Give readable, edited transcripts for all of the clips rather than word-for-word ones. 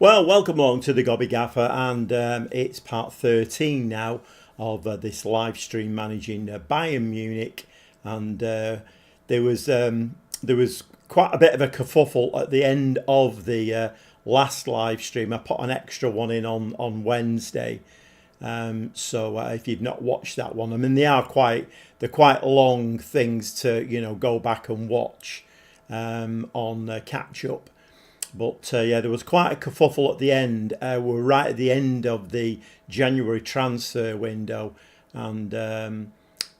Well, welcome along to the Gobby Gaffer, and it's part 13 now of this live stream managing Bayern Munich, and there was quite a bit of a kerfuffle at the end of the last live stream. I put an extra one in on Wednesday, so if you've not watched that one, I mean they're quite long things to go back and watch on catch up. But yeah, there was quite a kerfuffle at the end. We're right at the end of the January transfer window, and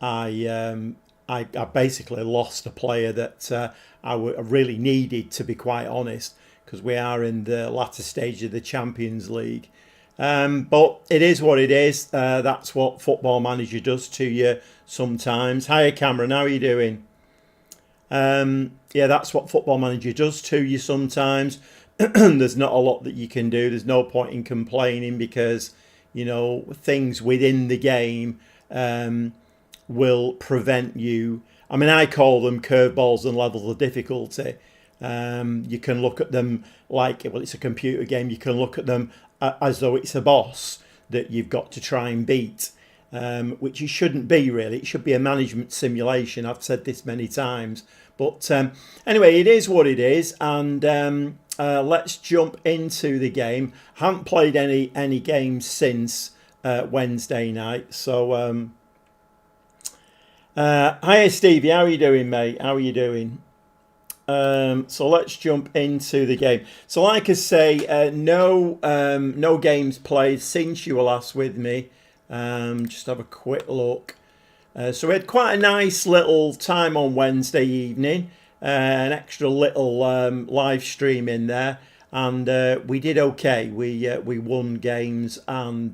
I basically lost a player that I really needed, to be quite honest, because we are in the latter stage of the Champions League. But it is what it is. That's what Football Manager does to you sometimes. Hiya, Cameron. How are you doing? Yeah, that's what Football Manager does to you sometimes. There's not a lot that you can do. There's no point in complaining because, things within the game will prevent you. I mean, I call them curveballs and levels of difficulty. You can look at them like, well, it's a computer game. You can look at them as though it's a boss that you've got to try and beat, which it shouldn't be, really. It should be a management simulation. I've said this many times. But anyway, it is what it is, and let's jump into the game. Haven't played any games since Wednesday night. So, hiya, Stevie. How are you doing, mate? How are you doing? So let's jump into the game. So, like I say, no games played since you were last with me. Just have a quick look. So we had quite a nice little time on Wednesday evening, an extra little live stream in there, and we did okay. We won games, and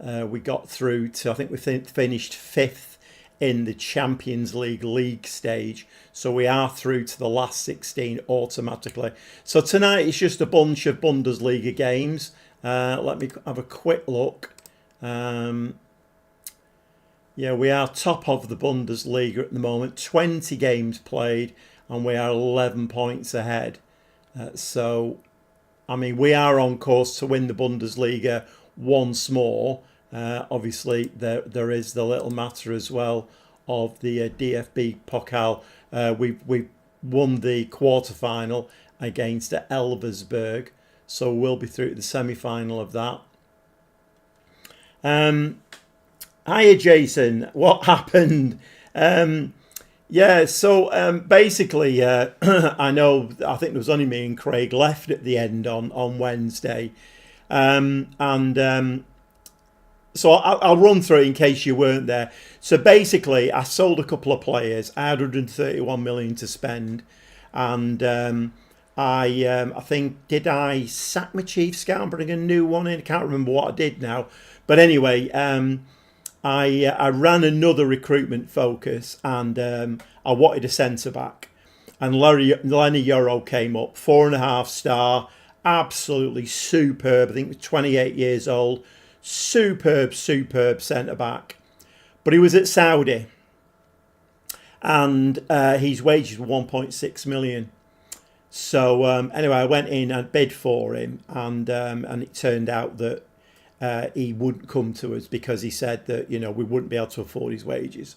we got through to, I think we finished 5th in the Champions League stage, so we are through to the last 16 automatically. So tonight it's just a bunch of Bundesliga games. Let me have a quick look. Yeah, we are top of the Bundesliga at the moment. 20 games played, and we are 11 points ahead. So, I mean, we are on course to win the Bundesliga once more. Obviously, there is the little matter as well of the DFB Pokal. We won the quarter-final against Elversberg, so we'll be through to the semi-final of that. Hiya, Jason. What happened? Yeah, so basically, I think there was only me and Craig left at the end on Wednesday. So I'll run through it in case you weren't there. So basically, I sold a couple of players. I had 131 million to spend. And I think, did I sack my chief scout and bring a new one in? I can't remember what I did now. But anyway, I ran another recruitment focus, and I wanted a centre-back. And Lenny Euro came up, 4.5 star, absolutely superb. I think he was 28 years old. Superb centre-back. But he was at Saudi, and his wages were 1.6 million. So anyway, I went in and bid for him, and it turned out that he wouldn't come to us because he said that we wouldn't be able to afford his wages.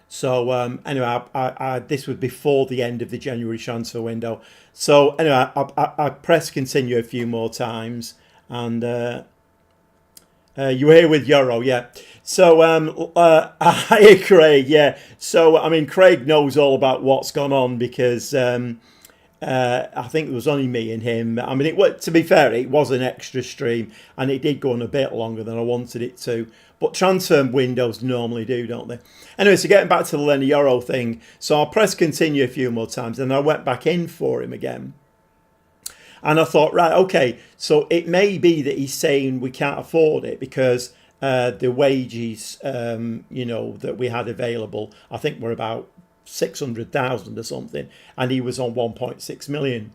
So anyway, I this was before the end of the January transfer window. So anyway, I pressed continue a few more times, and you were here with Euro, yeah. So hiya, Craig, yeah. So I mean, Craig knows all about what's gone on because I think it was only me and him. I mean, to be fair, it was an extra stream, and it did go on a bit longer than I wanted it to. But transfer windows normally do, don't they? Anyway, so getting back to the Lenny Euro thing. So I pressed continue a few more times, and I went back in for him again. And I thought, right, okay, so it may be that he's saying we can't afford it because the wages, that we had available, I think were about 600,000 or something, and he was on 1.6 million.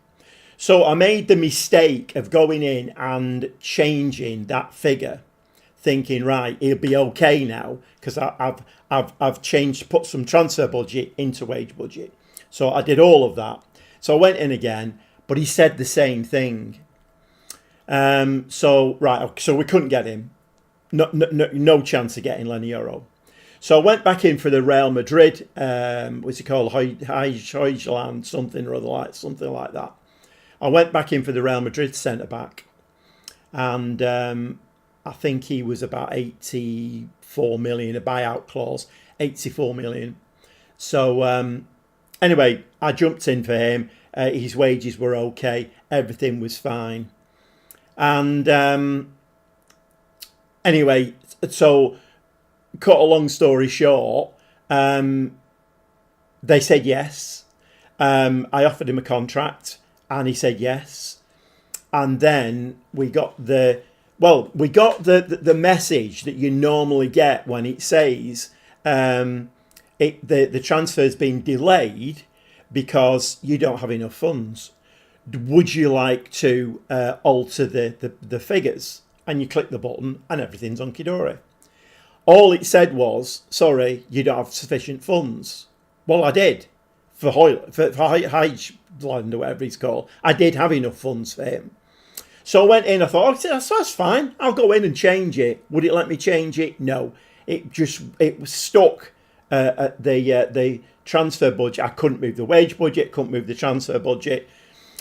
So I made the mistake of going in and changing that figure, thinking, right, he'll be okay now because I've changed, put some transfer budget into wage budget. So I did all of that. So I went in again, but he said the same thing. So we couldn't get him. No chance of getting Leniero. So I went back in for the Real Madrid. What's it called? Højland, something or other, something like that. I went back in for the Real Madrid centre back, and I think he was about 84 million, a buyout clause, 84 million. So anyway, I jumped in for him. His wages were okay. Everything was fine. And anyway, so cut a long story short, they said yes. I offered him a contract and he said yes. And then we got the message that you normally get when it says the transfer's been delayed because you don't have enough funds. Would you like to alter the figures? And you click the button and everything's hunky-dory. All it said was, sorry, you don't have sufficient funds. Well, I did. For Højland or whatever he's called. I did have enough funds for him. So I went in, I thought, oh, that's fine. I'll go in and change it. Would it let me change it? No. It was stuck at the transfer budget. I couldn't move the wage budget, couldn't move the transfer budget.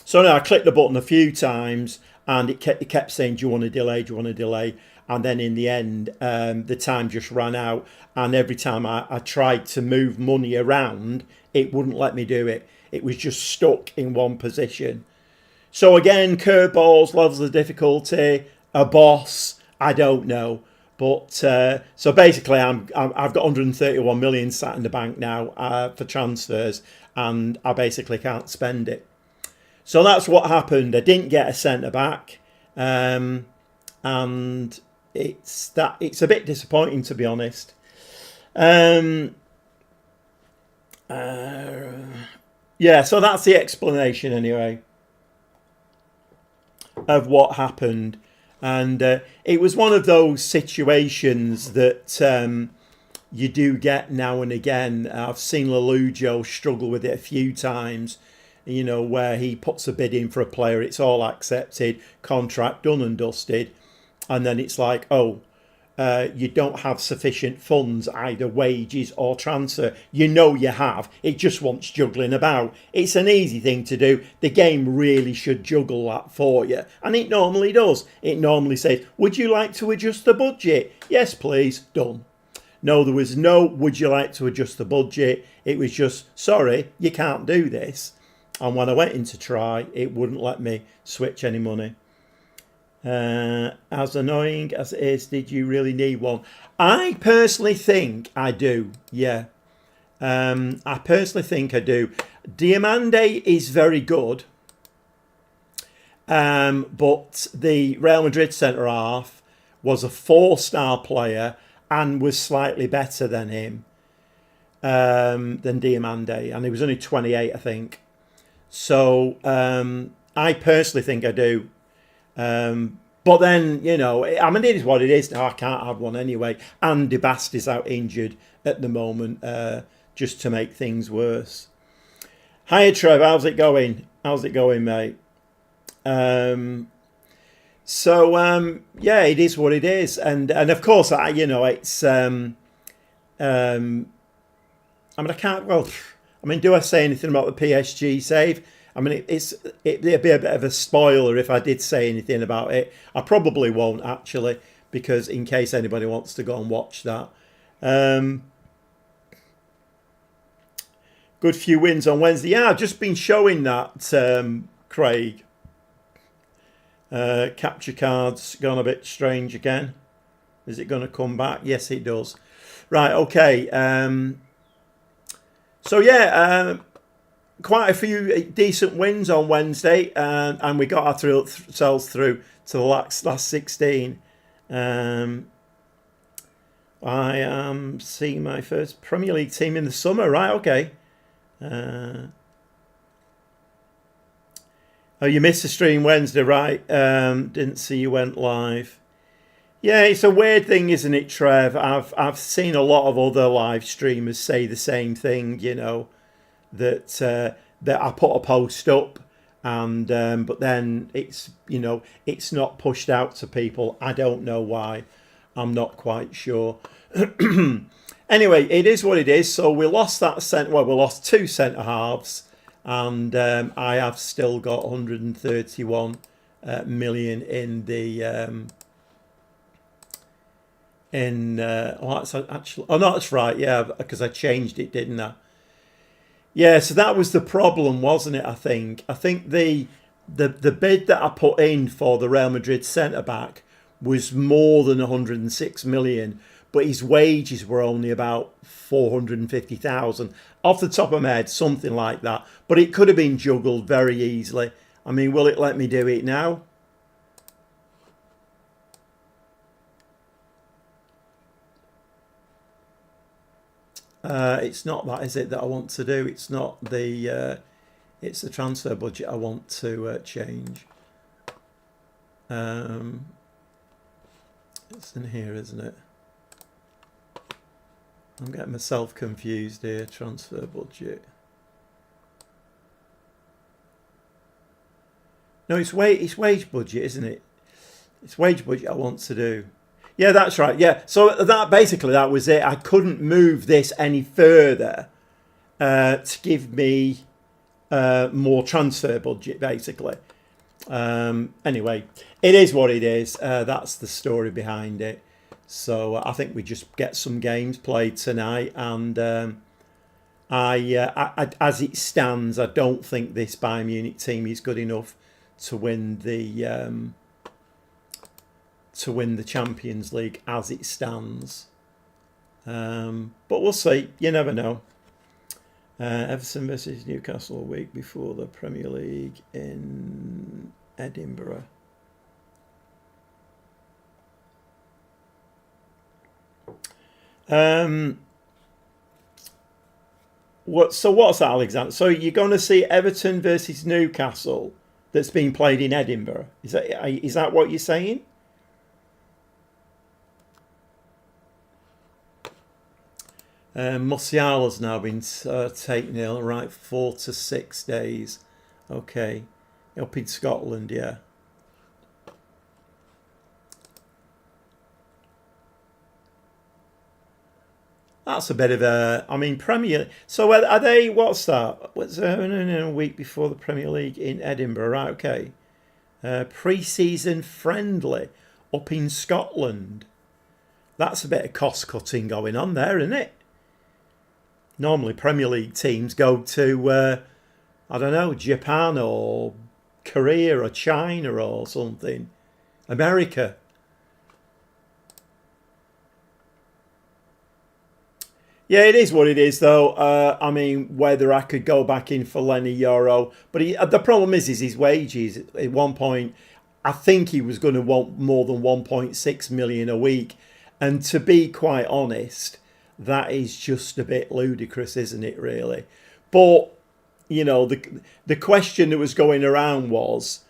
So now I clicked the button a few times and it kept saying, do you want to delay? Do you want to delay? And then in the end, the time just ran out. And every time I tried to move money around, it wouldn't let me do it. It was just stuck in one position. So again, curveballs, levels of difficulty, a boss, I don't know. But so basically, I've got 131 million sat in the bank now for transfers, and I basically can't spend it. So that's what happened. I didn't get a centre back, and it's a bit disappointing, to be honest. Yeah, so that's the explanation anyway of what happened. And it was one of those situations that you do get now and again. I've seen Lelujo struggle with it a few times, you know, where he puts a bid in for a player, it's all accepted, contract done and dusted. And then it's like, oh, you don't have sufficient funds, either wages or transfer. You know you have. It just wants juggling about. It's an easy thing to do. The game really should juggle that for you. And it normally does. It normally says, would you like to adjust the budget? Yes, please. Done. No, there was no, would you like to adjust the budget? It was just, sorry, you can't do this. And when I went in to try, it wouldn't let me switch any money. As annoying as it is, did you really need one? I personally think I do, yeah. I personally think I do. Diamande is very good, but the Real Madrid centre-half was a 4-star player and was slightly better than him, than Diamande, and he was only 28, I think. So I personally think I do. But then, you know, I mean, it is what it is now. I can't have one anyway. And De Bast is out injured at the moment, just to make things worse. Hiya, Trev. How's it going? How's it going, mate? Yeah, it is what it is. And of course, you know, it's... I mean, I can't... Well, I mean, do I say anything about the PSG save? I mean, it'd be a bit of a spoiler if I did say anything about it. I probably won't, actually, because in case anybody wants to go and watch that. Good few wins on Wednesday. Yeah, I've just been showing that, Craig. Capture cards gone a bit strange again. Is it going to come back? Yes, it does. Right, okay. So, yeah... quite a few decent wins on Wednesday, and we got ourselves through to the last 16. I am seeing my first Premier League team in the summer. Right, okay. Oh, you missed the stream Wednesday, right? Didn't see you went live. Yeah, it's a weird thing, isn't it, Trev? I've seen a lot of other live streamers say the same thing, you know. That I put a post up and but then it's it's not pushed out to people. I don't know why. I'm not quite sure. Anyway, it is what it is. So we lost that we lost two centre halves, and I have still got 131 million in the that's actually, oh no, that's right, yeah, because I changed it, didn't I? Yeah, so that was the problem, wasn't it? I think the bid that I put in for the Real Madrid centre back was more than 106 million, but his wages were only about 450,000 off the top of my head, something like that. But it could have been juggled very easily. I mean, will it let me do it now? It's not that, is it, that I want to do? It's not the it's the transfer budget I want to change. It's in here, isn't it? I'm getting myself confused here. Transfer budget. No, it's wage budget, isn't it? It's wage budget I want to do. Yeah, that's right. Yeah, so that basically that was it. I couldn't move this any further to give me more transfer budget, basically. Anyway, it is what it is. That's the story behind it. So I think we just get some games played tonight, and I as it stands, I don't think this Bayern Munich team is good enough to win the Champions League as it stands. But we'll see. You never know. Everton versus Newcastle a week before the Premier League in Edinburgh. What's that, Alexander? So you're going to see Everton versus Newcastle that's been played in Edinburgh? Is that what you're saying? Musiala's now been taken ill, right? 4 to 6 days. Okay, up in Scotland, yeah. That's a bit of a, I mean, Premier. So are they? What's that? What's a week before the Premier League in Edinburgh? Right. Okay. Pre-season friendly up in Scotland. That's a bit of cost cutting going on there, isn't it? Normally, Premier League teams go to, I don't know, Japan or Korea or China or something. America. Yeah, it is what it is, though. I mean, whether I could go back in for Lenny Euro, but the problem is his wages. At one point, I think he was going to want more than 1.6 million a week, and to be quite honest, that is just a bit ludicrous, isn't it? Really, but the question that was going around was,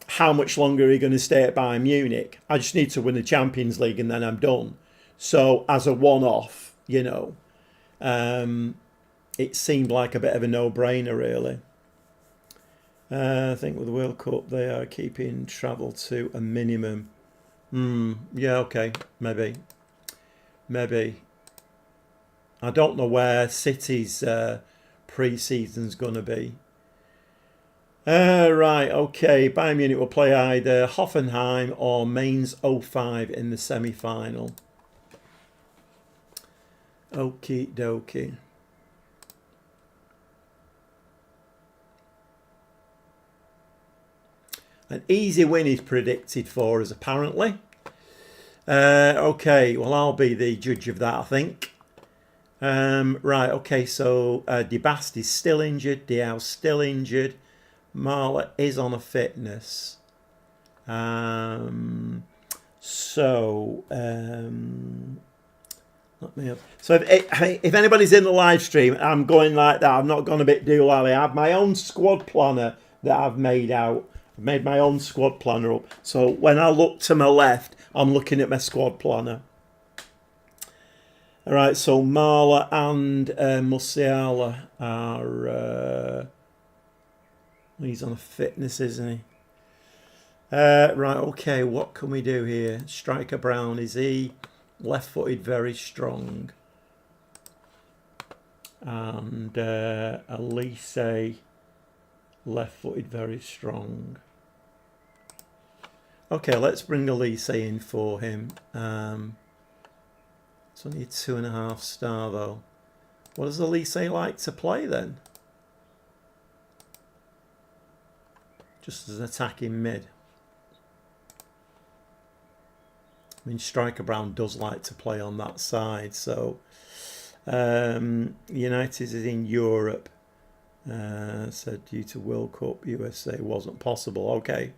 how much longer are you going to stay at Bayern Munich? I just need to win the Champions League and then I'm done. So as a one-off, it seemed like a bit of a no-brainer, really. I think with the World Cup, they are keeping travel to a minimum. Yeah, okay, maybe. I don't know where City's pre-season's going to be. Right, okay. Bayern Munich will play either Hoffenheim or Mainz 05 in the semi-final. Okie dokie. An easy win is predicted for us, apparently. Okay, well, I'll be the judge of that, I think. Right, okay, so Debast is still injured, Diaw's still injured, Marla is on a fitness. So if anybody's in the live stream, I'm going like that. I'm not going a bit doolally. I have my own squad planner that I've made out. I've made my own squad planner up. So when I look to my left, I'm looking at my squad planner. All right, so Marla and Musiala are He's on a fitness, isn't he? Right, okay, what can we do here? Striker Brown, is he left-footed, very strong? And Elise, left-footed, very strong. Okay, let's bring Elise in for him. It's only a 2.5 star though. What does Elise like to play then? Just as an attacking mid. I mean, Striker Brown does like to play on that side. So United is in Europe. Said due to World Cup, USA wasn't possible. Okay.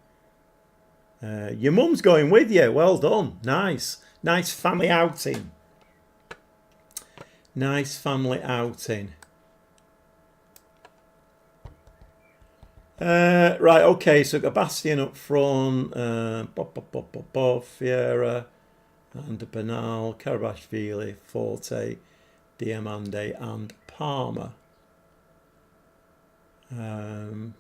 Your mum's going with you. Well done. Nice. Nice family outing. Nice family outing. Right, okay, so got Bastian up front, Fiera, and Bernal, Karabashvili, Forte, Diamande, and Palmer. And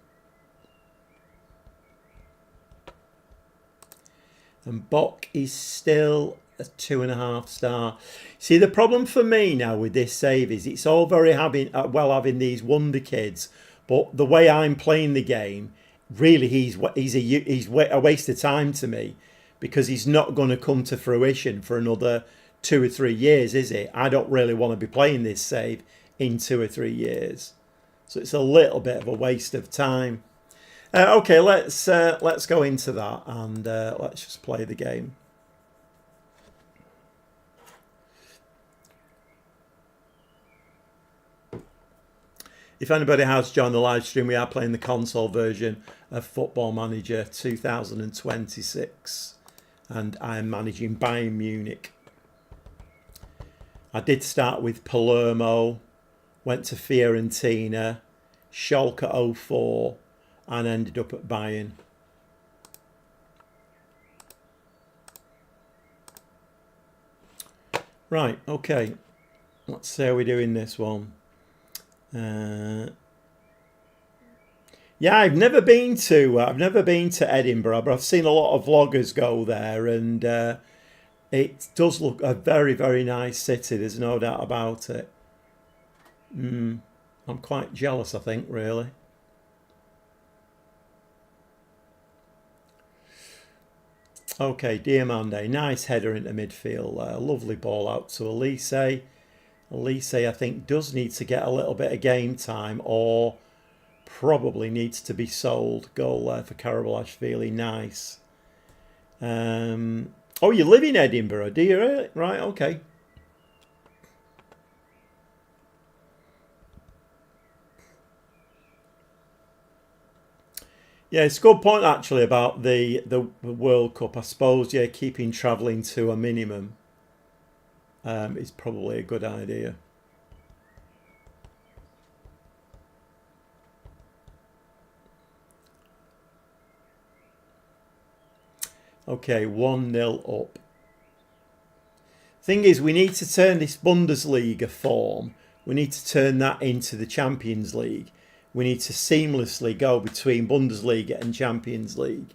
Bock is still a 2.5 star. See, the problem for me now with this save is it's all very having these wonder kids, but the way I'm playing the game, really he's a waste of time to me, because he's not going to come to fruition for another 2 or 3 years, is it? I don't really want to be playing this save in 2 or 3 years, so it's a little bit of a waste of time. Okay, let's go into that and let's just play the game. If anybody has joined the live stream, we are playing the console version of Football Manager 2026, and I am managing Bayern Munich. I did start with Palermo, went to Fiorentina, Schalke 04, and ended up at Bayern. Right, okay. Let's see how we do in this one. Yeah, I've never been to Edinburgh, but I've seen a lot of vloggers go there, and it does look a very, very nice city. There's no doubt about it. I'm quite jealous, I think, really. Okay, Diamande, nice header into midfield there. Lovely ball out to Elise. Elise, I think, does need to get a little bit of game time, or probably needs to be sold. Goal there for Karabashvili, nice. Oh, you live in Edinburgh, do you really? Right, okay. Yeah, it's a good point actually about the World Cup. I suppose, yeah, keeping travelling to a minimum is probably a good idea. Okay, 1-0 up. Thing is, we need to turn this Bundesliga form, we need to turn that into the Champions League. We need to seamlessly go between Bundesliga and Champions League.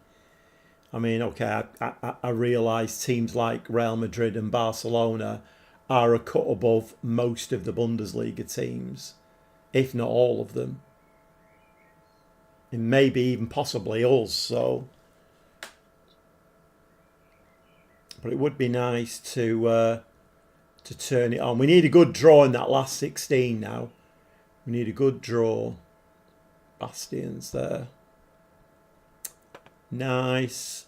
I mean, okay, I realise teams like Real Madrid and Barcelona are a cut above most of the Bundesliga teams, if not all of them. And maybe even possibly us, so... But it would be nice to turn it on. We need a good draw in that last 16 now. We need a good draw. Bastions there. Nice.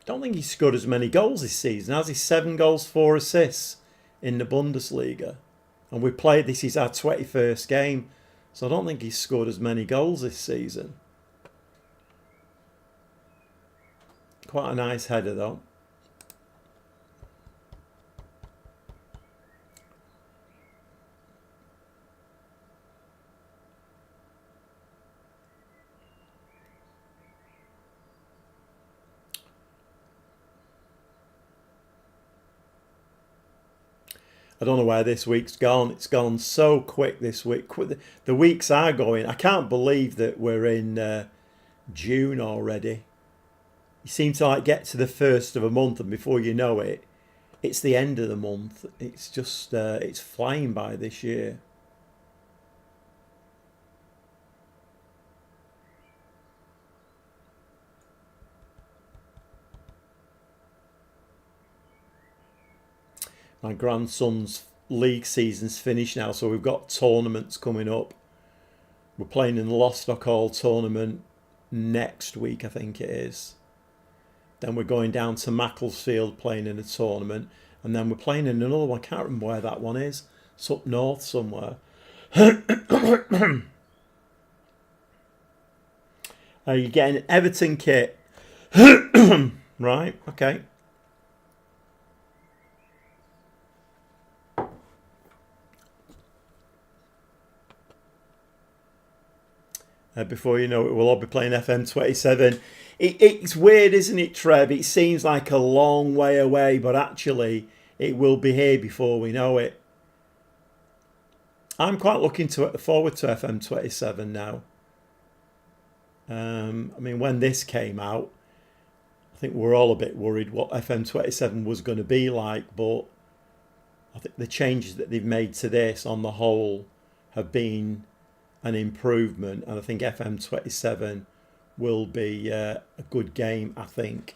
Don't think he scored as many goals this season. Has he? 7 goals, 4 assists in the Bundesliga. And we played, this is our 21st game. So I don't think he's scored as many goals this season. Quite a nice header though. I don't know where this week's gone. It's gone so quick this week. The weeks are going. I can't believe that we're in June already. You seem to like get to the first of a month, and before you know it, it's the end of the month. It's just it's flying by this year. My grandson's league season's finished now, so we've got tournaments coming up. We're playing in the Lostock Hall tournament next week, I think it is. Then we're going down to Macclesfield playing in a tournament. And then we're playing in another one. I can't remember where that one is. It's up north somewhere. You're getting an Everton kit. Right, okay. Before you know it, we'll all be playing FM27. It's weird, isn't it, Trev? It seems like a long way away, but actually it will be here before we know it. I'm quite looking forward to FM27 now. I mean, when this came out, I think we're all a bit worried what FM27 was going to be like, but I think the changes that they've made to this on the whole have been an improvement, and I think FM27 will be a good game, I think.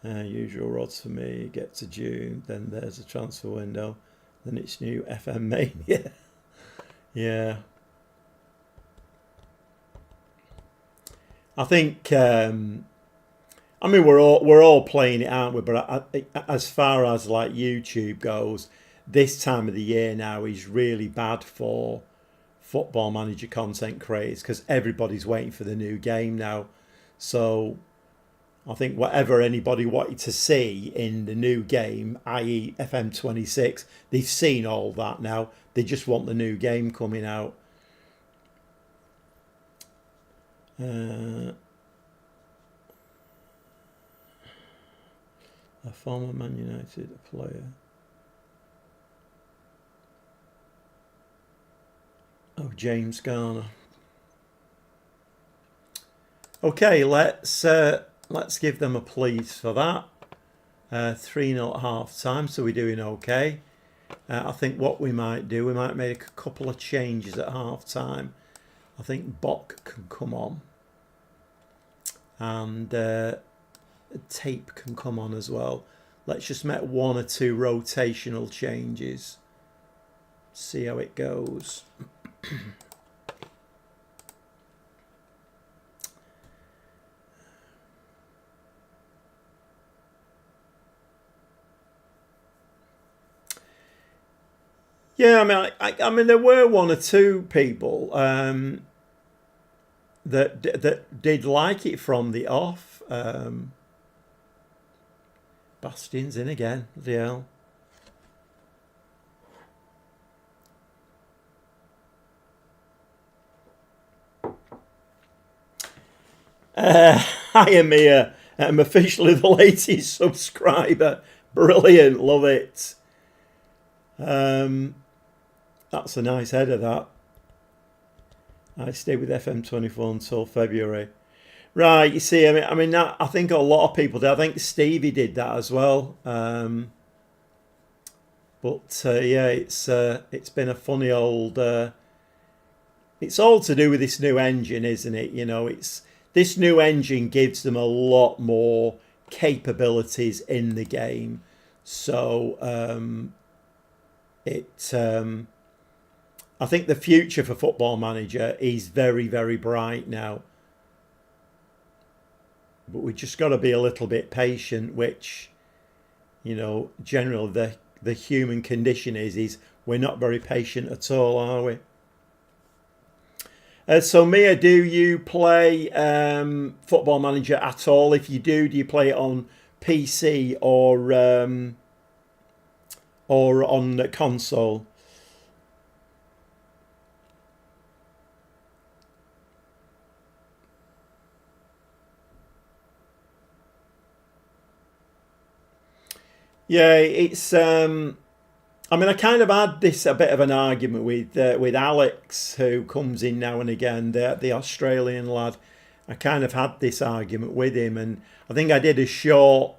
Usual odds for me, get to June, then there's a transfer window, then it's new FM Mania. Yeah. I think, I mean, we're all playing it, aren't we? But as far as like YouTube goes, this time of the year now is really bad for Football Manager content creators because everybody's waiting for the new game now. So I think whatever anybody wanted to see in the new game, i.e. FM26, they've seen all that now. They just want the new game coming out. A former Man United player. Oh, James Garner. Okay, let's give them a please for that. 3-0 at half time, so we're doing okay. I think what we might do, we might make a couple of changes at half time. I think Bok can come on, and Tape can come on as well. Let's just make 1 or 2 rotational changes. See how it goes. Yeah, I mean, there were 1 or 2 people that did like it from the off. Bastion's in again, the hell. Hi, Amir. I'm officially the latest subscriber. Brilliant, love it. That's a nice header, that. I stayed with FM24 until February. Right, you see, I mean, that, I think a lot of people did. I think Stevie did that as well. But yeah, it's been a funny old. It's all to do with this new engine, isn't it? You know, this new engine gives them a lot more capabilities in the game. So I think the future for Football Manager is very, very bright now. But we just got to be a little bit patient, which, you know, generally the human condition is we're not very patient at all, are we? So Mia, do you play Football Manager at all? If you do you play it on PC or on console? Yeah, it's I mean, I kind of had a bit of an argument with Alex, who comes in now and again, the Australian lad. I kind of had this argument with him, and I think I did a short,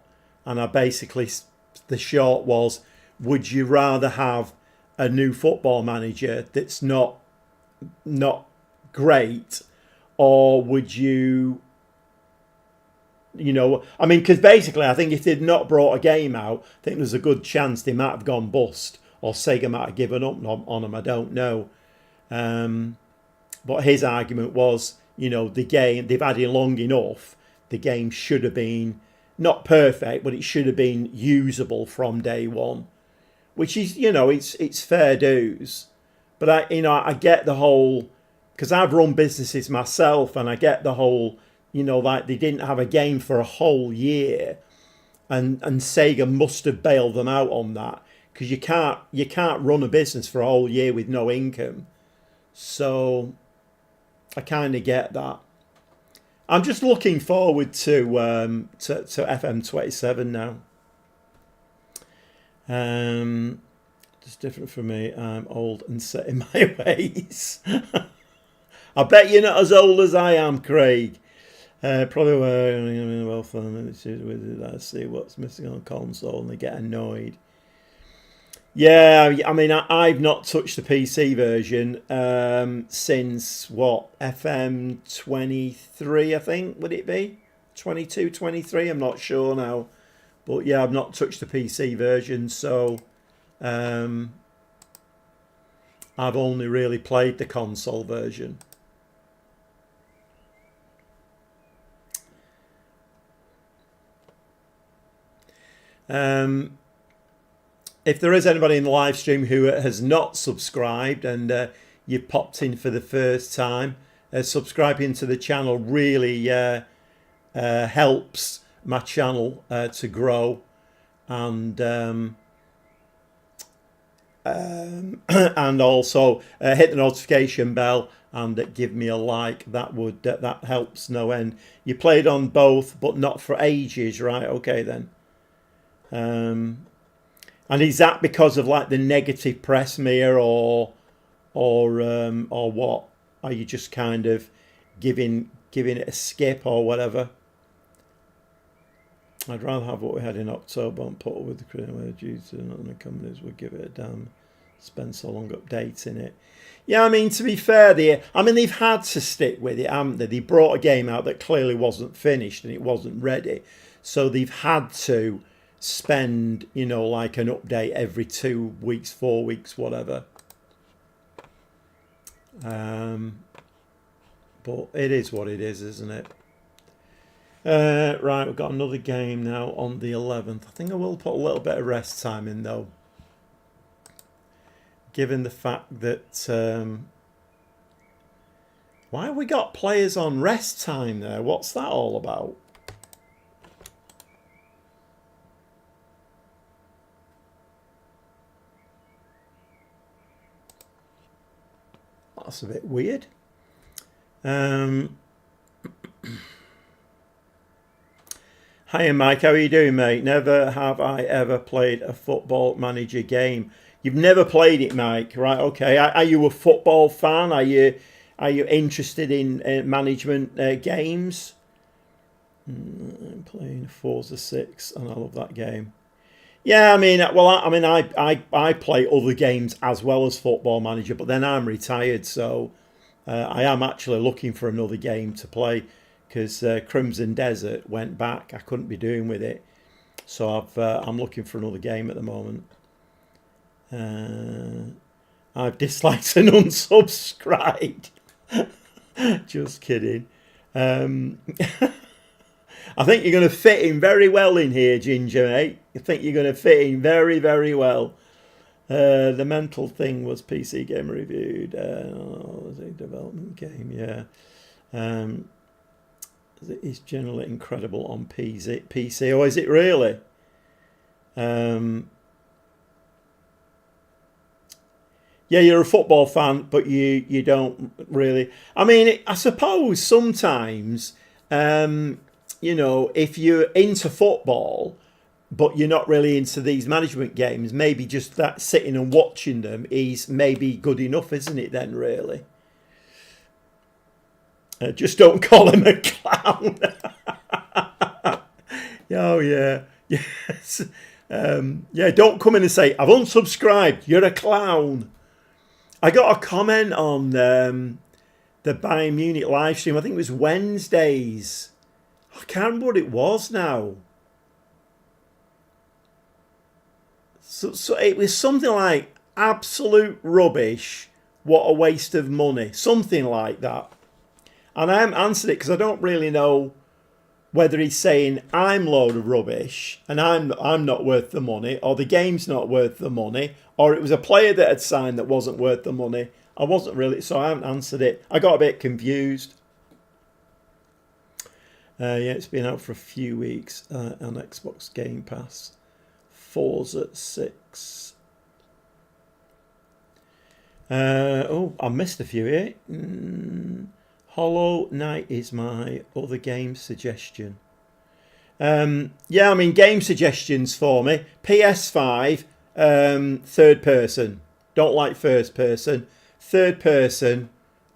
and the short was, would you rather have a new football manager that's not great, or would you, I mean, because basically I think if they'd not brought a game out, I think there's a good chance they might have gone bust, or Sega might have given up on them, I don't know. But his argument was, the game, they've had it long enough, the game should have been, not perfect, but it should have been usable from day one. Which is, it's fair dues. But I get the whole, because I've run businesses myself, and I get the whole, like they didn't have a game for a whole year, and Sega must have bailed them out on that, because you can't run a business for a whole year with no income. So I kind of get that. I'm just looking forward to FM27 now. Just different from me. I'm old and set in my ways. I bet you're not as old as I am, Craig. Probably well fun. Let's see what's missing on console, and they get annoyed. Yeah, I mean, I've not touched the PC version since FM23, I think, would it be? 22, 23, I'm not sure now. But yeah, I've not touched the PC version, so I've only really played the console version. If there is anybody in the live stream who has not subscribed, and you've popped in for the first time, subscribing to the channel really helps my channel to grow, and also hit the notification bell and give me a like. That helps no end. You played on both, but not for ages, right? Okay then. And is that because of like the negative press, Mia, or what? Are you just kind of giving it a skip or whatever? I'd rather have what we had in October and put it with the criminal due to the companies would give it a damn, spend so long updating it. Yeah, I mean, to be fair, they've had to stick with it, haven't they? They brought a game out that clearly wasn't finished and it wasn't ready. So they've had to spend, like an update every 2 weeks, 4 weeks, whatever. But it is what it is, isn't it? Right, we've got another game now on the 11th. I think I will put a little bit of rest time in, though, given the fact that why have we got players on rest time there? What's that all about? That's a bit weird. Hiya Mike, how are you doing, mate? Never have I ever played a Football Manager game. You've never played it, Mike, right? Okay. Are you a football fan? Are you interested in management games? I'm playing Forza 6, and I love that game. Yeah, I mean, well, I play other games as well as Football Manager, but then I'm retired, so I am actually looking for another game to play, because Crimson Desert went back. I couldn't be doing with it, so I'm looking for another game at the moment. I've disliked and unsubscribed. Just kidding. I think you're going to fit in very well in here, Ginger, mate. I think you're going to fit in very, very well. The mental thing was PC game reviewed. Was a development game, yeah. It's generally incredible on PC. Oh, is it really? Yeah, you're a football fan, but you don't really. I mean, I suppose sometimes, if you're into football, but you're not really into these management games, maybe just that sitting and watching them is maybe good enough, isn't it then, really? Just don't call him a clown. Oh, yeah. Yes. Yeah, don't come in and say, I've unsubscribed, you're a clown. I got a comment on the Bayern Munich live stream. I think it was Wednesdays. I can't remember what it was now. So it was something like absolute rubbish. What a waste of money. Something like that. And I haven't answered it because I don't really know whether he's saying I'm load of rubbish and I'm not worth the money, or the game's not worth the money, or it was a player that had signed that wasn't worth the money. I wasn't really, so I haven't answered it. I got a bit confused. Yeah, it's been out for a few weeks on Xbox Game Pass. Forza 6. Oh, I missed a few here. Hollow Knight is my other game suggestion. Yeah, I mean, game suggestions for me. PS5, third person. Don't like first person. Third person,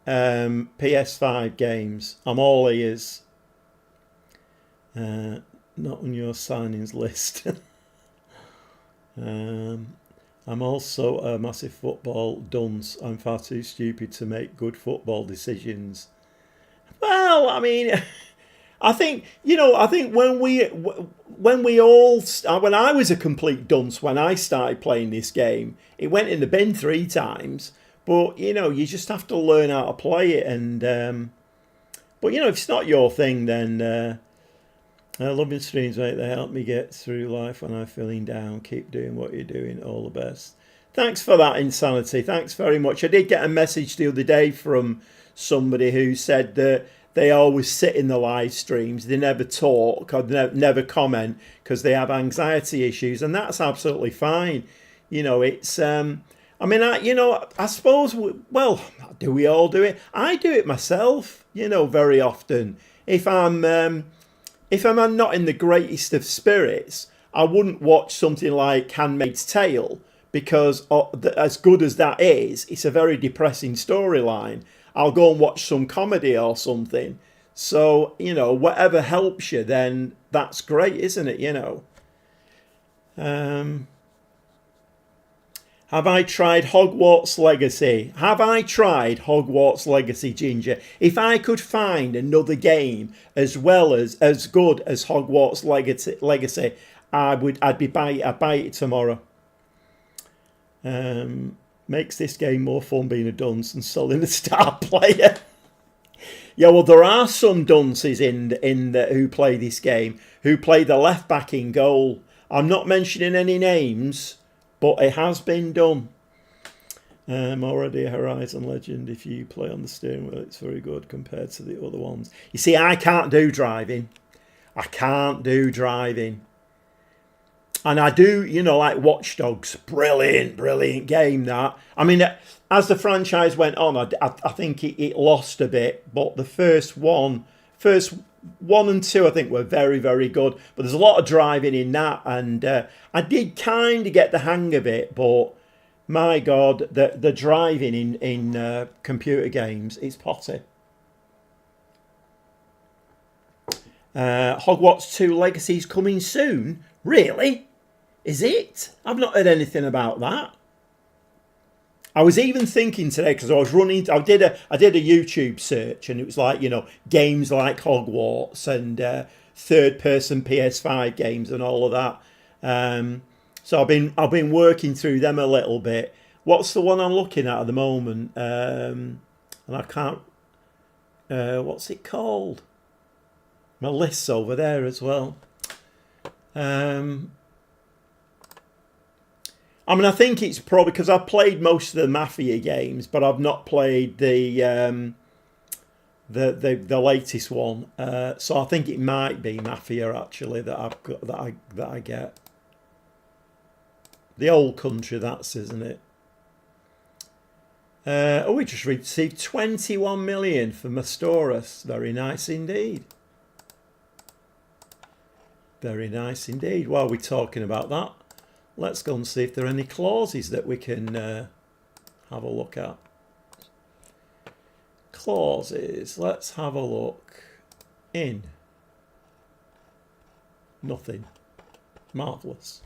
PS5 games. I'm all ears. Not on your signings list. I'm also a massive football dunce. I'm far too stupid to make good football decisions. Well, I mean, I think when I was a complete dunce when I started playing this game, it went in the bin 3 times. But you just have to learn how to play it, and but if it's not your thing, then loving streams, mate. They help me get through life when I'm feeling down. Keep doing what you're doing. All the best. Thanks for that, Insanity. Thanks very much. I did get a message the other day from somebody who said that they always sit in the live streams. They never talk or never comment because they have anxiety issues, and that's absolutely fine. It's I mean, I suppose, well, do we all do it? I do it myself, very often. If I'm not in the greatest of spirits, I wouldn't watch something like Handmaid's Tale because as good as that is, it's a very depressing storyline. I'll go and watch some comedy or something. So, whatever helps you, then that's great, isn't it? Have I tried Hogwarts Legacy? Have I tried Hogwarts Legacy, Ginger? If I could find another game as good as Hogwarts Legacy, I'd buy it tomorrow. Makes this game more fun being a dunce and selling a star player. Yeah, well, there are some dunces who play this game, who play the left back in goal. I'm not mentioning any names, but it has been done. Already a Horizon legend. If you play on the steering wheel, it's very good compared to the other ones. You see, I can't do driving. And I do, like Watch Dogs. Brilliant game, that. I mean, as the franchise went on, I think it lost a bit. But the first one and two, I think, were very, very good. But there's a lot of driving in that. And I did kind of get the hang of it. But, my God, the driving in computer games is potty. Hogwarts 2 Legacy's coming soon? Really? Is it? I've not heard anything about that. I was even thinking today, because I did a YouTube search, and it was like, games like Hogwarts and third-person PS5 games and all of that. So I've been working through them a little bit. What's the one I'm looking at the moment? And I can't. What's it called? My list's over there as well. I mean, I think it's probably because I've played most of the Mafia games, but I've not played the latest one. So I think it might be Mafia actually that I've got that I get. The Old Country, that's, isn't it? We just received 21 million for Mastoris. Very nice indeed. Very nice indeed. While we're talking about that, let's go and see if there are any clauses that we can have a look at. Clauses. Let's have a look. In. Nothing. Marvellous.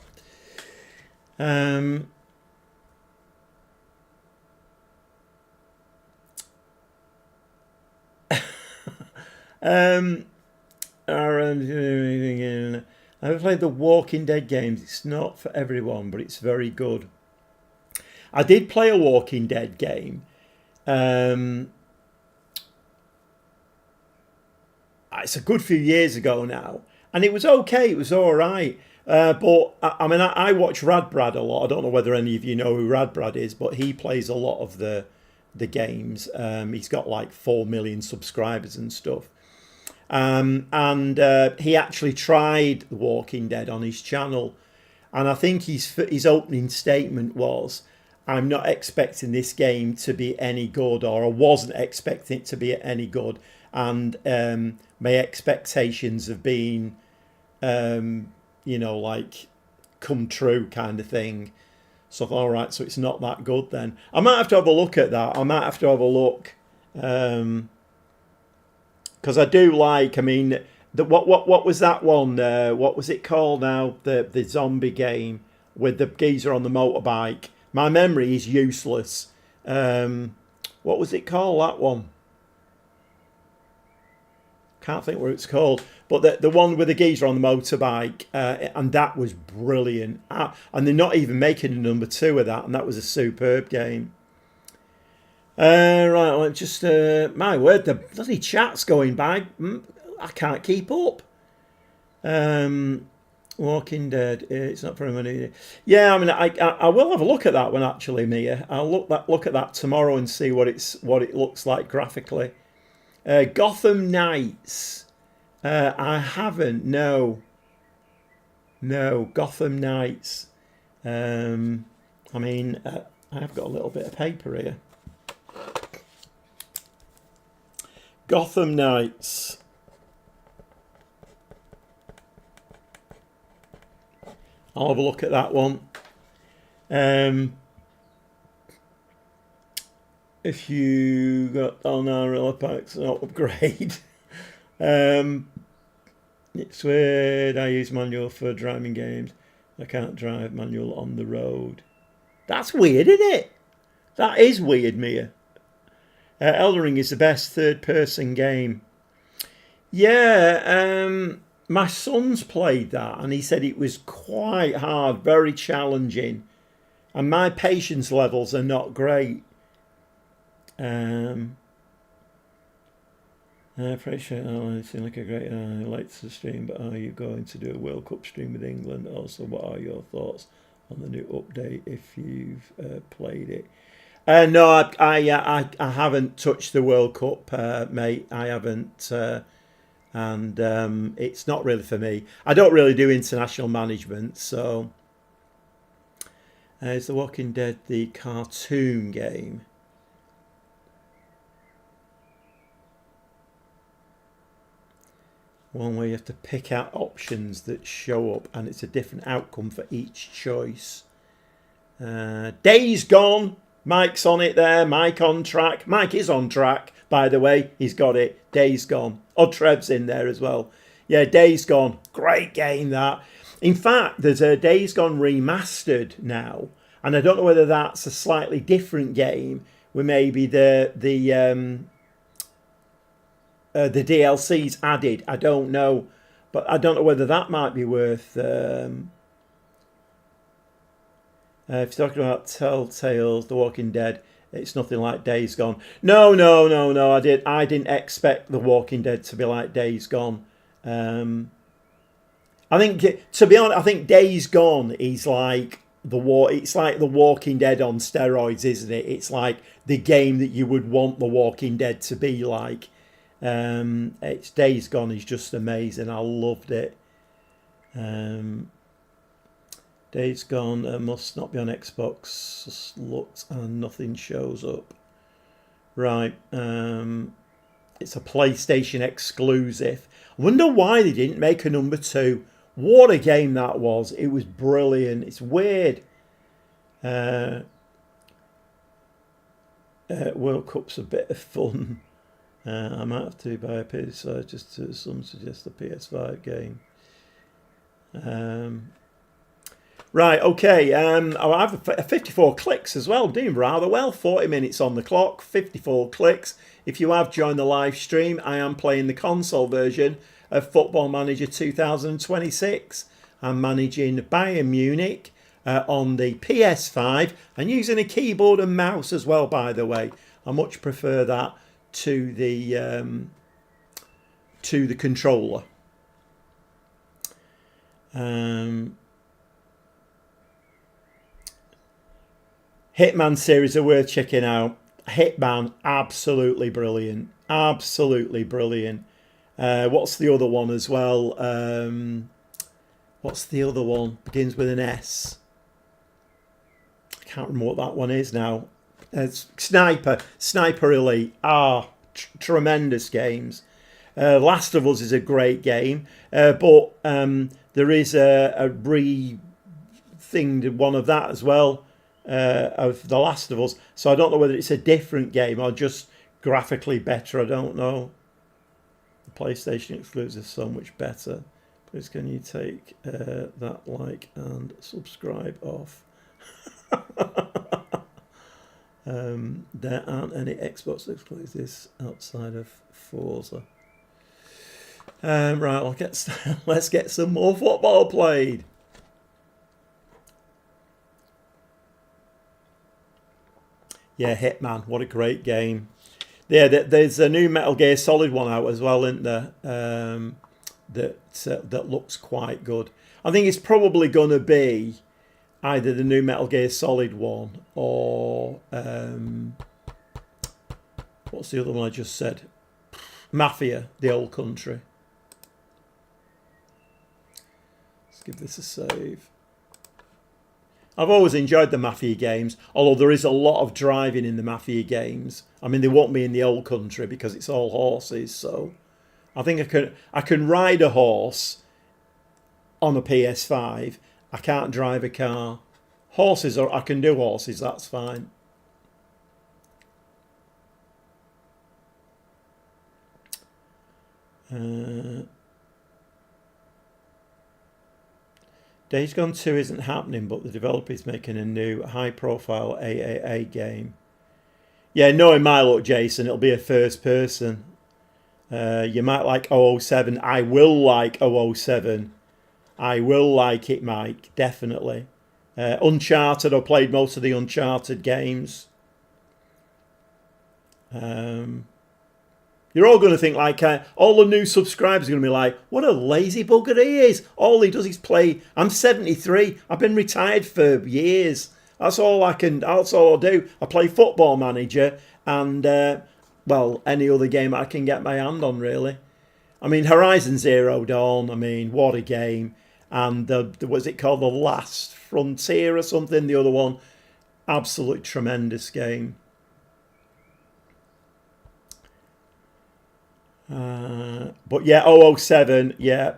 I've played the Walking Dead games. It's not for everyone, but it's very good. I did play a Walking Dead game. It's a good few years ago now, and it was okay. It was all right. But I mean, I watch Radbrad a lot. I don't know whether any of you know who Radbrad is, but he plays a lot of the games. He's got like 4 million subscribers and stuff. And he actually tried The Walking Dead on his channel, and I think his opening statement was, "I'm not expecting this game to be any good, or I wasn't expecting it to be any good, and my expectations have been, like, come true," kind of thing. So I thought, all right, so it's not that good then. I might have to have a look at that. I might have to have a look. Because I do like, I mean, what was that one? What was it called now? The zombie game with the geezer on the motorbike. My memory is useless. What was it called, that one? Can't think what it's called. But the one with the geezer on the motorbike, and that was brilliant. And they're not even making a number 2 of that, and that was a superb game. Right, well, just, my word, the bloody chat's going by. I can't keep up. Walking Dead, it's not for everybody. Yeah, I mean, I will have a look at that one, actually, Mia. I'll look at that tomorrow and see what it looks like graphically. Gotham Knights. I haven't, no, Gotham Knights. I mean, I've got a little bit of paper here. Gotham Knights. I'll have a look at that one. If you got Unreal packs, not upgrade. It's weird. I use manual for driving games. I can't drive manual on the road. That's weird, isn't it? That is weird, Mia. Elden Ring is the best third-person game. Yeah, my son's played that, and he said it was quite hard, very challenging, and my patience levels are not great. I appreciate it seemed like a great lights to stream, but are you going to do a World Cup stream with England? Also, what are your thoughts on the new update if you've played it? No, I haven't touched the World Cup, mate. I haven't, and it's not really for me. I don't really do international management, so. Is The Walking Dead the cartoon game? One where you have to pick out options that show up, and it's a different outcome for each choice. Days Gone. Mike's on it there. Mike on track. Mike is on track, by the way. He's got it. Days Gone. Oh, Trev's in there as well. Yeah, Days Gone. Great game, that. In fact, there's a Days Gone remastered now, and I don't know whether that's a slightly different game with maybe the DLC's added. I don't know, but I don't know whether that might be worth. If you're talking about Telltales, The Walking Dead, it's nothing like Days Gone. No. I didn't expect The Walking Dead to be like Days Gone. I think, to be honest, I think Days Gone is like it's like The Walking Dead on steroids, isn't it? It's like the game that you would want The Walking Dead to be like. It's Days Gone is just amazing. I loved it. Days Gone must not be on Xbox. Just looked and nothing shows up. Right. It's a PlayStation exclusive. I wonder why they didn't make a number 2. What a game that was. It was brilliant. It's weird. World Cup's a bit of fun. I might have to buy a PS5 just to some suggest a PS5 game. Right, okay. I have 54 clicks as well. I'm doing rather well. 40 minutes on the clock, 54 clicks. If you have joined the live stream, I am playing the console version of Football Manager 2026. I'm managing Bayern Munich on the PS5 and using a keyboard and mouse as well, by the way. I much prefer that to the controller. Hitman series are worth checking out. Hitman, absolutely brilliant. Absolutely brilliant. What's the other one as well? What's the other one? Begins with an S. I can't remember what that one is now. It's Sniper Elite. Tremendous games. Last of Us is a great game, but there is a re-thinged one of that as well, of The Last of Us. So I don't know whether it's a different game or just graphically better. I don't know. The PlayStation exclusive is so much better. Please can you take that like and subscribe off? There aren't any Xbox exclusives outside of Forza. Right, let's get some more football played. Yeah, Hitman, what a great game. Yeah, there's a new Metal Gear Solid one out as well, isn't there? That looks quite good. I think it's probably going to be either the new Metal Gear Solid one or what's the other one I just said? Mafia, the Old Country. Let's give this a save. I've always enjoyed the Mafia games, although there is a lot of driving in the Mafia games. I mean, they want me in the Old Country because it's all horses, so I think I can ride a horse on a PS5. I can't drive a car. Horses, or I can do horses, that's fine. Days Gone 2 isn't happening, but the developer is making a new high-profile AAA game. Yeah, knowing my luck, Jason, it'll be a first person. You might like 007. I will like 007. I will like it, Mike, definitely. Uncharted, I played most of the Uncharted games. You're all going to think like, all the new subscribers are going to be like, what a lazy bugger he is. All he does is play. I'm 73. I've been retired for years. That's all I do. I play Football Manager and, well, any other game I can get my hand on, really. I mean, Horizon Zero Dawn, I mean, what a game. And what's it called? The Last Frontier or something, the other one. Absolutely tremendous game. But yeah, 007, yeah.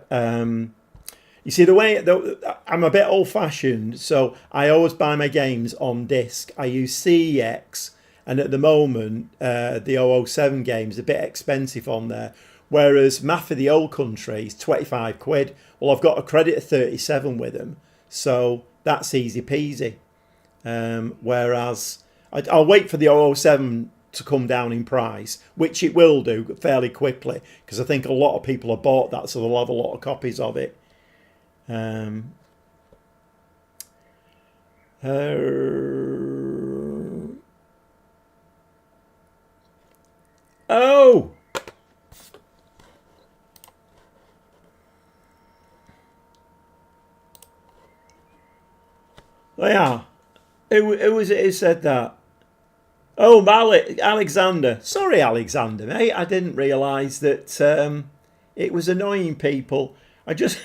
You see, I'm a bit old-fashioned, so I always buy my games on disc. I use CEX, and at the moment, the 007 game's a bit expensive on there. Whereas Mafia the Old Country is 25 quid. Well, I've got a credit of 37 with them, so that's easy peasy. Whereas I'll wait for the 007 to come down in price, which it will do fairly quickly, because I think a lot of people have bought that, so they'll have a lot of copies of it. Oh! Yeah. Who was it who said that? Oh, Alexander. Sorry, Alexander, mate. I didn't realise that it was annoying people. I just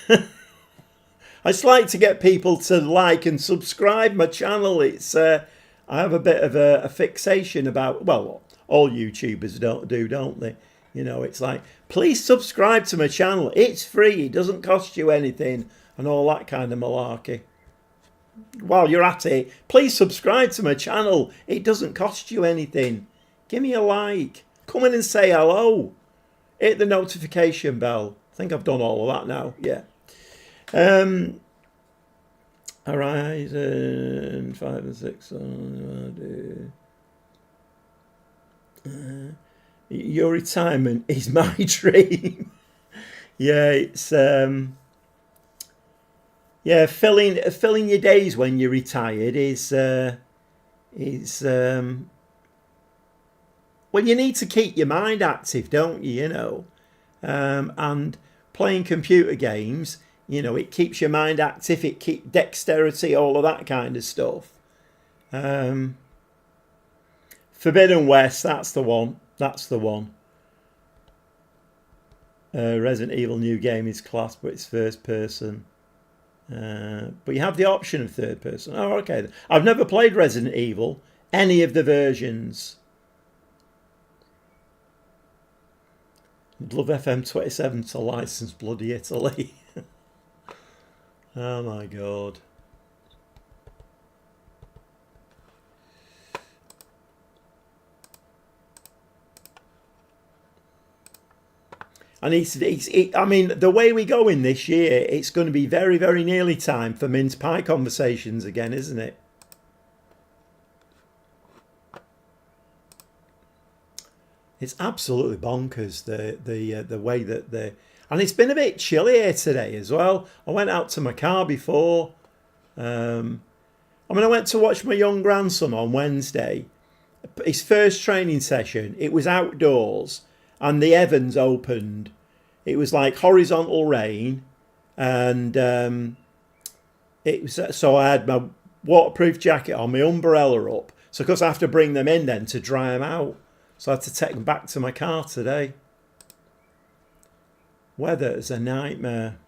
like to get people to like and subscribe my channel. It's I have a bit of a fixation about, well, all YouTubers don't they? You know, it's like, please subscribe to my channel. It's free. It doesn't cost you anything, and all that kind of malarkey. While you're at it, please subscribe to my channel. It doesn't cost you anything. Give me a like. Come in and say hello. Hit the notification bell. I think I've done all of that now. Yeah. Horizon 5 and 6. Your retirement is my dream. Yeah, it's yeah, filling your days when you're retired is well, you need to keep your mind active, don't you? You know, and playing computer games, you know, it keeps your mind active. It keeps dexterity, all of that kind of stuff. Forbidden West, that's the one. That's the one. Resident Evil new game is class, but it's first person. But you have the option of third person. Oh, okay. I've never played Resident Evil, any of the versions. I'd love FM27 to license bloody Italy. Oh my God. And I mean, the way we go in this year, it's going to be very, very nearly time for mince pie conversations again, isn't it? It's absolutely bonkers the way that and it's been a bit chilly here today as well. I went out to my car before. I mean, I went to watch my young grandson on Wednesday. His first training session. It was outdoors. And the heavens opened. It was like horizontal rain, and it was so I had my waterproof jacket on, my umbrella up. So of course I have to bring them in then to dry them out. So I had to take them back to my car today. Weather is a nightmare.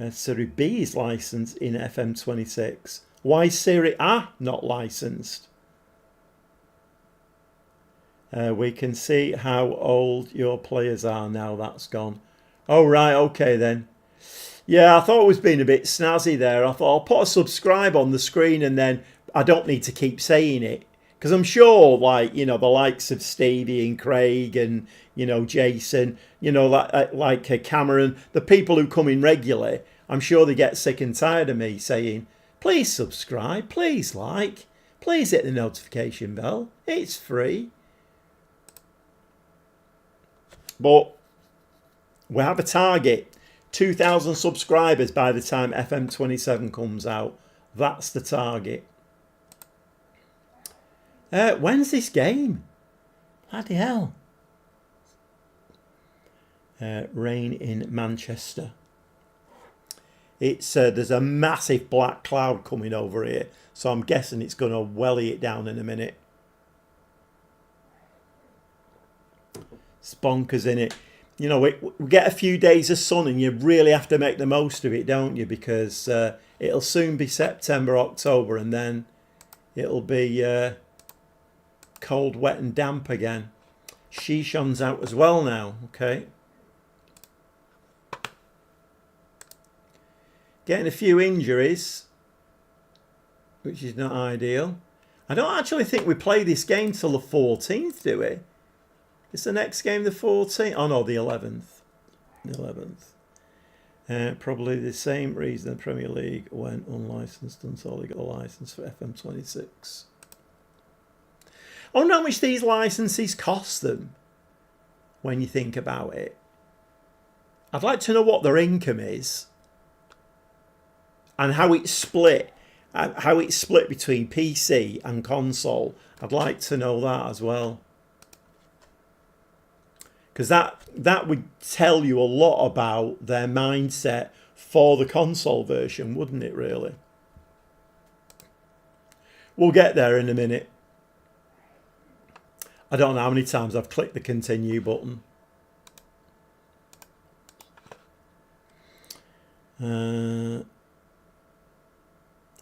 Siri B is licensed in FM26. Why Siri A not licensed? We can see how old your players are now. That's gone. Oh, right. Okay, then. Yeah, I thought it was being a bit snazzy there. I thought I'll put a subscribe on the screen and then I don't need to keep saying it. Because I'm sure, like, you know, the likes of Stevie and Craig and, you know, Jason, you know, like Cameron, the people who come in regularly, I'm sure they get sick and tired of me saying, please subscribe, please like, please hit the notification bell. It's free. But we have a target, 2,000 subscribers by the time FM27 comes out. That's the target. When's this game? Bloody hell. Rain in Manchester. It's there's a massive black cloud coming over here, so I'm guessing it's going to welly it down in a minute. Bonkers in it. You know, we get a few days of sun and you really have to make the most of it, don't you? Because it'll soon be September, October, and then it'll be cold, wet and damp again. Shishon's out as well now. Okay. Getting a few injuries, which is not ideal. I don't actually think we play this game till the 14th, do we? Is the next game the 14th? Oh no, the 11th. The 11th. Probably the same reason the Premier League went unlicensed until they got a license for FM26. I wonder how much these licenses cost them when you think about it. I'd like to know what their income is and how it's split. How it's split between PC and console. I'd like to know that as well. Because that would tell you a lot about their mindset for the console version, wouldn't it, really? We'll get there in a minute. I don't know how many times I've clicked the continue button.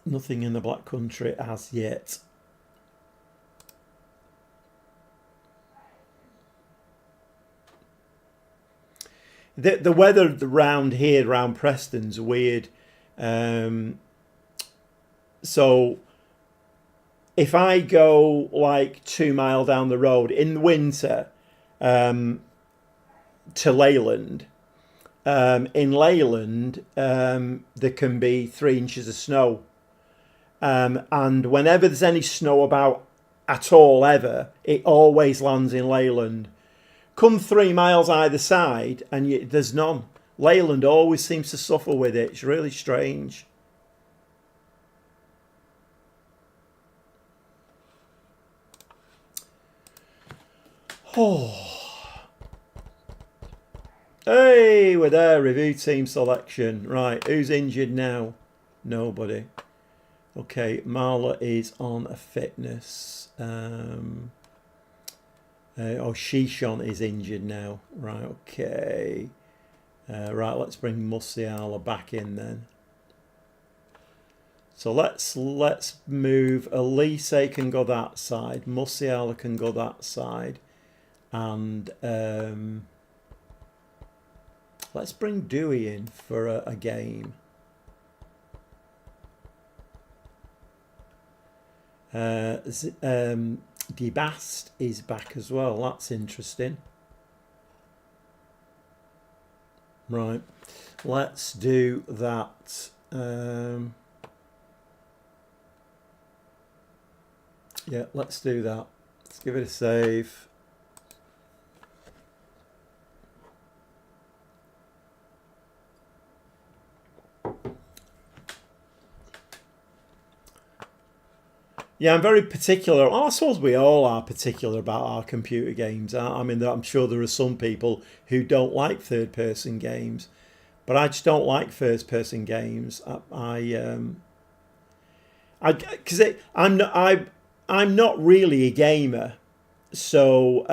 Nothing in the Black Country as yet. The weather around here, around Preston's weird. So if I go like 2 mile down the road in the winter to Leyland, in Leyland there can be 3 inches of snow. And whenever there's any snow about at all ever, it always lands in Leyland. Come 3 miles either side and there's none. Leyland always seems to suffer with it. It's really strange. Oh. Hey, we're there. Review team selection. Right, who's injured now? Nobody. Okay, Marla is on a fitness. Shishon is injured now. Right, okay. Right, let's bring Musiala back in then. So let's move. Elise can go that side. Musiala can go that side. And let's bring Dewey in for a game. Debast is back as well. That's interesting. Right, let's do that. Yeah, let's do that. Let's give it a save. Yeah, I'm very particular. Well, I suppose we all are particular about our computer games. I mean, I'm sure there are some people who don't like third-person games, but I just don't like first-person games. I'm not really a gamer. So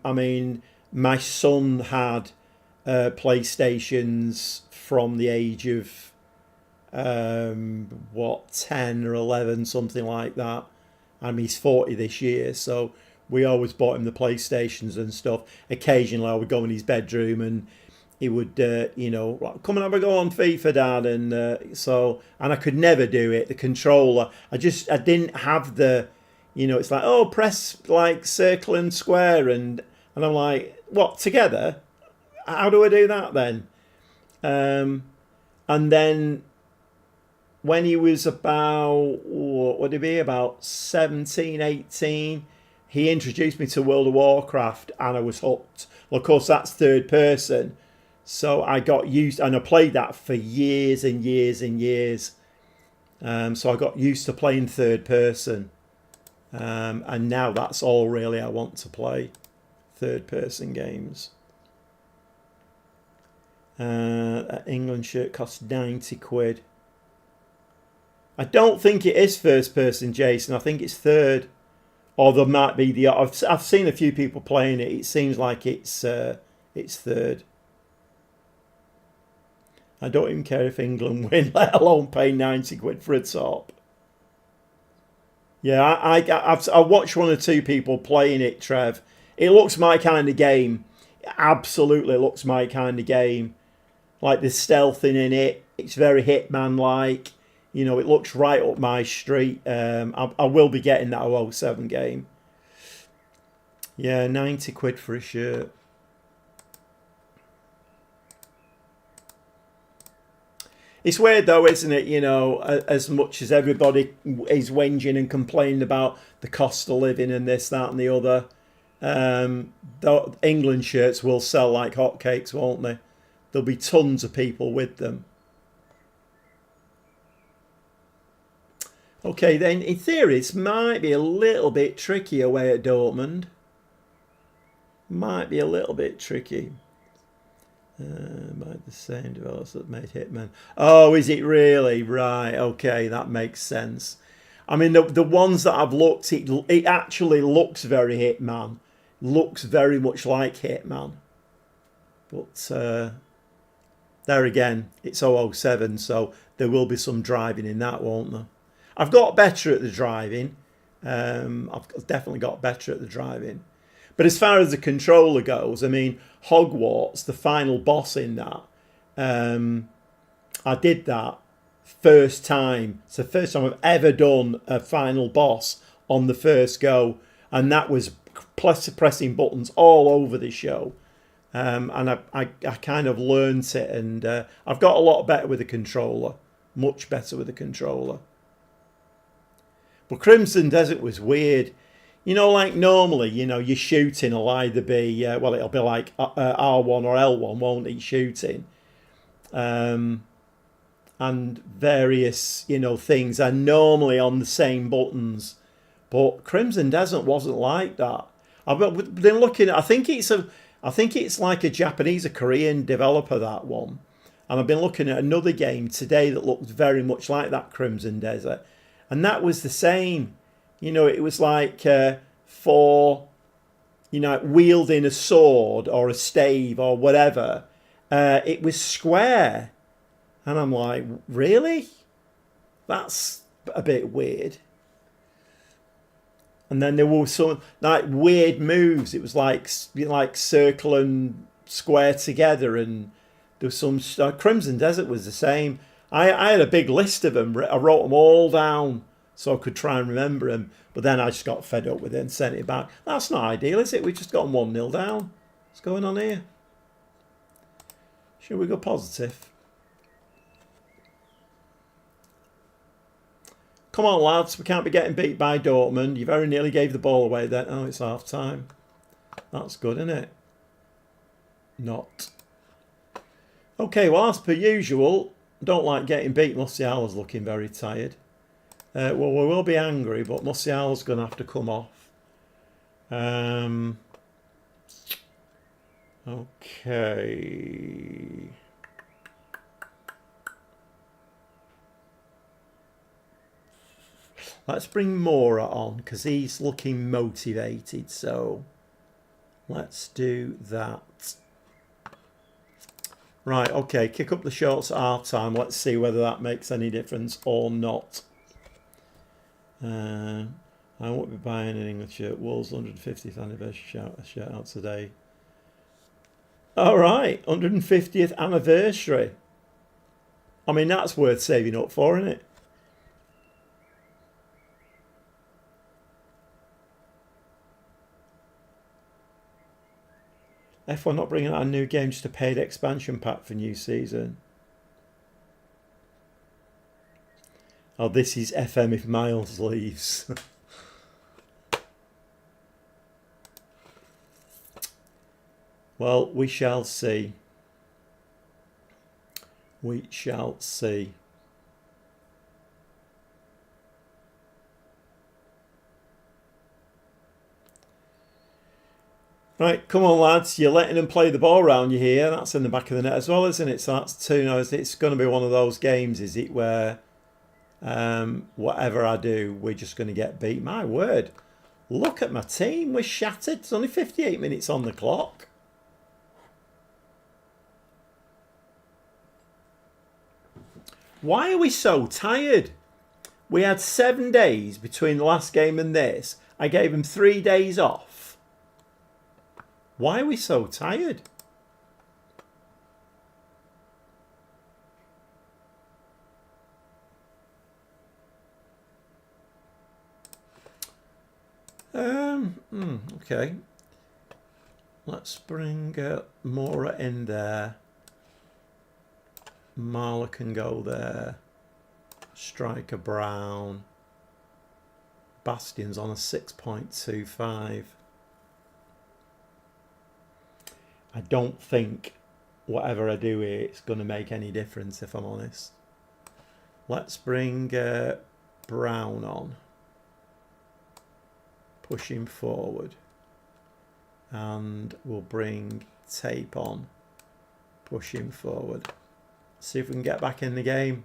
I mean, my son had PlayStations from the age of 10 or 11, something like that. I mean, he's 40 this year, so we always bought him the PlayStations and stuff. Occasionally I would go in his bedroom and he would come and have a go on FIFA, Dad, and I could never do it. The controller, I didn't have the, it's like, oh, press like circle and square, and I'm like, what, together? How do I do that then? And then when he was about, what would it be, about 17, 18, he introduced me to World of Warcraft and I was hooked. Well, of course, that's third person. So I got used, and I played that for years and years and years. So I got used to playing third person. And now that's all really I want to play, third person games. That England shirt costs 90 quid. I don't think it is first person, Jason. I think it's third. Or there might be the... I've seen a few people playing it. It seems like it's third. I don't even care if England win, let alone pay 90 quid for a top. Yeah, I've watched one or two people playing it, Trev. It looks my kind of game. It absolutely looks my kind of game. Like there's stealthing in it. It's very Hitman-like. It looks right up my street. I will be getting that 007 game. Yeah, 90 quid for a shirt. It's weird though, isn't it? As much as everybody is whinging and complaining about the cost of living and this, that and the other, the England shirts will sell like hotcakes, won't they? There'll be tons of people with them. Okay, then in theory, it might be a little bit tricky away at Dortmund. Might be a little bit tricky. By the same developers that made Hitman. Oh, is it really? Right, okay, that makes sense. I mean, the ones that I've looked, it actually looks very Hitman. Looks very much like Hitman. But there again, it's 007, so there will be some driving in that, won't there? I've got better at the driving. I've definitely got better at the driving. But as far as the controller goes, I mean, Hogwarts, the final boss in that, I did that first time. It's the first time I've ever done a final boss on the first go, and that was pressing buttons all over the show. And I kind of learnt it, and I've got a lot better with the controller, much better with the controller. But Crimson Desert was weird. You know, like normally, you know, your shooting will either be, well, it'll be like R1 or L1, won't it, shooting? And various, you know, things are normally on the same buttons. But Crimson Desert wasn't like that. I've been looking, I think it's like a Japanese or Korean developer, that one. And I've been looking at another game today that looked very much like that Crimson Desert. And that was the same. You know, it was like for, you know, wielding a sword or a stave or whatever. It was square. And I'm like, really? That's a bit weird. And then there were some like weird moves. It was like circle and square together. And there was some... Crimson Desert was the same. I had a big list of them. I wrote them all down so I could try and remember them. But then I just got fed up with it and sent it back. That's not ideal, is it? We've just gotten 1-0 down. What's going on here? Should we go positive? Come on, lads. We can't be getting beat by Dortmund. You very nearly gave the ball away then. Oh, it's half time. That's good, isn't it? Not. Okay, well, as per usual, don't like getting beat. Musiala's looking very tired. Well, we will be angry, but Musiala's going to have to come off. Okay. Let's bring Mora on because he's looking motivated. So let's do that. Right, okay, kick up the shorts at half time. Let's see whether that makes any difference or not. I won't be buying an English shirt. Wolves 150th anniversary shout out today. All right, 150th anniversary. I mean, that's worth saving up for, isn't it? F1 not bringing out a new game, just a paid expansion pack for new season. Oh, this is FM if Miles leaves. Well, we shall see. We shall see. Right, come on, lads. You're letting them play the ball around you here. That's in the back of the net as well, isn't it? So that's 2-0. It's going to be one of those games, is it, where whatever I do, we're just going to get beat. My word. Look at my team. We're shattered. It's only 58 minutes on the clock. Why are we so tired? We had 7 days between the last game and this. I gave him 3 days off. Why are we so tired? Okay. Let's bring Mora in there. Marla can go there. Striker Brown. Bastion's on a 6.25. I don't think whatever I do here it's going to make any difference, if I'm honest. Let's bring Brown on. Push him forward. And we'll bring Tape on. Push him forward. See if we can get back in the game.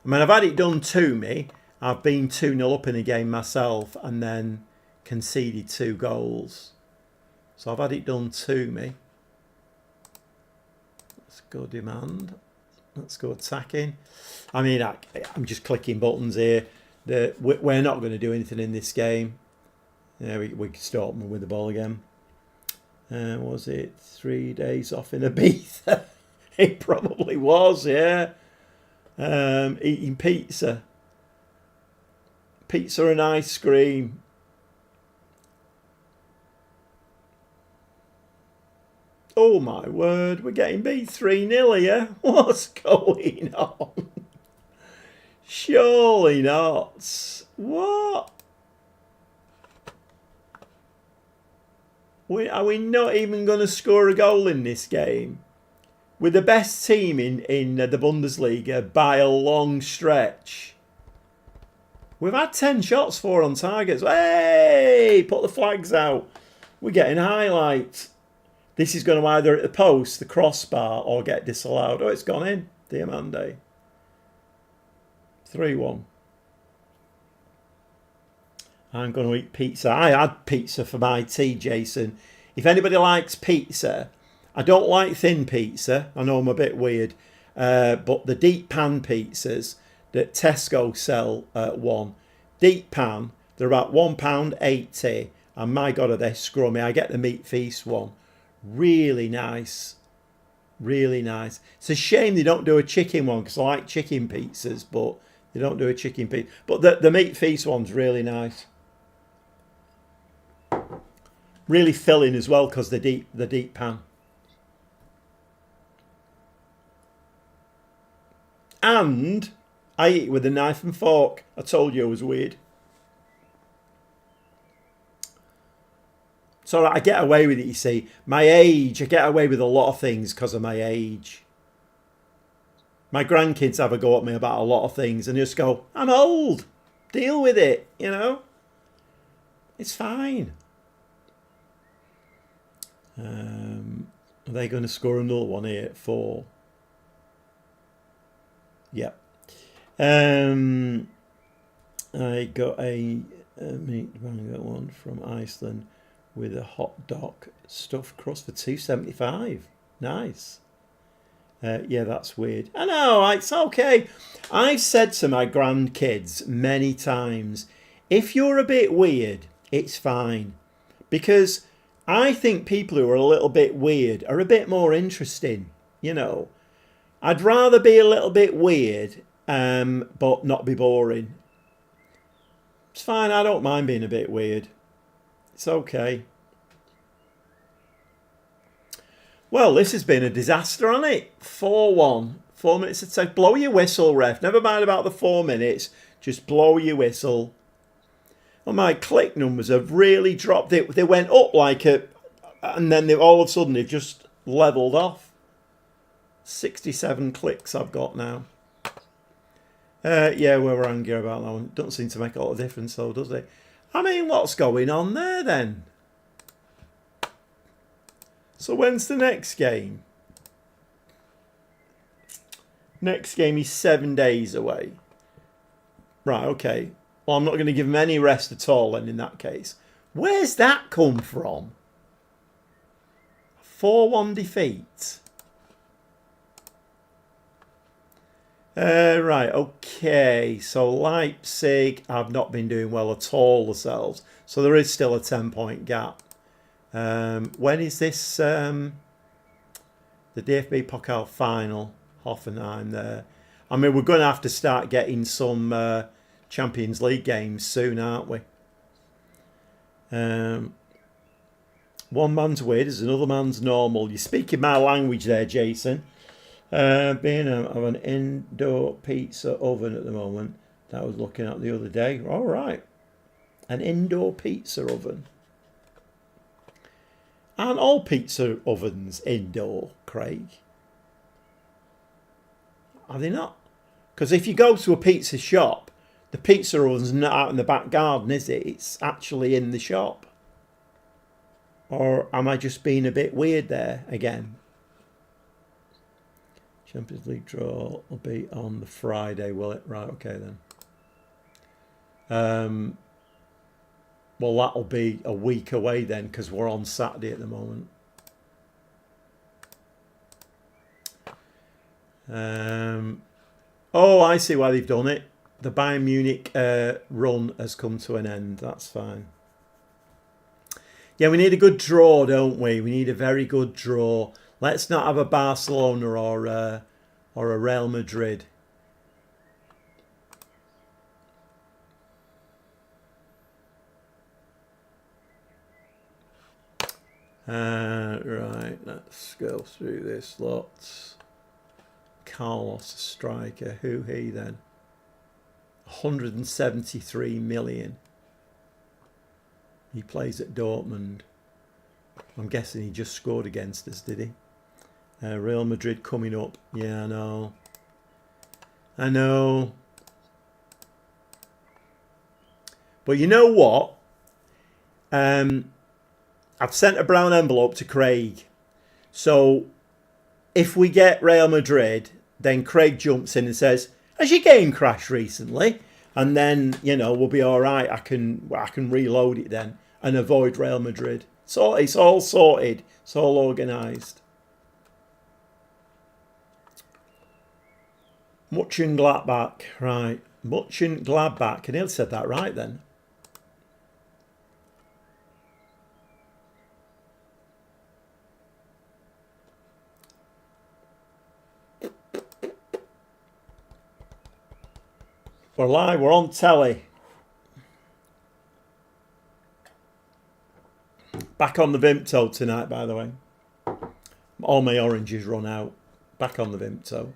I mean, I've had it done to me. I've been 2-0 up in a game myself and then conceded 2 goals. So I've had it done to me. Let's go demand. Let's go attacking. I mean, I'm just clicking buttons here. We're not going to do anything in this game. Yeah, we start with the ball again. Was it 3 days off in Ibiza? It probably was, yeah. Eating pizza. Pizza and ice cream. Oh my word, we're getting beat 3-0 here. What's going on? Surely not. What? Are we not even going to score a goal in this game? We're the best team in the Bundesliga by a long stretch. We've had 10 shots, 4 on targets. Hey, put the flags out. We're getting highlights. This is going to either hit the post, the crossbar, or get disallowed. Oh, it's gone in. Diamande. 3-1. I'm going to eat pizza. I had pizza for my tea, Jason. If anybody likes pizza, I don't like thin pizza. I know I'm a bit weird. But the deep pan pizzas that Tesco sell at one. Deep pan, they're about £1.80. And my God, are they scrummy. I get the Meat Feast one. Really nice. Really nice. It's a shame they don't do a chicken one because I like chicken pizzas, but they don't do a chicken pizza. But the Meat Feast one's really nice. Really filling as well because the deep pan. And I eat with a knife and fork. I told you it was weird. So I get away with it, you see. My age, I get away with a lot of things because of my age. My grandkids have a go at me about a lot of things and just go, I'm old. Deal with it, you know. It's fine. Are they going to score another one here at 4? Yeah. I got a meat one from Iceland with a hot dog stuffed crust for $2.75. Nice. Yeah, that's weird. I know, it's okay. I've said to my grandkids many times, if you're a bit weird, it's fine. Because I think people who are a little bit weird are a bit more interesting, you know. I'd rather be a little bit weird, but not be boring. It's fine, I don't mind being a bit weird. It's okay. Well, this has been a disaster, hasn't it? 4-1. 4 minutes to take. Blow your whistle, ref. Never mind about the 4 minutes. Just blow your whistle. Well, my click numbers have really dropped. They went up like a... And then all of a sudden they've just levelled off. 67 clicks I've got now. Yeah, we were angry about that one. Doesn't seem to make a lot of difference though, does it? I mean, what's going on there then? So when's the next game? Next game is 7 days away. Right, okay. Well, I'm not going to give him any rest at all then in that case. Where's that come from? 4-1 defeat. Right, okay. So Leipzig have not been doing well at all themselves. So there is still a 10-point gap. When is this? The DFB Pokal final. Hoffenheim there. I mean, we're going to have to start getting some Champions League games soon, aren't we? One man's weird is another man's normal. You're speaking my language there, Jason. Being of an indoor pizza oven at the moment that I was looking at the other day. All right. An indoor pizza oven. Aren't all pizza ovens indoor, Craig? Are they not? Because if you go to a pizza shop, the pizza oven's not out in the back garden, is it? It's actually in the shop. Or am I just being a bit weird there again? Champions League draw will be on the Friday, will it? Right, okay then. Well, that'll be a week away then because we're on Saturday at the moment. Oh, I see why they've done it. The Bayern Munich run has come to an end. That's fine. Yeah, we need a good draw, don't we? We need a very good draw. Let's not have a Barcelona or a Real Madrid. Right, let's go through this lot. Carlos, a striker. Who he then? 173 million. He plays at Dortmund. I'm guessing he just scored against us, did he? Real Madrid coming up. Yeah, I know. I know. But you know what? I've sent a brown envelope to Craig. So if we get Real Madrid, then Craig jumps in and says, "Has your game crashed recently?" And then, you know, we'll be all right. I can reload it then and avoid Real Madrid. So it's all sorted. It's all organised. Mönchengladbach, right. Mönchengladbach. I nearly said that right then. We're live, we're on telly. Back on the Vimto tonight, by the way. All my oranges run out. Back on the Vimto.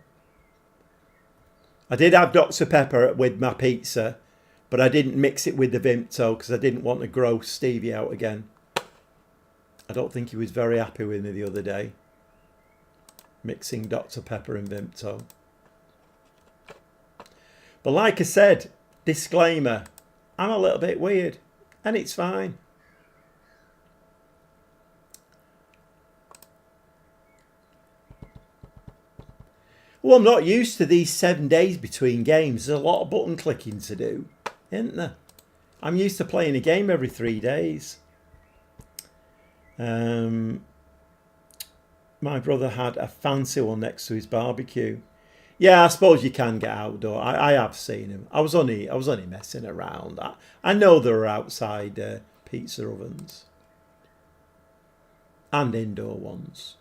I did have Dr. Pepper with my pizza, but I didn't mix it with the Vimto because I didn't want to gross Stevie out again. I don't think he was very happy with me the other day. Mixing Dr. Pepper and Vimto. But like I said, disclaimer, I'm a little bit weird and it's fine. Well, I'm not used to these 7 days between games. There's a lot of button clicking to do, isn't there? I'm used to playing a game every 3 days. My brother had a fancy one next to his barbecue. Yeah, I suppose you can get outdoor. I have seen him. I was only messing around. I know there are outside pizza ovens and indoor ones.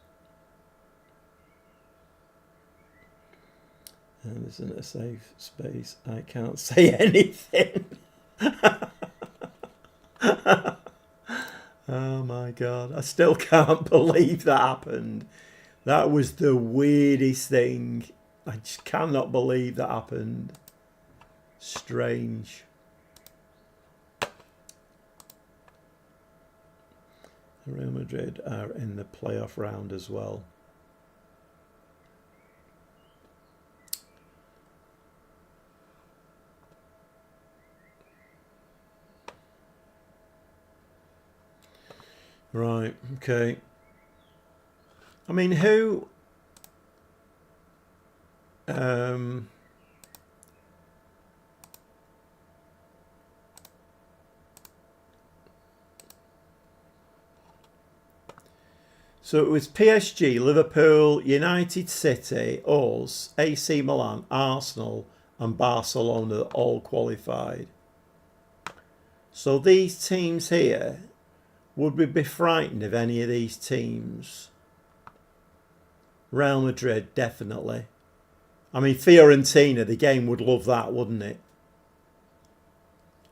And isn't a safe space. I can't say anything. Oh my God! I still can't believe that happened. That was the weirdest thing. I just cannot believe that happened. Strange. Real Madrid are in the playoff round as well. Right, okay. I mean, who... So it was PSG, Liverpool, United City, us, AC Milan, Arsenal and Barcelona that all qualified. So these teams here, would we be frightened of any of these teams? Real Madrid, definitely. I mean, Fiorentina, the game would love that, wouldn't it?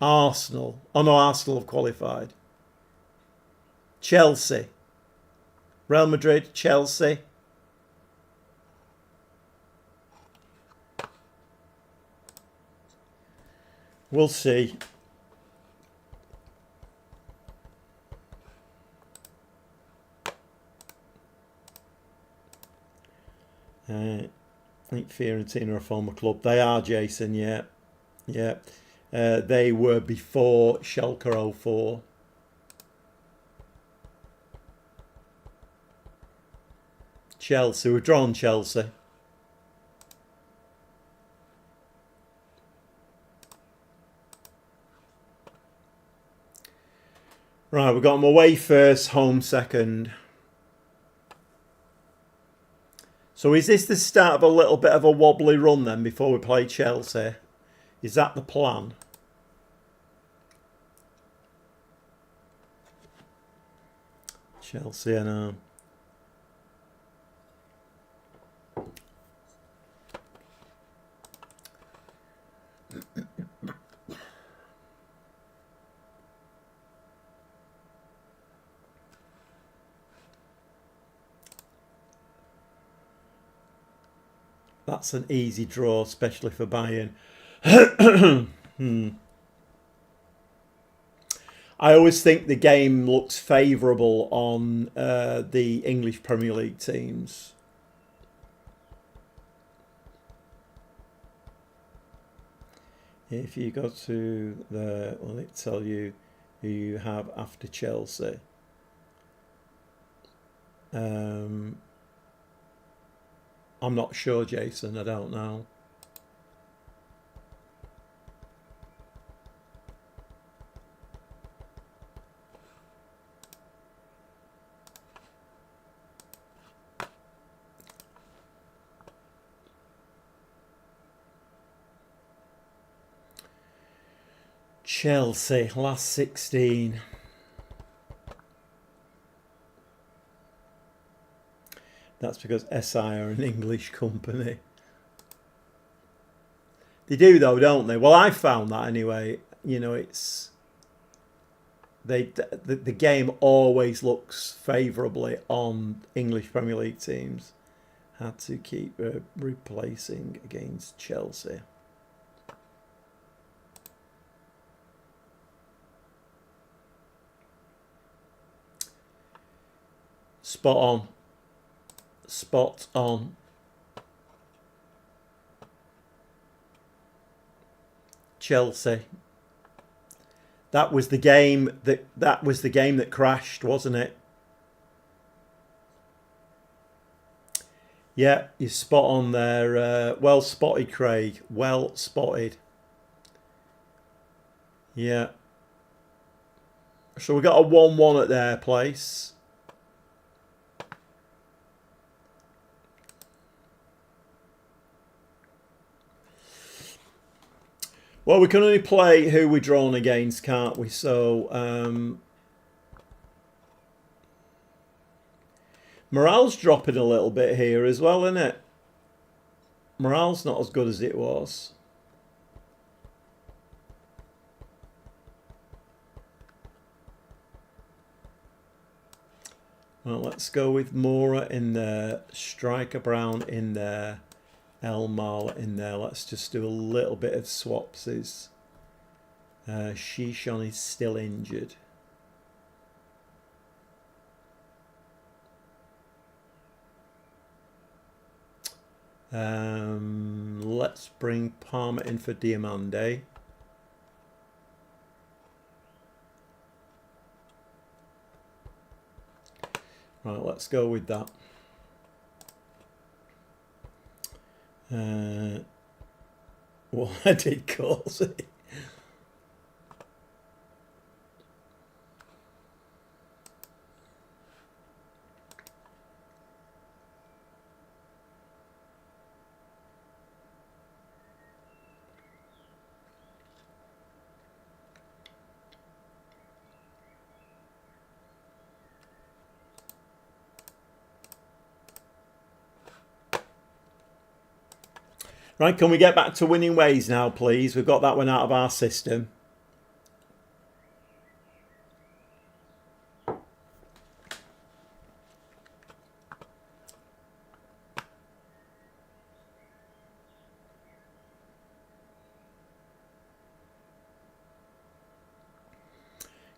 Arsenal. Oh no, Arsenal have qualified. Chelsea. Real Madrid, Chelsea. We'll see. I think Fiorentina are a former club. They are, Jason, yeah. Yeah. They were before Schalke 04. Chelsea, we've drawn Chelsea. Right, we've got them away first, home second. So is this the start of a little bit of a wobbly run then before we play Chelsea? Is that the plan? Chelsea, I know. That's an easy draw, especially for Bayern. I always think the game looks favourable on the English Premier League teams. If you go to the, will it tell you who you have after Chelsea? I'm not sure, Jason. I don't know. Chelsea, last 16. That's because SI are an English company. They do though, don't they? Well, I found that anyway. You know, it's the game always looks favourably on English Premier League teams. Had to keep replacing against Chelsea. Spot on. Spot on. Chelsea. That was the game that crashed, wasn't it? Yeah, you're spot on there. Well spotted, Craig. Well spotted. Yeah. So we got a 1-1 at their place. Well, we can only play who we're drawn against, can't we? So, morale's dropping a little bit here as well, isn't it? Morale's not as good as it was. Well, let's go with Mora in there, Striker Brown in there. Elmar in there. Let's just do a little bit of swapsies. Shishon is still injured. Let's bring Palmer in for Diamande. Right, let's go with that. Well, I did cause it. Right, can we get back to winning ways now, please? We've got that one out of our system.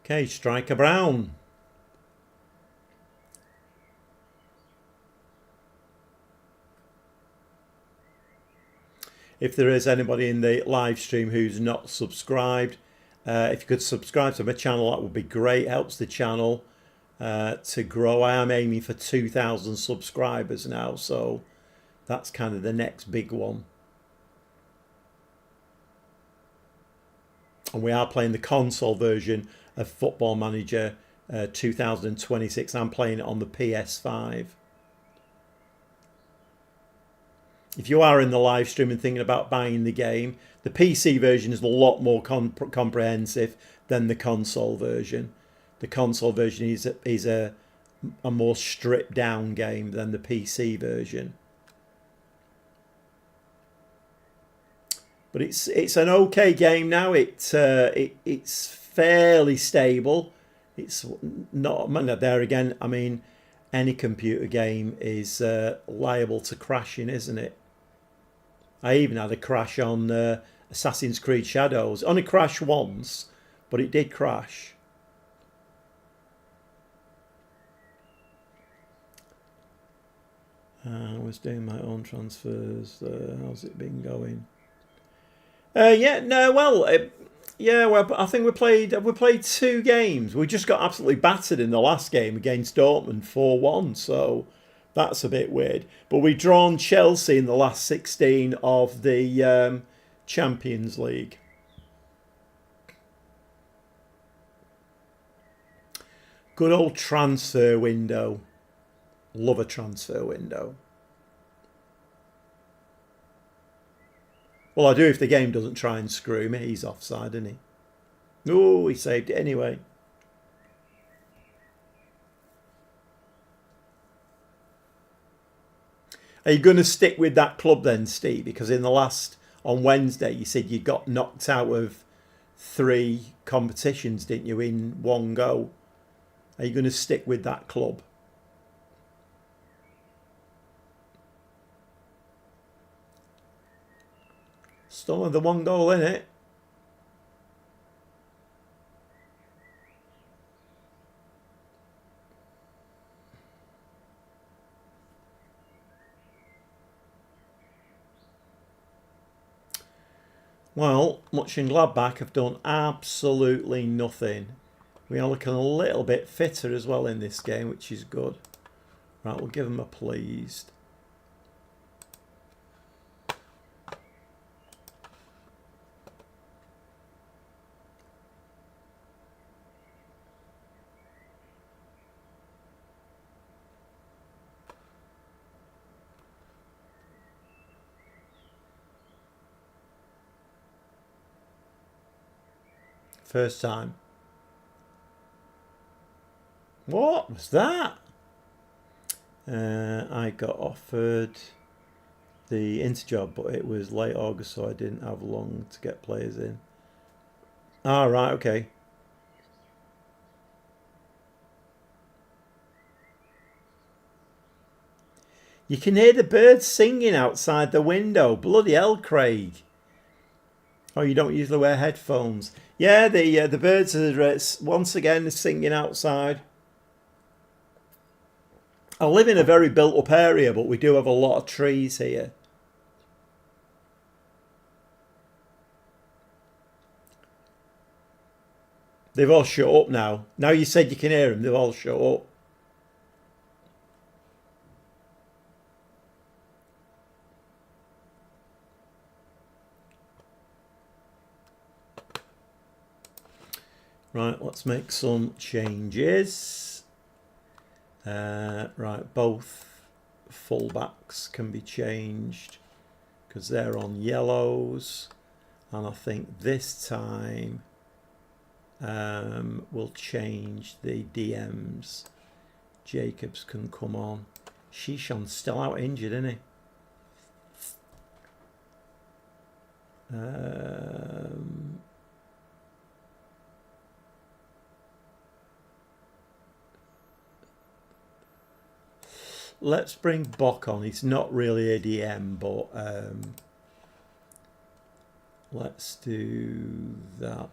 Okay, Striker Brown. If there is anybody in the live stream who's not subscribed, if you could subscribe to my channel, that would be great. Helps the channel to grow. I am aiming for 2,000 subscribers now, so that's kind of the next big one. And we are playing the console version of Football Manager 2026. I'm playing it on the PS5. If you are in the live stream and thinking about buying the game, the PC version is a lot more comprehensive than the console version. The console version is a a more stripped down game than the PC version. But it's an okay game now. It's fairly stable. It's not there again. I mean, any computer game is liable to crashing, isn't it? I even had a crash on Assassin's Creed Shadows. Only crashed once, but it did crash. I was doing my own transfers. How's it been going? Yeah, no, well, yeah, well, I think we played 2 games. We just got absolutely battered in the last game against Dortmund 4-1, so that's a bit weird. But we drawn Chelsea in the last 16 of the Champions League. Good old transfer window. Love a transfer window. Well, I do if the game doesn't try and screw me. He's offside, isn't he? Oh, he saved it anyway. Are you going to stick with that club then, Steve? Because on Wednesday, you said you got knocked out of 3 competitions, didn't you, in one go? Are you going to stick with that club? Still with the 1 goal in it. Well, Mönchengladbach have done absolutely nothing. We are looking a little bit fitter as well in this game, which is good. Right, we'll give them a pleased. First time. What was that? I got offered the Interjob, but it was late August, so I didn't have long to get players in. Ah, right, okay. You can hear the birds singing outside the window. Bloody hell, Craig. Oh, you don't usually wear headphones. Yeah, the birds are once again singing outside. I live in a very built-up area, but we do have a lot of trees here. They've all shut up now. Now you said you can hear them, they've all shut up. Right, let's make some changes. Right, both fullbacks can be changed because they're on yellows. And I think this time we'll change the DMs. Jacobs can come on. Shishon's still out injured, isn't he? Let's bring Bock on. He's not really a DM, but let's do that.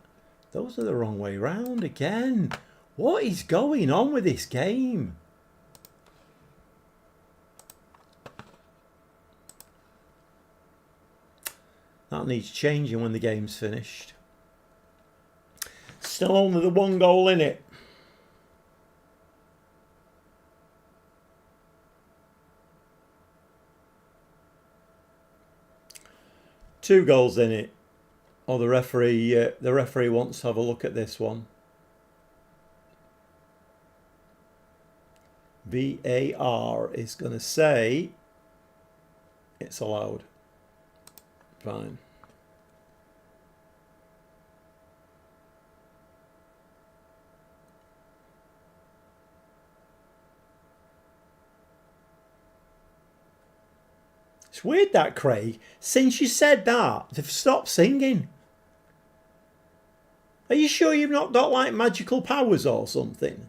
Those are the wrong way round again. What is going on with this game? That needs changing when the game's finished. Still only the 1 goal in it. Two goals in it. Oh, the referee wants to have a look at this one. VAR is going to say it's allowed. Fine. It's weird that, Craig. Since you said that, they've stopped singing. Are you sure you've not got like magical powers or something?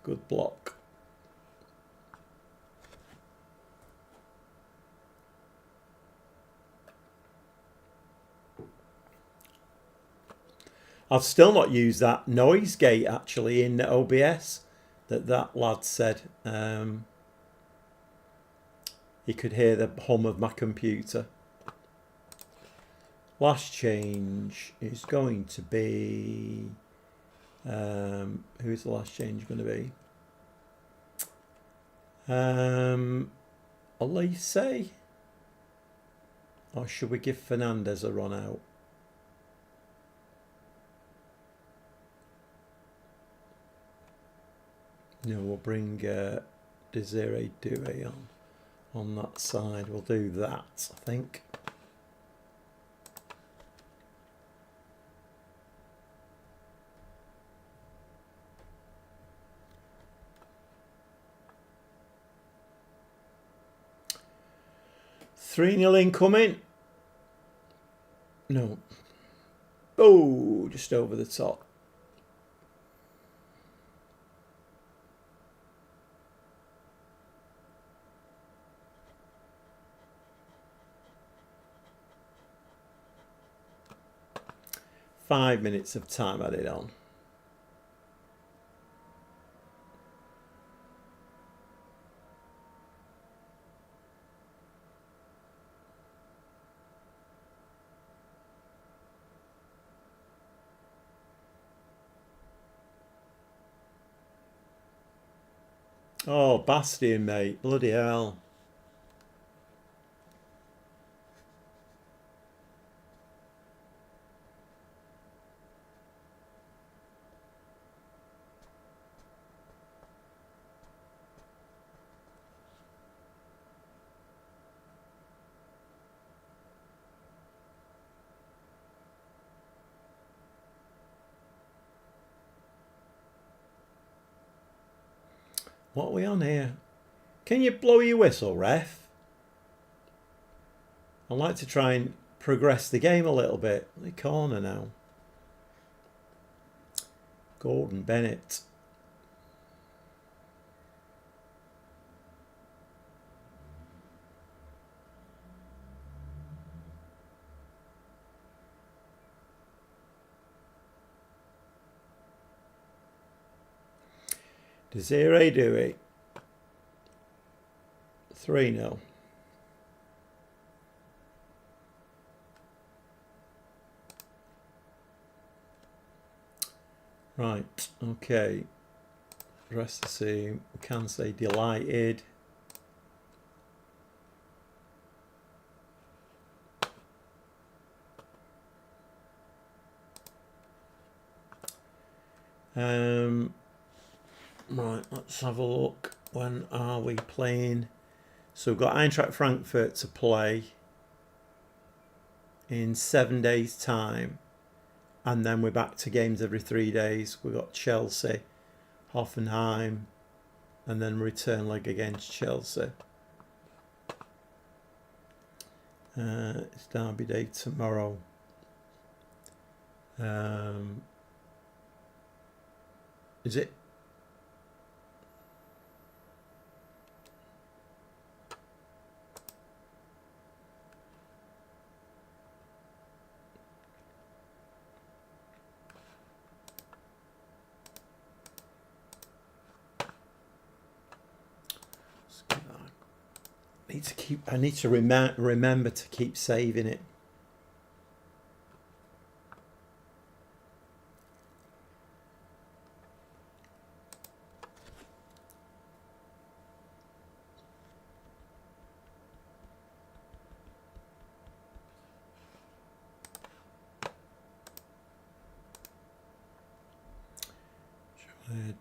Good block. I've still not used that noise gate actually in OBS that lad said. He could hear the hum of my computer. Last change is going to be... who's the last change going to be? Elise? Or should we give Fernandez a run out? No, we'll bring Desiree Doué on that side. We'll do that, I think. Three 0 incoming. No. Oh, just over the top. .5 minutes of time added on. Oh, Bastion, mate. Bloody hell. What are we on here? Can you blow your whistle, ref? I'd like to try and progress the game a little bit. The corner now. Gordon Bennett. Desiree Doué. 3-0. Right, okay. Rest the same. We can say delighted. Right, let's have a look. When are we playing? So we've got Eintracht Frankfurt to play in 7 days' time. And then we're back to games every 3 days. We've got Chelsea, Hoffenheim, and then return leg against Chelsea. It's Derby Day tomorrow. Is it? I need to remember to keep saving it.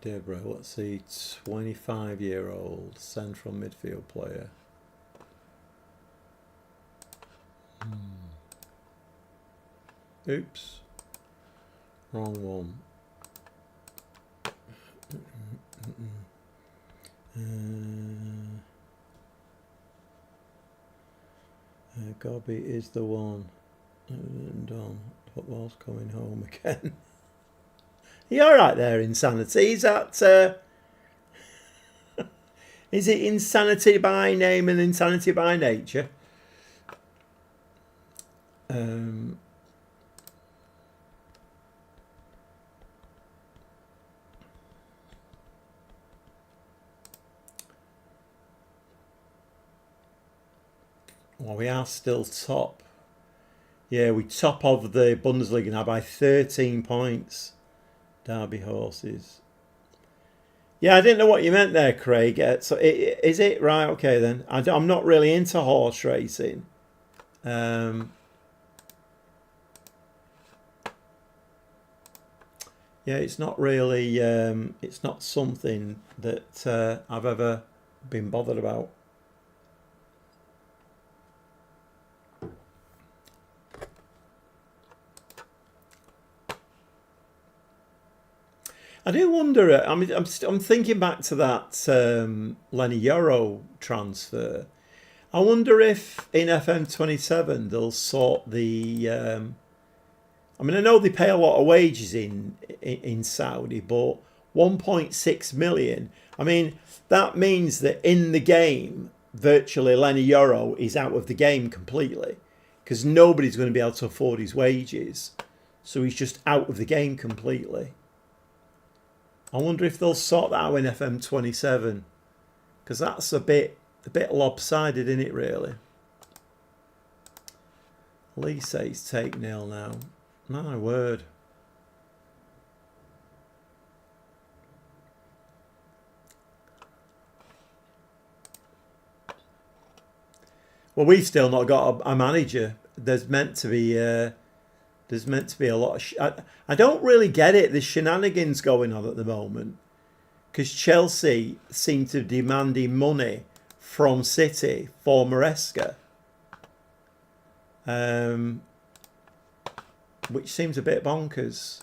Deborah, let's see, 25-year-old central midfield player. Oops, wrong one. Gobby is the one. And football's coming home again. You all right there, Insanity? Is that is it Insanity by name and Insanity by nature? Well, we are still top. Yeah, we top of the Bundesliga now by 13 points. Derby horses. Yeah, I didn't know what you meant there, Craig. So is it? Right, okay then. I'm not really into horse racing. Yeah, it's not really, it's not something that I've ever been bothered about. I do wonder. I mean, I'm thinking back to that Lenny Euro transfer. I wonder if in FM27 they'll sort the. I mean, I know they pay a lot of wages in Saudi, but 1.6 million. I mean, that means that in the game, virtually Lenny Euro is out of the game completely, because nobody's going to be able to afford his wages, so he's just out of the game completely. I wonder if they'll sort that out in FM27, because that's a bit lopsided, isn't it, really? Lee says take nil now. My word. Well, we've still not got a manager. There's meant to be a lot of... I don't really get it. There's shenanigans going on at the moment, because Chelsea seem to be demanding money from City for Maresca, which seems a bit bonkers.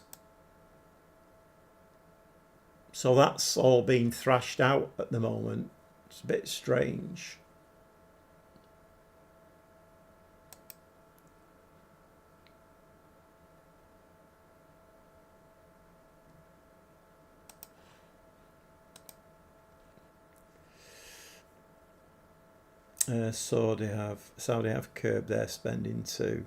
So that's all being thrashed out at the moment. It's a bit strange. Saudi have curbed their spending too.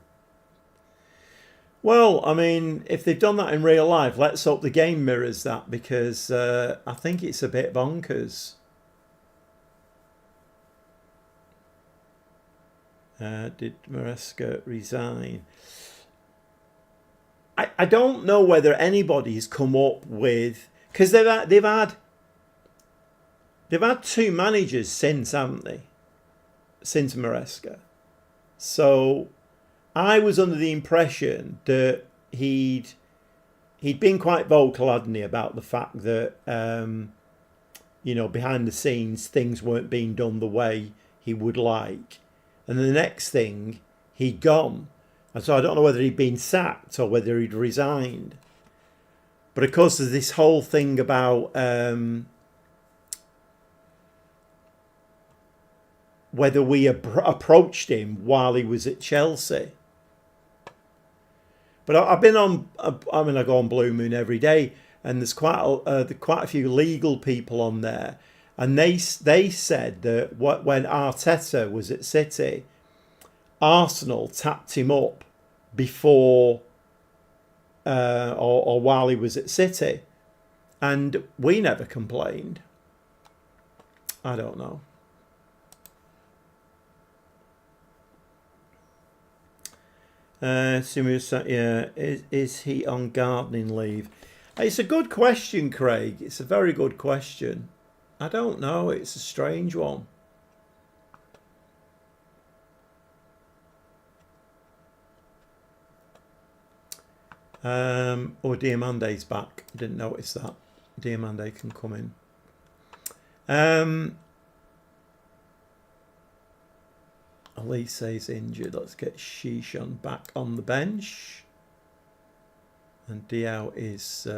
Well, I mean, if they've done that in real life, let's hope the game mirrors that, because I think it's a bit bonkers. Did Maresca resign? I don't know whether anybody's come up with, because they've had two managers since, haven't they? Since Maresca. So I was under the impression that he'd been quite vocal, hadn't he, about the fact that behind the scenes things weren't being done the way he would like, and the next thing he'd gone, and so I don't know whether he'd been sacked or whether he'd resigned. But of course there's this whole thing about whether we approached him while he was at Chelsea. But I've been on, I mean, I go on Blue Moon every day, and there's quite a few legal people on there, and they said that when Arteta was at City, Arsenal tapped him up before or while he was at City, and we never complained. I don't know. Is he on gardening leave? It's a good question, Craig. It's a very good question. I don't know. It's a strange one. Diamande's back. Didn't notice that. Diamande can come in. Elise's injured. Let's get Shishan back on the bench. And Diao is...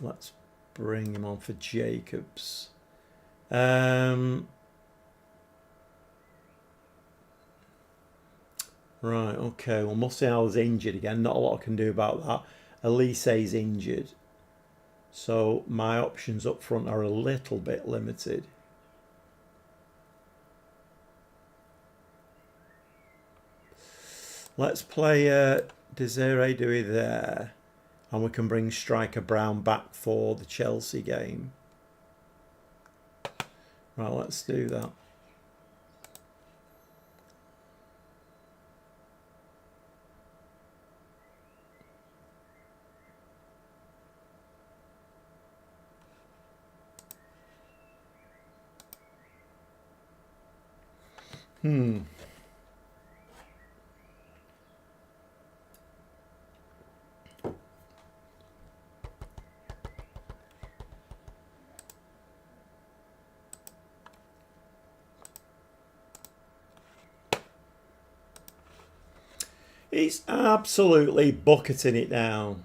let's bring him on for Jacobs. Right, okay. Well, Musiala's injured again. Not a lot I can do about that. Elise's injured. So my options up front are a little bit limited. Let's play Desiree Dewey there. And we can bring Striker Brown back for the Chelsea game. Right, let's do that. He's absolutely bucketing it down.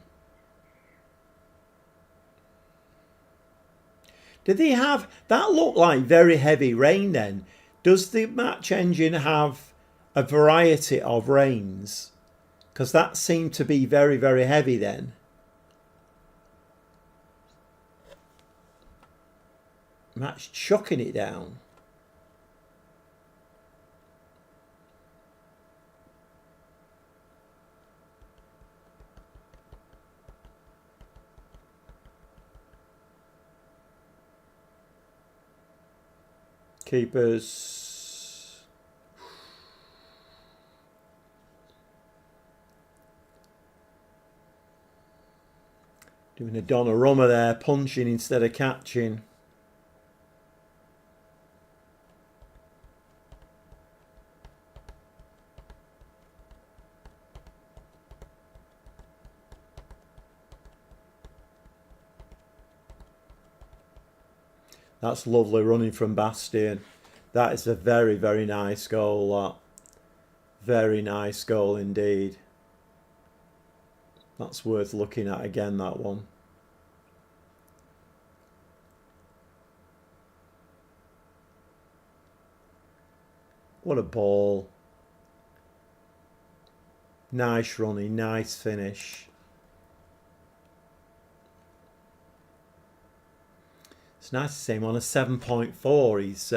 Did they have... That looked like very heavy rain then. Does the match engine have a variety of rains? Because that seemed to be very, very heavy then. Match chucking it down. Keepers. Doing a Donnarumma there, punching instead of catching. That's lovely running from Bastian. That is a very, very nice goal, that. Very nice goal indeed. That's worth looking at again, that one. What a ball. Nice running, nice finish. It's nice to see him on a 7.4. He's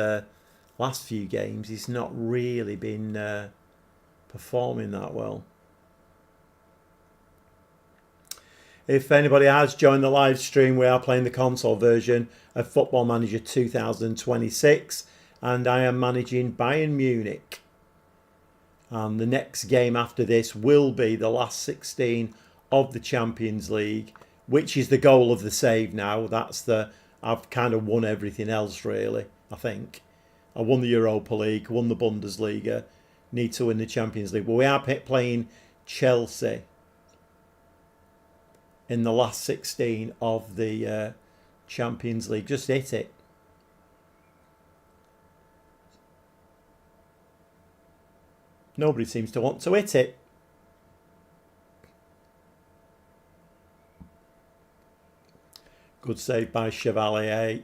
last few games he's not really been performing that well. If anybody has joined the live stream, we are playing the console version of Football Manager 2026, and I am managing Bayern Munich. And the next game after this will be the last 16 of the Champions League, which is the goal of the save now. I've kind of won everything else, really, I think. I won the Europa League, won the Bundesliga, need to win the Champions League. But we are playing Chelsea in the last 16 of the Champions League. Just hit it. Nobody seems to want to hit it. Good save by Chevalier.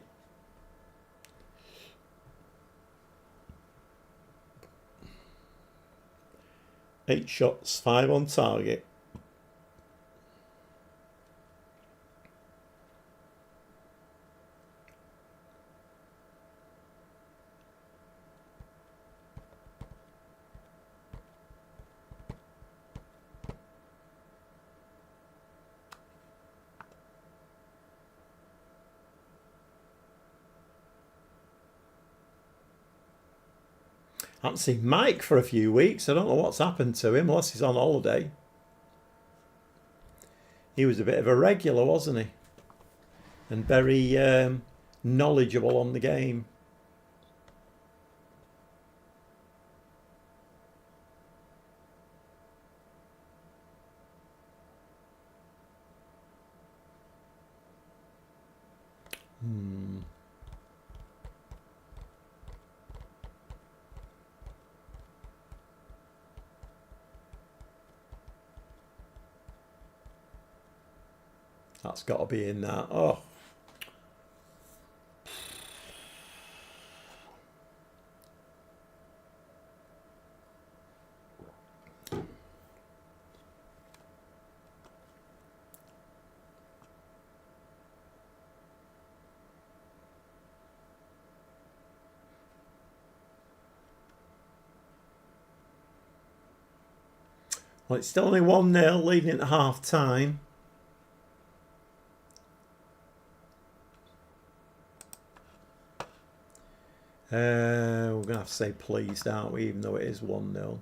Eight shots, 5 on target. I haven't seen Mike for a few weeks. I don't know what's happened to him, unless he's on holiday. He was a bit of a regular, wasn't he? And very knowledgeable on the game. That's got to be in that. Oh. Well, it's still only 1-0, leading at half time. We're going to have to say pleased, aren't we? Even though it is 1-0.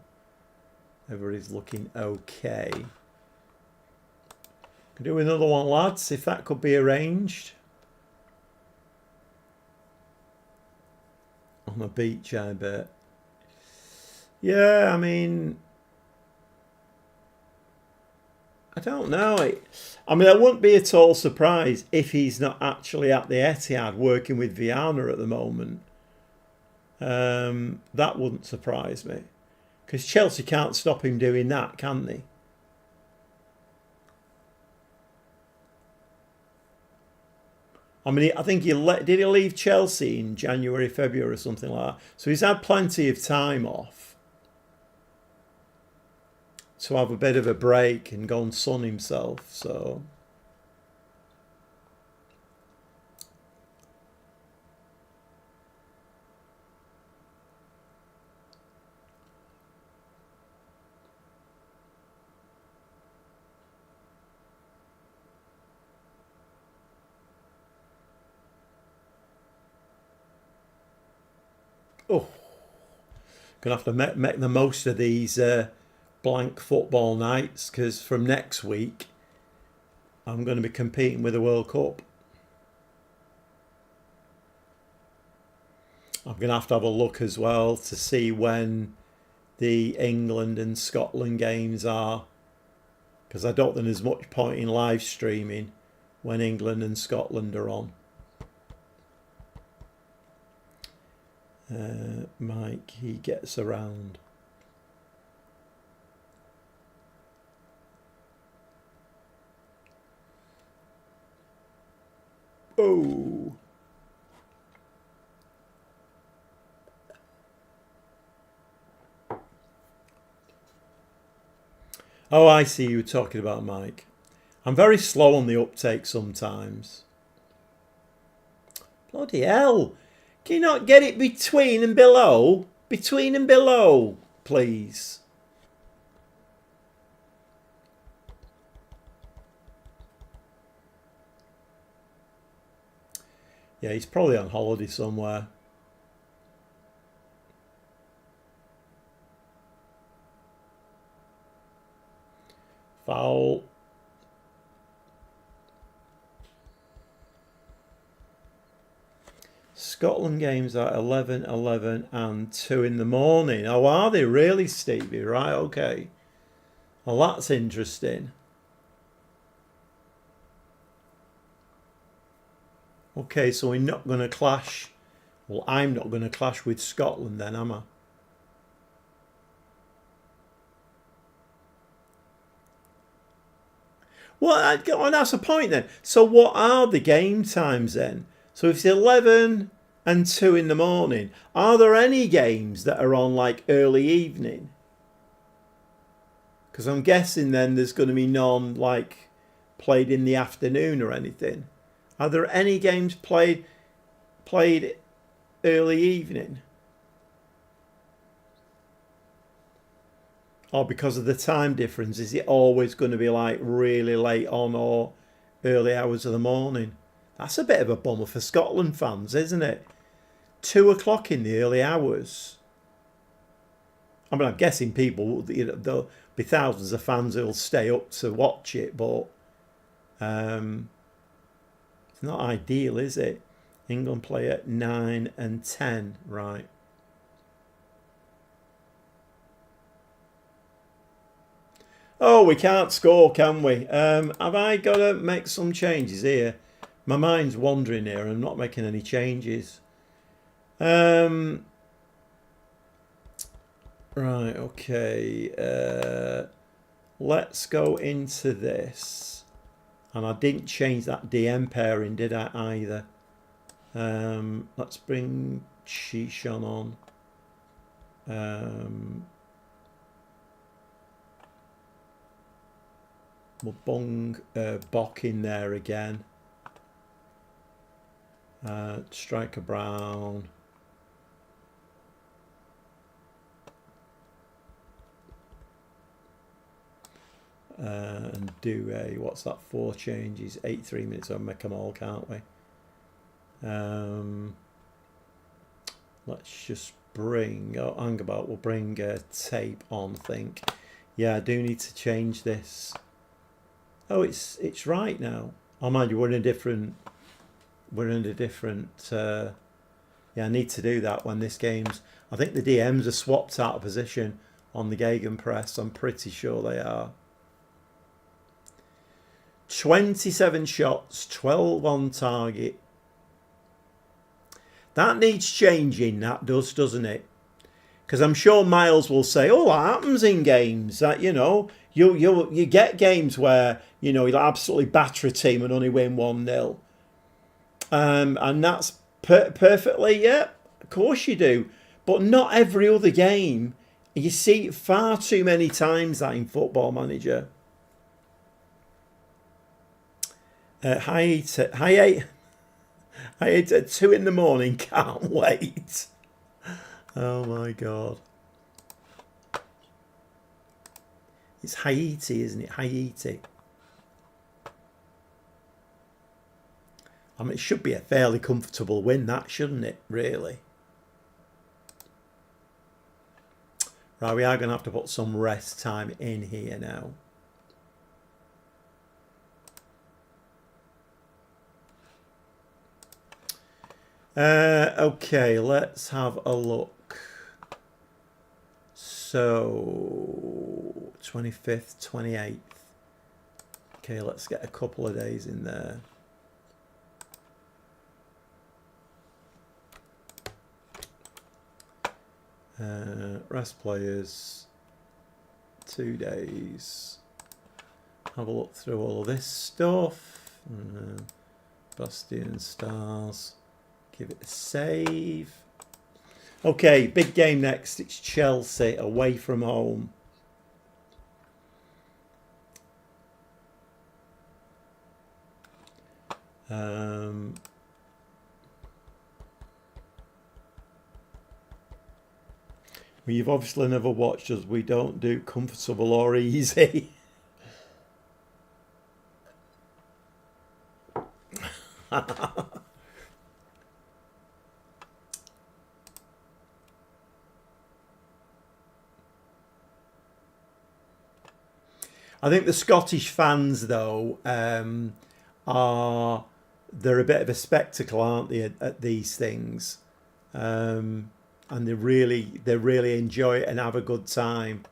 Everybody's looking okay. Could do another one, lads, if that could be arranged. On the beach, I bet. Yeah, I mean, I don't know. I mean, I wouldn't be at all surprised if he's not actually at the Etihad working with Viana at the moment. That wouldn't surprise me. Because Chelsea can't stop him doing that, can they? I mean, I think did he leave Chelsea in January, February or something like that? So he's had plenty of time off to have a bit of a break and go and sun himself. So gonna have to make the most of these blank football nights, because from next week I'm going to be competing with the World Cup. I'm going to have a look as well to see when the England and Scotland games are, because I don't think there's much point in live streaming when England and Scotland are on. Mike, he gets around. Oh. Oh, I see you were talking about Mike. I'm very slow on the uptake sometimes. Bloody hell. Can you not get it between and below? Between and below, please. Yeah, he's probably on holiday somewhere. Foul. Scotland games are 11, 11 and 2 in the morning. Oh, are they really, Stevie? Right, okay. Well, that's interesting. Okay, so we're not going to clash. Well, I'm not going to clash with Scotland then, am I? Well, that's the point then. So what are the game times then? So if it's 11 and 2 in the morning, are there any games that are on like early evening? Because I'm guessing then there's going to be none like played in the afternoon or anything. Are there any games played early evening? Or because of the time difference, is it always going to be like really late on or early hours of the morning? That's a bit of a bummer for Scotland fans, isn't it? 2 o'clock in the early hours. I mean, I'm guessing people, there'll be thousands of fans who'll stay up to watch it, but it's not ideal, is it? England play at 9 and 10, right? Oh, we can't score, can we? Have I got to make some changes here? My mind's wandering here. I'm not making any changes. Right, okay. Let's go into this. And I didn't change that DM pairing, did I, either? Let's bring Shishan on. We'll bung Bok in there again. Striker Brown. and do a, what's that, 4 changes, 83 minutes, I'll make them all, can't we? Let's just bring, oh, hang about, we'll bring tape on, I think. Yeah, I do need to change this. Oh, it's right now. Oh, mind you, we're in a different, yeah, I need to do that when this game's, I think the DMs are swapped out of position on the Gegenpress. I'm pretty sure they are. 27 shots, 12 on target. That needs changing, that does, doesn't it? Because I'm sure Miles will say, oh, that happens in games. That, you know, you get games where, you know, you'll absolutely batter a team and only win 1-0. And that's perfectly, yeah, of course you do. But not every other game. You see it far too many times that in Football Manager. Hi 8 at 2 in the morning, can't wait. Oh my God. It's Haiti, isn't it? Haiti. I mean, it should be a fairly comfortable win, that, shouldn't it, really? Right, we are going to have to put some rest time in here now. Okay, let's have a look. So, 25th, 28th. Okay, let's get a couple of days in there. Rest players, 2 days. Have a look through all of this stuff. Bastion Stars. Give it a save. Okay, big game next. It's Chelsea away from home. Well, you've obviously never watched us. We don't do comfortable or easy. I think the Scottish fans, though, they're a bit of a spectacle, aren't they, at these things? And they really enjoy it and have a good time.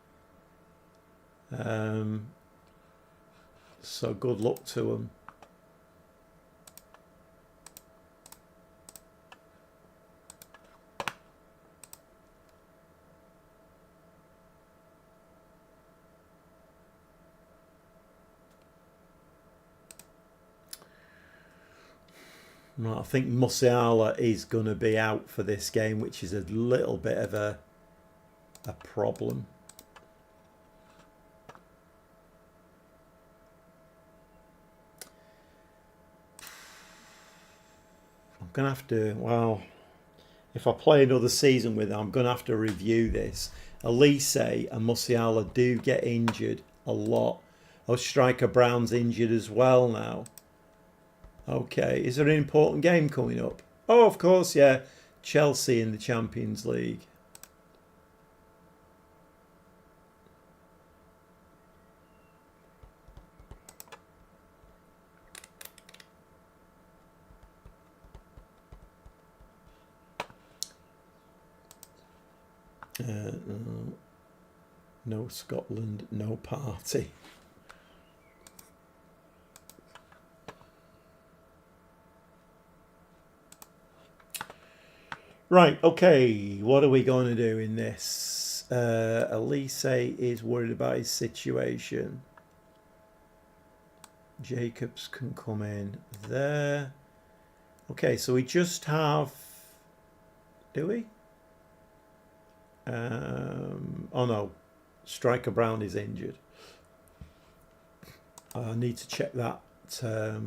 So good luck to them. Right, I think Musiala is going to be out for this game, which is a little bit of a problem. I'm going to have to, well, if I play another season with it, I'm going to have to review this. Elise and Musiala do get injured a lot. Oh, Striker Brown's injured as well now. Okay, is there an important game coming up? Oh, of course, yeah. Chelsea in the Champions League. No Scotland, no party. Right, okay, what are we going to do in this? Elise is worried about his situation. Jacobs can come in there. Okay, so we just have... Do we? Oh no, Striker Brown is injured. I need to check that. I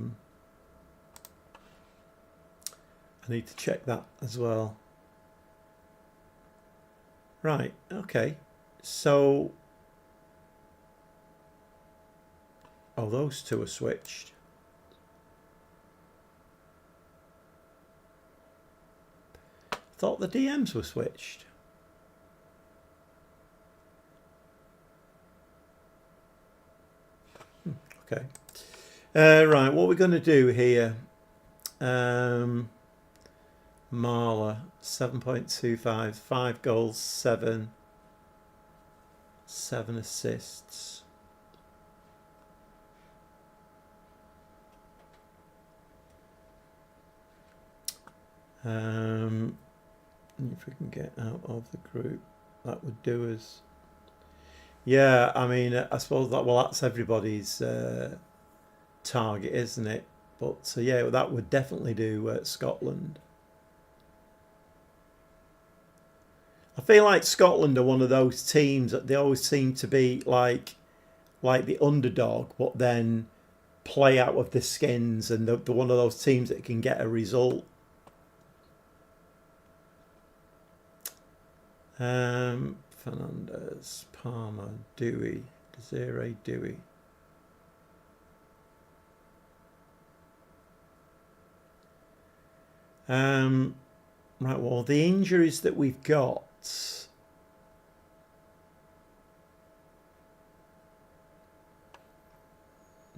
need to check that as well. Right, okay. So Oh, those two are switched. Thought the DMs were switched. Okay. Right, what we're going to do here. Marla, 7.25, 5 goals, 7 assists. If we can get out of the group, that would do us. Yeah, I mean, I suppose that's everybody's target, isn't it? But so yeah, that would definitely do Scotland. I feel like Scotland are one of those teams that they always seem to be like the underdog, but then play out of the skins, and they're one of those teams that can get a result. Fernandez, Palmer, Dewey, Desiree, Dewey. Right, well, the injuries that we've got.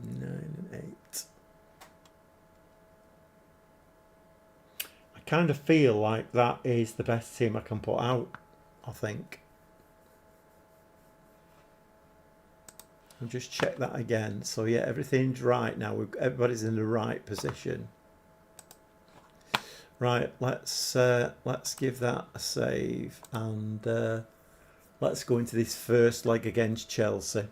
9 and 8. I kind of feel like that is the best team I can put out, I think. I'll just check that again. So yeah, everything's right now. Everybody's in the right position. Right, let's give that a save, and let's go into this first leg against Chelsea.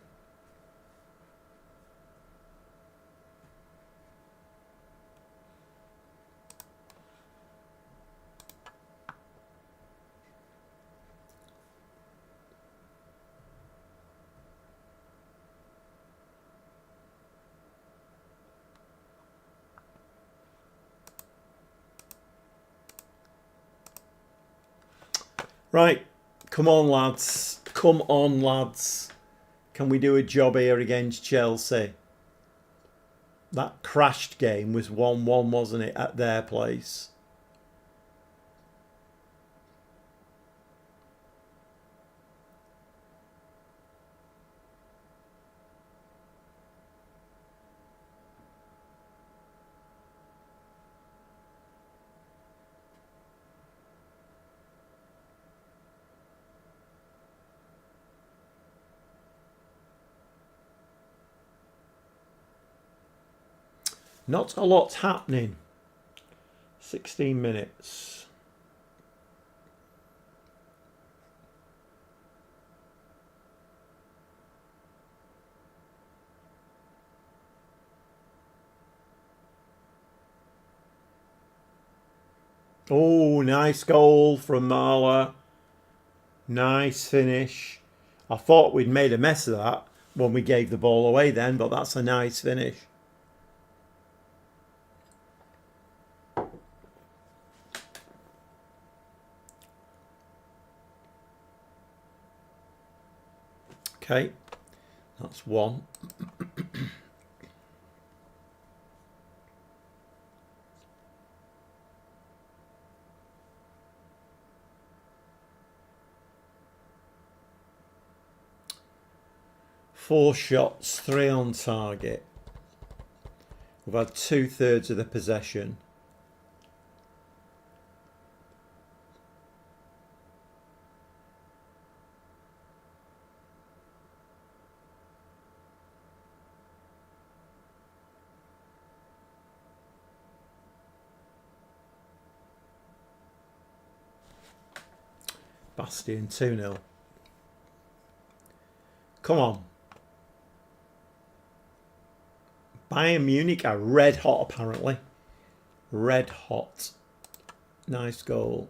Right, come on lads, come on lads. Can we do a job here against Chelsea? That crashed game was 1-1, wasn't it, at their place? Not a lot's happening. 16 minutes. Oh, nice goal from Marla. Nice finish. I thought we'd made a mess of that when we gave the ball away then, but that's a nice finish. Okay, that's one. Four shots, 3 on target. We've had 2/3 of the possession. Bastion 2-0. Come on. Bayern Munich are red hot apparently. Red hot. Nice goal.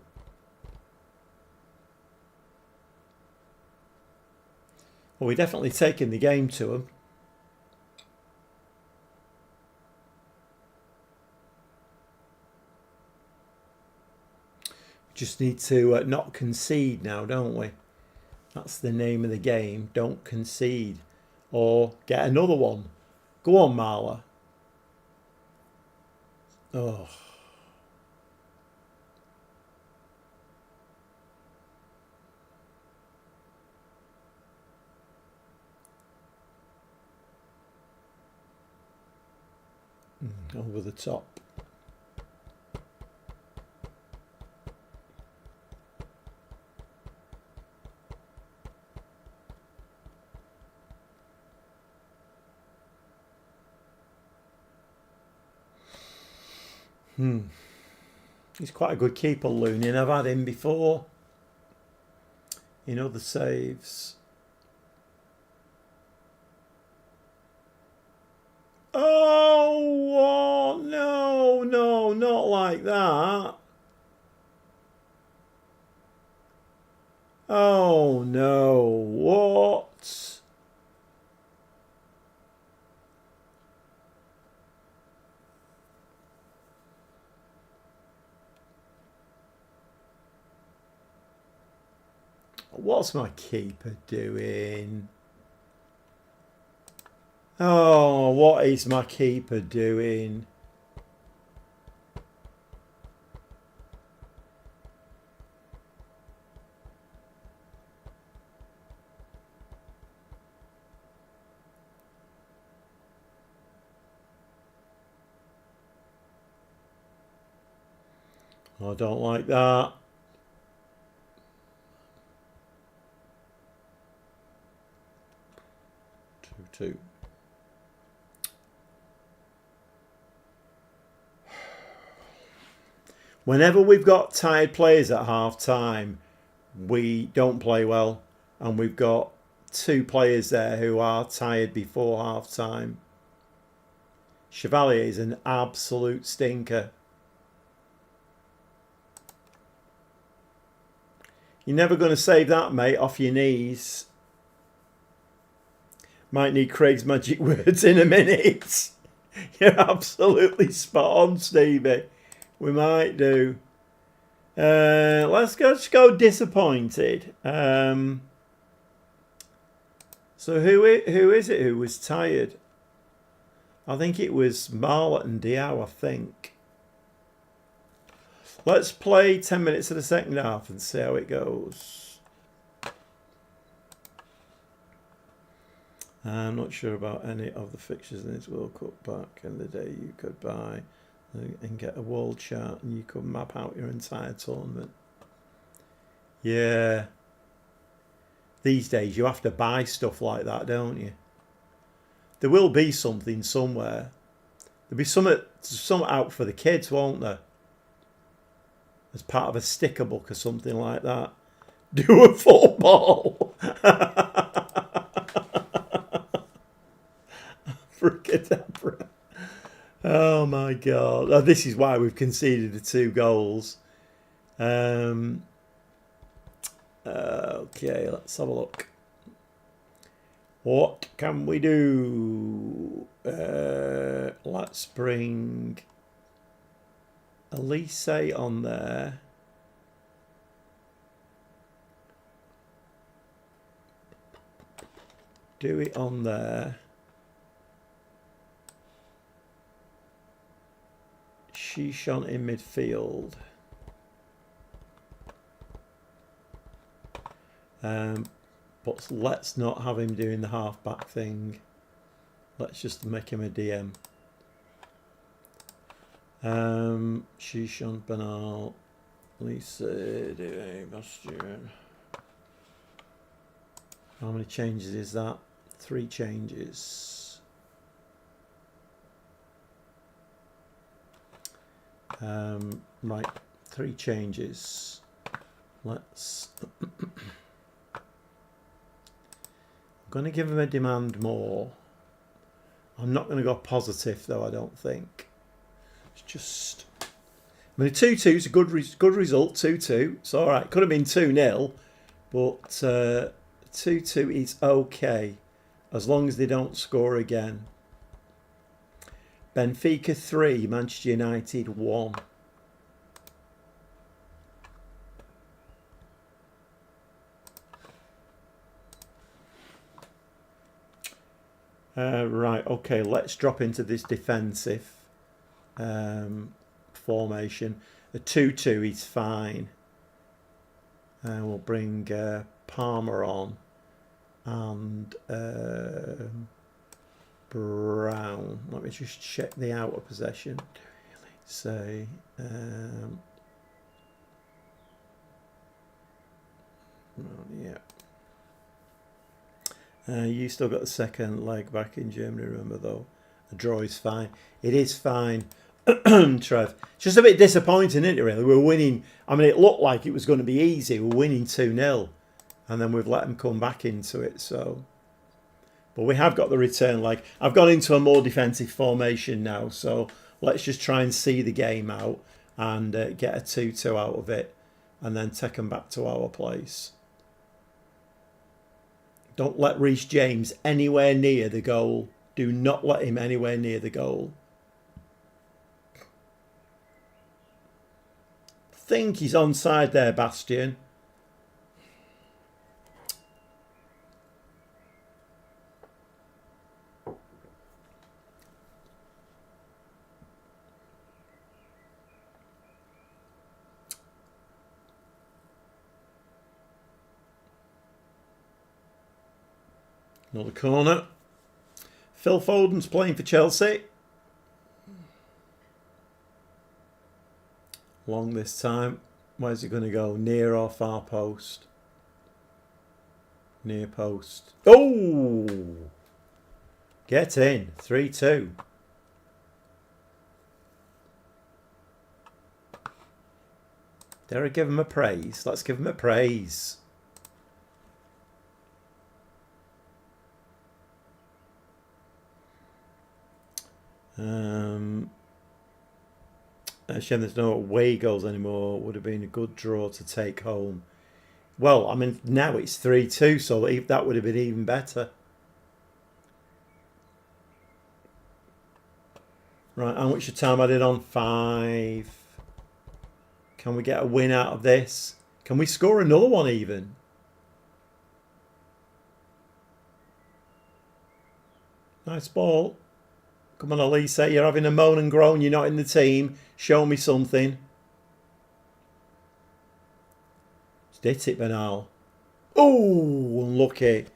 Well, we're definitely taking the game to them. Just need to not concede now, don't we? That's the name of the game. Don't concede. Or get another one. Go on, Marla. Oh. Over the top. He's quite a good keeper, Looney. I've had him before in other saves. Oh, no, not like that. Oh, no, what? What's my keeper doing? Oh, what is my keeper doing? I don't like that. 2-2. Whenever we've got tired players at half time, we don't play well. And we've got 2 players there who are tired before half time. Chevalier is an absolute stinker. You're never going to save that, mate, off your knees. Might need Craig's magic words in a minute. You're absolutely spot on, Stevie. We might do. Let's just go disappointed. So who is it who was tired? I think it was Marlott and Diao, I think. Let's play 10 minutes of the second half and see how it goes. I'm not sure about any of the fixtures in this World Cup. Back in the day, you could buy and get a world chart and you could map out your entire tournament. Yeah. These days, you have to buy stuff like that, don't you? There will be something somewhere. There'll be some out for the kids, won't there? As part of a sticker book or something like that. Do a football. Fricadabra. Oh my God. Oh, this is why we've conceded the 2 goals. Okay, let's have a look. What can we do? Let's bring Elise on there. Do it on there. Shishon in midfield. But let's not have him doing the half-back thing. Let's just make him a DM. Shishon, Bernal, Lisa, Bastian. How many changes is that? 3 changes. Right, 3 changes. Let's... I'm going to give him a demand more. I'm not going to go positive though, I don't think. It's just... I mean, 2-2 is a good result, 2-2. It's all right. Could have been 2-0, but 2-2 is okay, as long as they don't score again. Benfica 3, Manchester United 1. Right, okay, let's drop into this defensive formation. A 2-2 is fine. And we'll bring Palmer on and Brown. Let me just check the outer possession. Say, yeah. You still got the second leg back in Germany, remember, though. A draw is fine. It is fine, Trev. It's just a bit disappointing, isn't it, really? We're winning. I mean, it looked like it was going to be easy. We're winning 2-0. And then we've let them come back into it, so... But we have got the return leg. I've gone into a more defensive formation now, so let's just try and see the game out and get a 2-2 out of it and then take them back to our place. Don't let Reece James anywhere near the goal. Do not let him anywhere near the goal. I think he's onside there, Bastian. Another corner. Phil Foden's playing for Chelsea. Long this time. Where's it going to go? Near or far post? Near post. Oh! Get in. 3-2. Dare I give him a praise? Let's give him a praise. Shame there's no away goals anymore. Would have been a good draw to take home. Well, I mean, now it's 3-2, so that would have been even better. Right, how much time I did on? 5. Can we get a win out of this? Can we score another one even? Nice ball. Come on, Elise, you're having a moan and groan. You're not in the team. Show me something. Just hit it, Bernal. Oh, unlucky.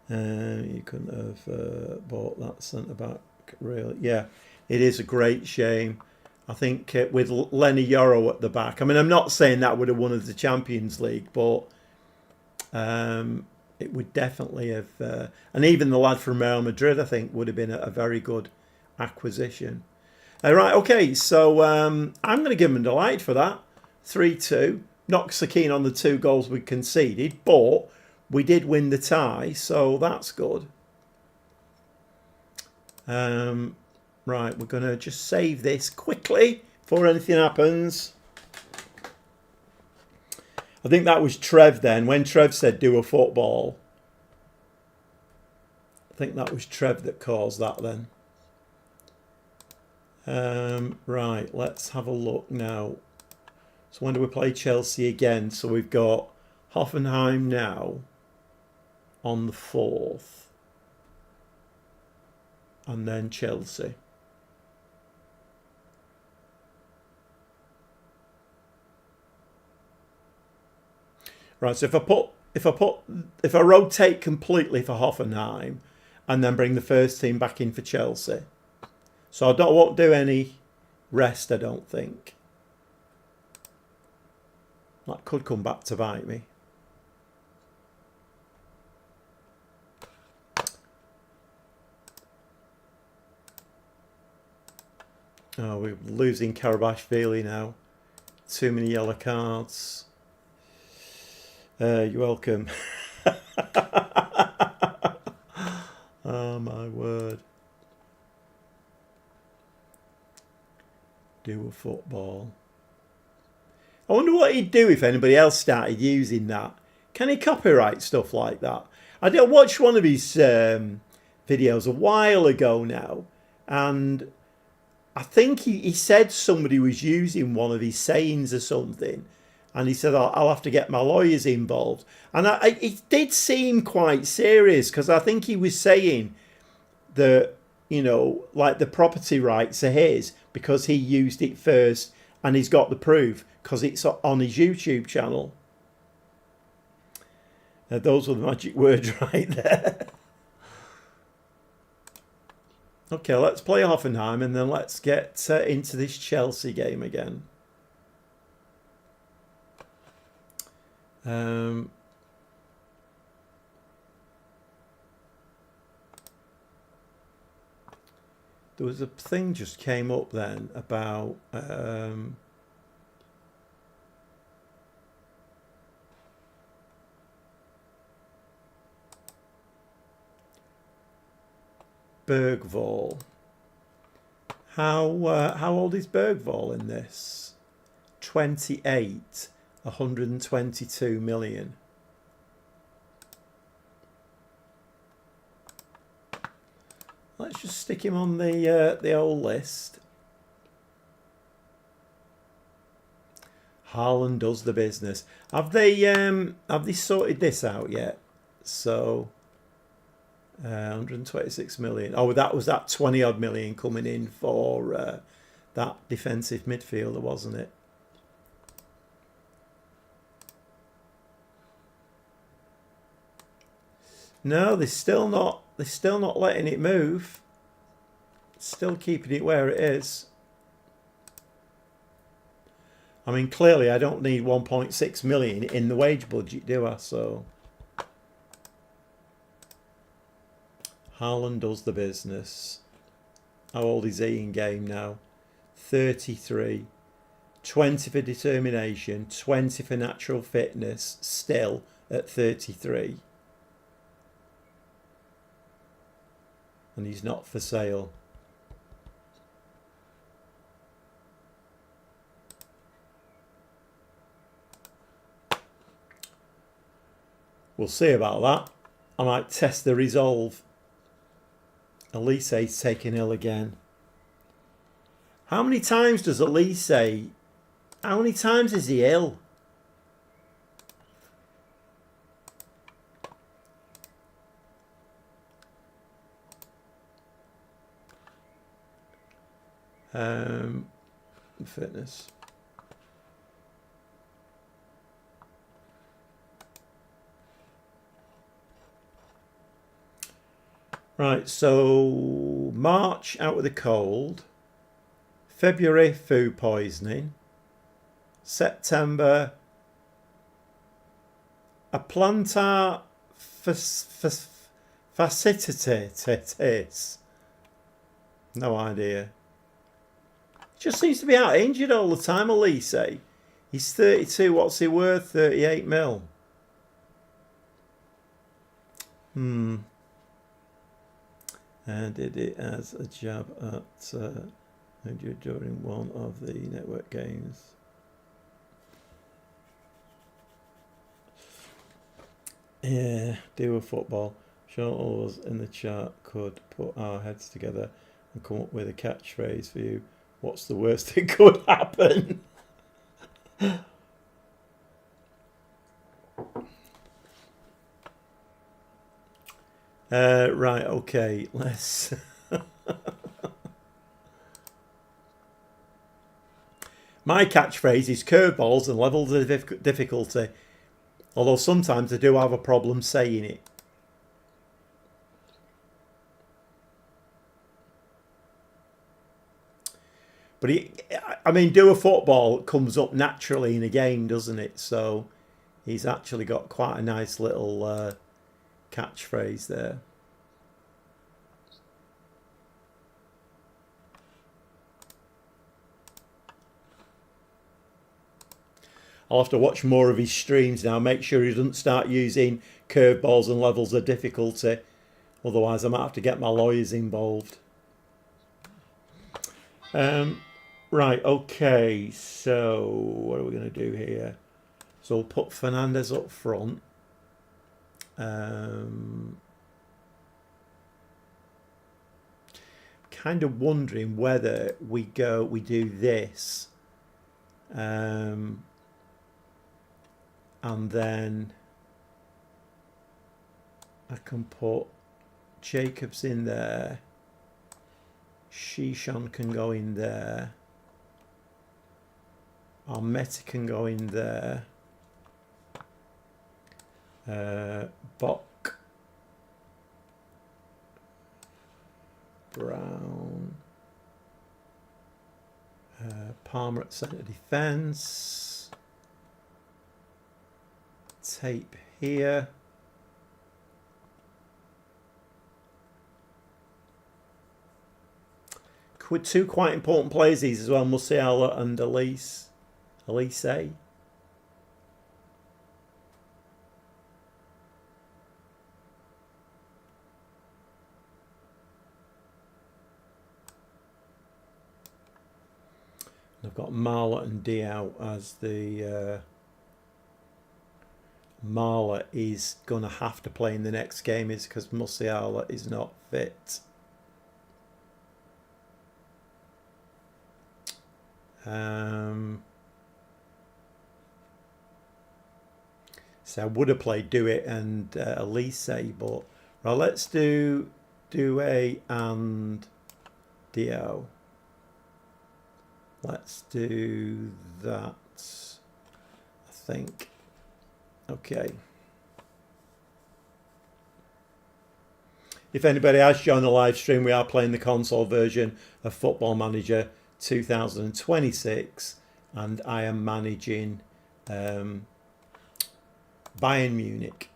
You couldn't have bought that centre-back, really. Yeah, it is a great shame. I think with Lenny Yoro at the back. I mean, I'm not saying that would have won us the Champions League, but it would definitely have... and even the lad from Real Madrid, I think, would have been a very good acquisition. Right, okay, so I'm going to give him a delight for that. 3-2. Not so keen on the 2 goals we conceded, but we did win the tie, so that's good. Right, we're going to just save this quickly before anything happens. I think that was Trev then. When Trev said do a football, I think that was Trev that caused that then. Right, let's have a look now. So when do we play Chelsea again? So we've got Hoffenheim now on the 4th. And then Chelsea. Right, so if I rotate completely for Hoffenheim and then bring the first team back in for Chelsea. So I won't do any rest, I don't think. That could come back to bite me. Oh, we're losing Karabashvili now. Too many yellow cards. You're welcome. Oh my word. Do a football. I wonder what he'd do if anybody else started using that. Can he copyright stuff like that? I did watch one of his videos a while ago now, and I think he said somebody was using one of his sayings or something, and he said, I'll have to get my lawyers involved. And it did seem quite serious, because I think he was saying that, you know, like the property rights are his because he used it first and he's got the proof because it's on his YouTube channel. Those were the magic words right there. Okay, let's play Hoffenheim and then let's get into this Chelsea game again. There was a thing just came up then about Bergvall. How old is Bergvall in this? 28, 122 million. Let's just stick him on the old list. Haaland does the business. Have they sorted this out yet? So 126 million. Oh, that was that 20 odd million coming in for that defensive midfielder, wasn't it? No, they're still not letting it move. Still keeping it where it is. I mean, clearly I don't need 1.6 million in the wage budget, do I? So Haaland does the business. How old is he in game now? 33. 20 for determination, 20 for natural fitness, still at 33. And he's not for sale. We'll see about that. I might test the resolve. Elise's taken ill again. How many times does Elise? How many times is he ill? Fitness. Right, so March out with a cold, February food poisoning, September a plantar fasciitis. No idea. Just seems to be out injured all the time, Elise. He's 32. What's he worth? 38 mil. And did it as a jab at during one of the network games. Yeah, do a football. Sure, all of us in the chat could put our heads together and come up with a catchphrase for you. What's the worst that could happen? Right, okay, let's... My catchphrase is curveballs and levels of difficulty, although sometimes I do have a problem saying it. But I mean, do a football comes up naturally in a game, doesn't it? So he's actually got quite a nice little catchphrase there. I'll have to watch more of his streams now, make sure he doesn't start using curveballs and levels of difficulty. Otherwise, I might have to get my lawyers involved. Right, okay, so what are we going to do here? So we'll put Fernandez up front. Kind of wondering whether we do this. And then I can put Jacobs in there. Shishan can go in there. Armetta can go in there. Bock. Brown. Palmer at centre defence. Tape here. Two quite important players these as well, Musiala and Elise. They've got Marla and Diao as the... Marla is going to have to play in the next game is because Musiala is not fit. So I would have played Do It and Elise, but well, let's do A and Dio. Let's do that, I think. Okay. If anybody has joined the live stream, we are playing the console version of Football Manager 2026, and I am managing Bayern Munich.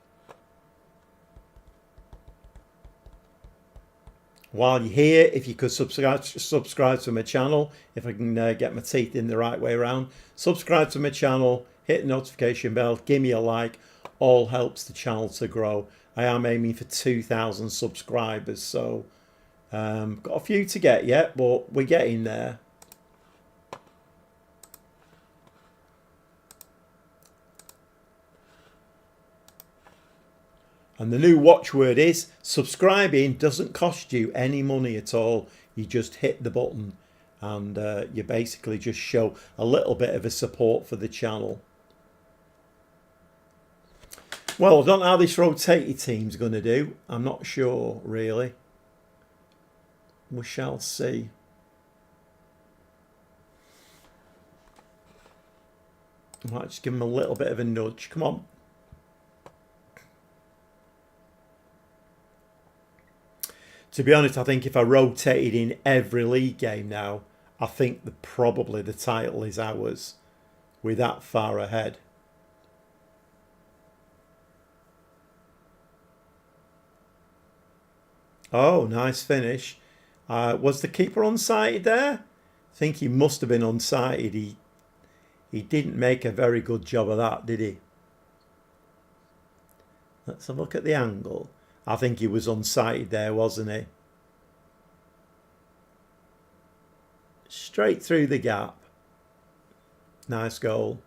While you're here, if you could subscribe to my channel, if I can get my teeth in the right way around, subscribe to my channel, hit the notification bell, give me a like, all helps the channel to grow. I am aiming for 2,000 subscribers, so got a few to get yet, but we're getting there. And the new watchword is subscribing doesn't cost you any money at all. You just hit the button and you basically just show a little bit of a support for the channel. Well, I don't know how this rotated team's going to do. I'm not sure, really. We shall see. I might just give him a little bit of a nudge. Come on. To be honest, I think if I rotated in every league game now, I think probably the title is ours. We're that far ahead. Oh, nice finish. Was the keeper unsighted there? I think he must have been unsighted. He didn't make a very good job of that, did he? Let's have a look at the angle. I think he was unsighted there, wasn't he? Straight through the gap. Nice goal.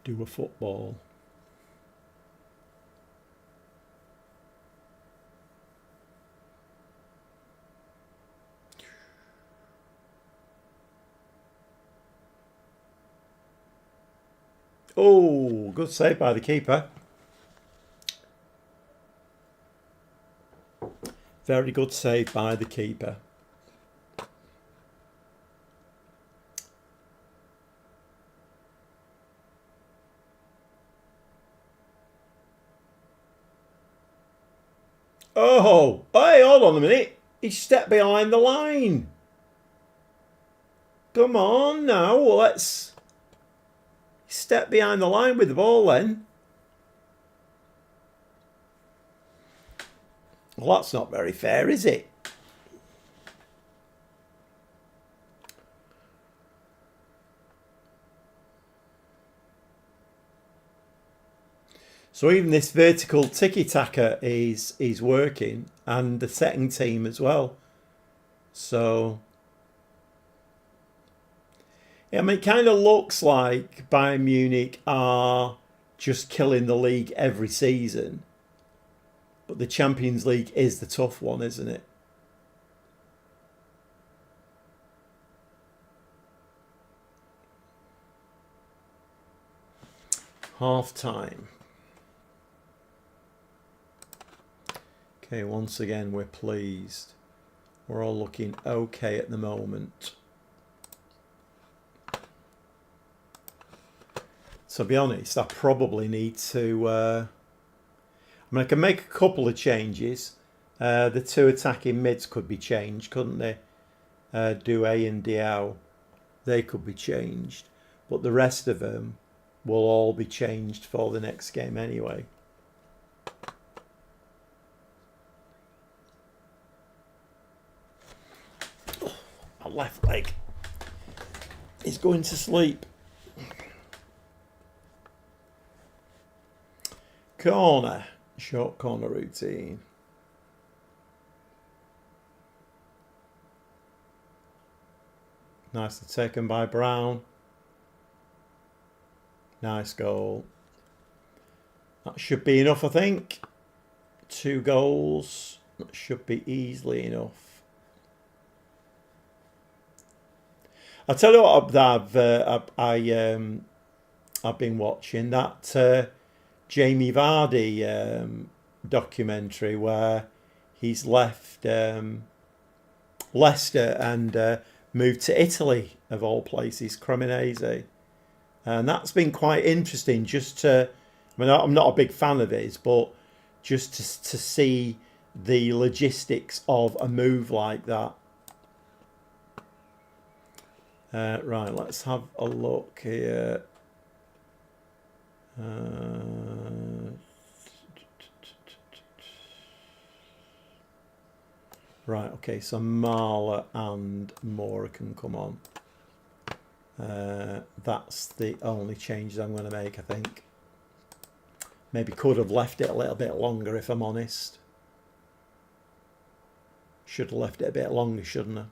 Do a football. Oh, good save by the keeper. Very good save by the keeper. Oh, hey, hold on a minute. He stepped behind the line. Come on now, let's step behind the line with the ball then. Well, that's not very fair, is it? So even this vertical tiki-taka is working, and the setting team as well. So yeah, I mean, it kind of looks like Bayern Munich are just killing the league every season. But the Champions League is the tough one, isn't it? Half time. Okay, once again, we're pleased. We're all looking okay at the moment. So to be honest, I probably need to... I mean, I can make a couple of changes. The two attacking mids could be changed, couldn't they? Due and Diao. They could be changed. But the rest of them will all be changed for the next game anyway. Oh, my left leg is going to sleep. Corner. Short corner routine. Nicely taken by Brown. Nice goal. That should be enough, I think. 2 goals. That should be easily enough. I'll tell you what I've been watching. That Jamie Vardy documentary where he's left Leicester and moved to Italy, of all places, Cremonese. And that's been quite interesting just to... I mean, I'm not a big fan of his, but just to see the logistics of a move like that. Right, let's have a look here. Right, okay, so Marla and Mora can come on. That's the only changes I'm going to make, I think. Maybe could have left it a little bit longer, if I'm honest. Should have left it a bit longer, shouldn't I?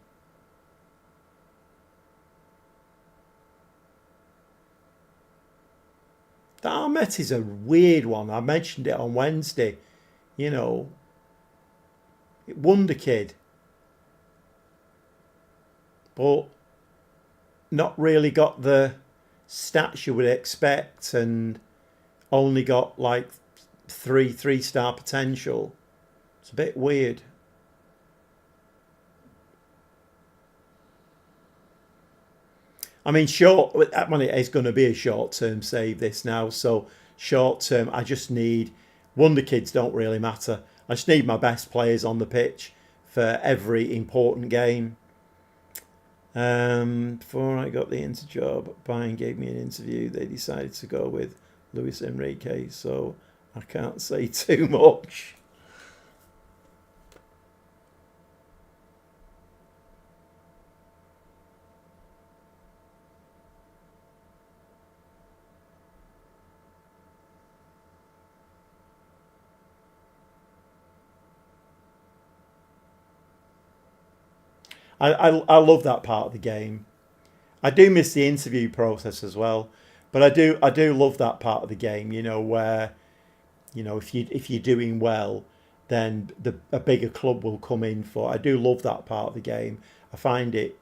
That Ahmet is a weird one. I mentioned it on Wednesday. You know, wonder kid. But not really got the stats you would expect, and only got like 3-star potential. It's a bit weird. I mean, short, that money is going to be a short-term save this now. So short-term, I just need... Wonder kids don't really matter. I just need my best players on the pitch for every important game. Before I got the Inter job, Bayern gave me an interview. They decided to go with Luis Enrique, so I can't say too much. I love that part of the game. I do miss the interview process as well, but I do love that part of the game. You know, where, you know, if you're doing well, then a bigger club will come in for. I do love that part of the game. I find it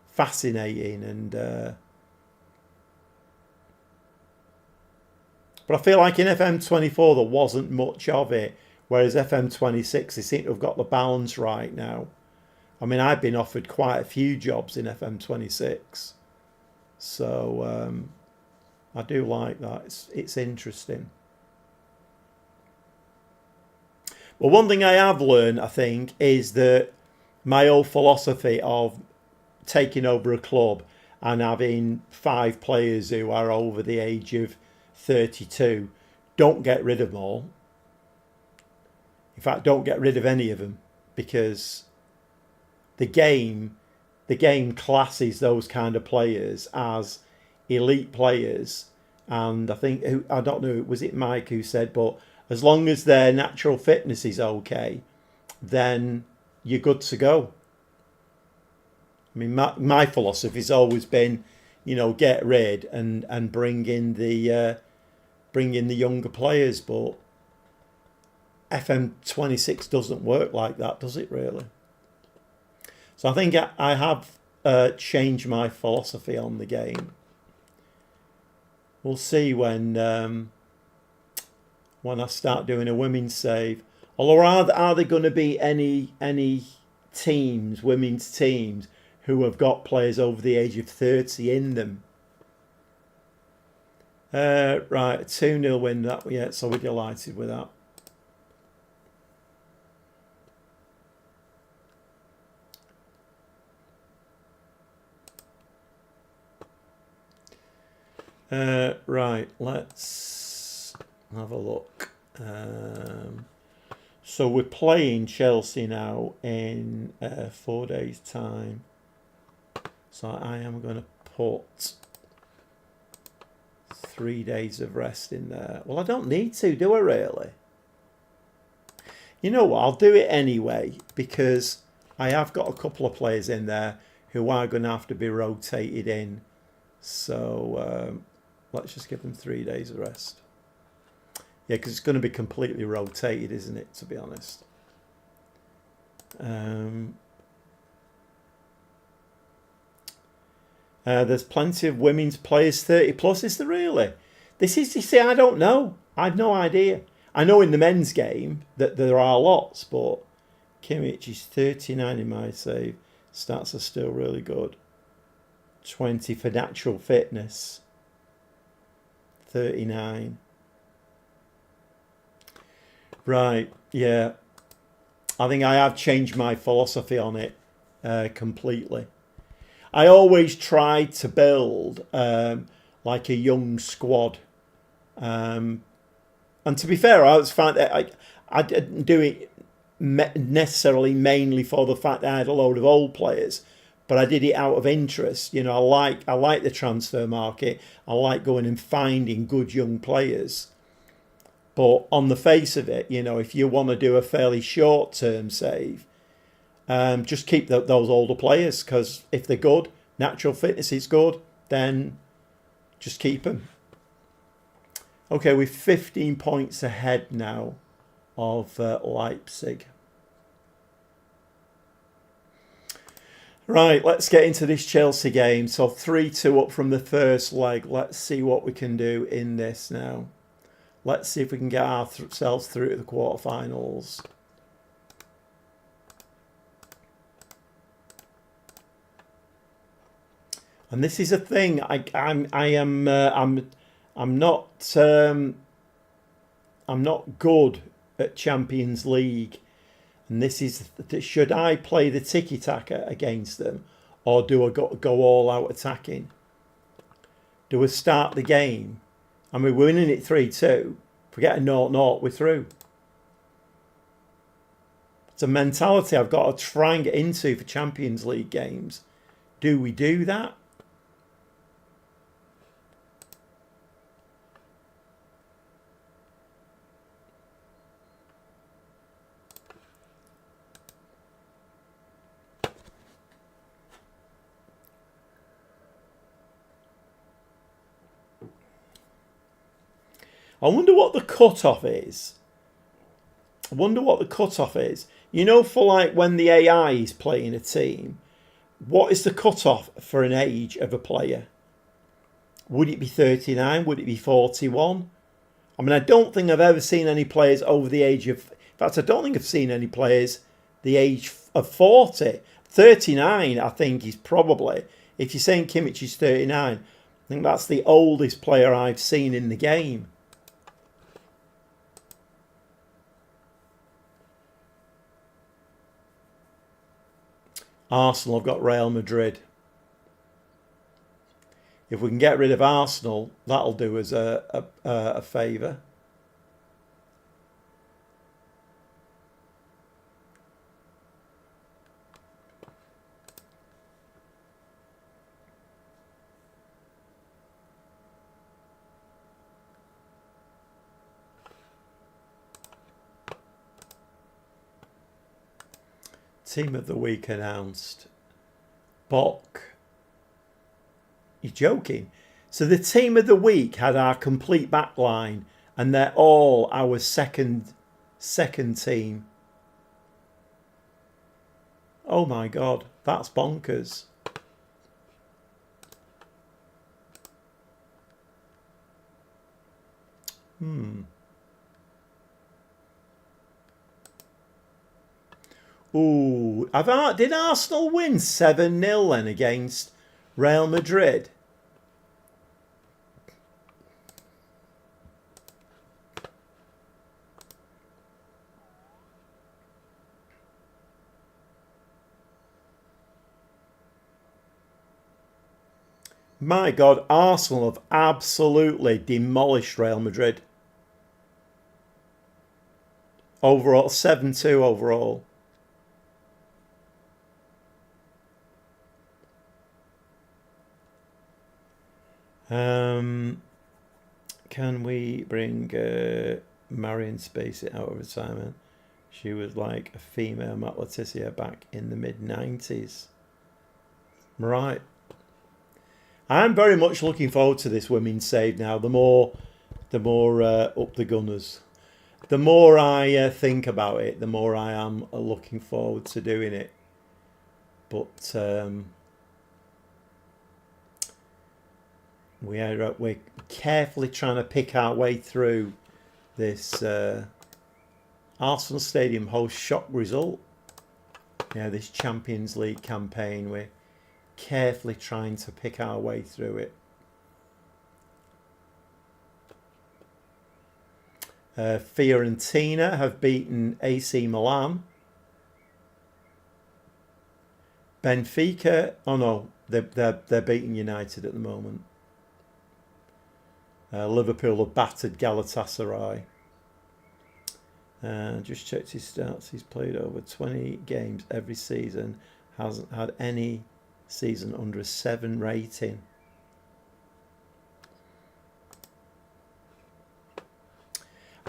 fascinating, and but I feel like in FM24 there wasn't much of it, whereas FM26 they seem to have got the balance right now. I mean, I've been offered quite a few jobs in FM26. So I do like that. It's interesting. Well, one thing I have learned, I think, is that my old philosophy of taking over a club and having 5 players who are over the age of 32, don't get rid of them all. In fact, don't get rid of any of them, because the game classes those kind of players as elite players. And I think, I don't know, was it Mike who said, but as long as their natural fitness is okay, then you're good to go. I mean, my philosophy's always been, you know, get rid and bring in the younger players, but FM26 doesn't work like that, does it really? So I think I have changed my philosophy on the game. We'll see when when I start doing a women's save. Although are there going to be any teams, women's teams, who have got players over the age of 30 in them? Right, 2-0 win that. Yeah, so we're delighted with that. Right, let's have a look. So we're playing Chelsea now in 4 days' time. So I am going to put 3 days of rest in there. Well, I don't need to, do I really? You know what, I'll do it anyway, because I have got a couple of players in there who are going to have to be rotated in. So let's just give them 3 days of rest. Yeah, because it's going to be completely rotated, isn't it, to be honest? There's plenty of women's players 30 plus, is there really? This is, you see, I don't know. I've no idea. I know in the men's game that there are lots, but Kimmich is 39 in my save. Stats are still really good. 20 for natural fitness. 39. Right, yeah. I think I have changed my philosophy on it completely. I always try to build like a young squad. And to be fair, I was found that I didn't do it necessarily mainly for the fact that I had a load of old players, but I did it out of interest. You know, I like the transfer market. I like going and finding good young players. But on the face of it, you know, if you want to do a fairly short-term save, just keep those older players, because if they're good, natural fitness is good, then just keep them. Okay, we're 15 points ahead now of Leipzig. Right, let's get into this Chelsea game. So 3-2 up from the first leg. Let's see what we can do in this now. Let's see if we can get ourselves through to the quarterfinals. And this is a thing. I'm not good at Champions League, and this is, should I play the tiki-taka against them, or do I go all out attacking? Do I start the game? I mean, we're winning it 3-2. If we get a 0-0, we're through. It's a mentality I've got to try and get into for Champions League games. Do we do that? I wonder what the cut-off is. You know, for like when the AI is playing a team, what is the cut-off for an age of a player? Would it be 39? Would it be 41? I mean, I don't think I've ever seen any players over the age of... In fact, I don't think I've seen any players the age of 40. 39, I think, is probably... If you're saying Kimmich is 39, I think that's the oldest player I've seen in the game. Arsenal have got Real Madrid. If we can get rid of Arsenal, that'll do us a favour. Team of the week announced. Bok. You're joking. So the team of the week had our complete back line, and they're all our second team. Oh my God, that's bonkers. Ooh, did Arsenal win 7-0 then against Real Madrid? My God, Arsenal have absolutely demolished Real Madrid. Overall, 7-2 overall. Can we bring Marion Spacey out of retirement? She was like a female Matt Letizia back in the mid-90s. Right. I'm very much looking forward to this women's save now. The more up the Gunners. The more I think about it, the more I am looking forward to doing it. But we're carefully trying to pick our way through this. Arsenal Stadium host shock result. Yeah, this Champions League campaign. We're carefully trying to pick our way through it. Fiorentina have beaten AC Milan. Benfica, oh no, they're beating United at the moment. Liverpool have battered Galatasaray. Just checked his stats. He's played over 20 games every season. Hasn't had any season under a 7 rating.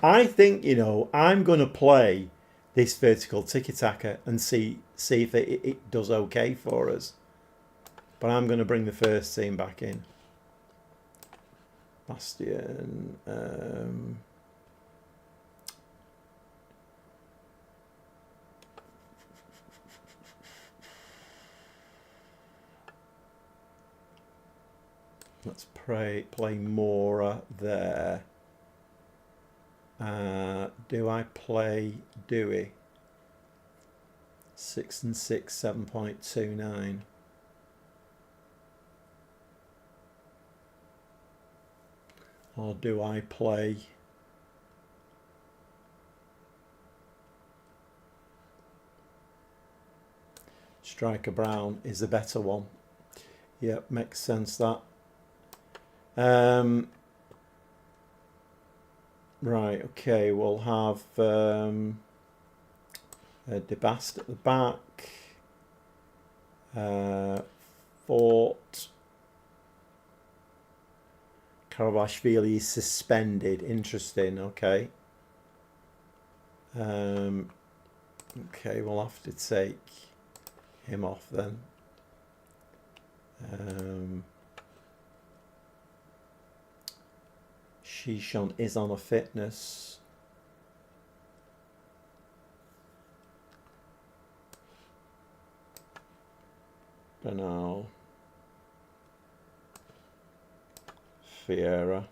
I think, I'm going to play this vertical tiki-taka and see if it does okay for us. But I'm going to bring the first team back in. Bastion. Let's play Mora there. Do I play Dewey? 6 and 6, 7.29. Or do I play Striker Brown is the better one? Yep, makes sense that. Right, okay, we'll have Debast at the back. Fort. Karabashvili is suspended. Interesting, okay. Okay, we'll have to take him off then. Shishon is on a fitness. Bernal. Fiera.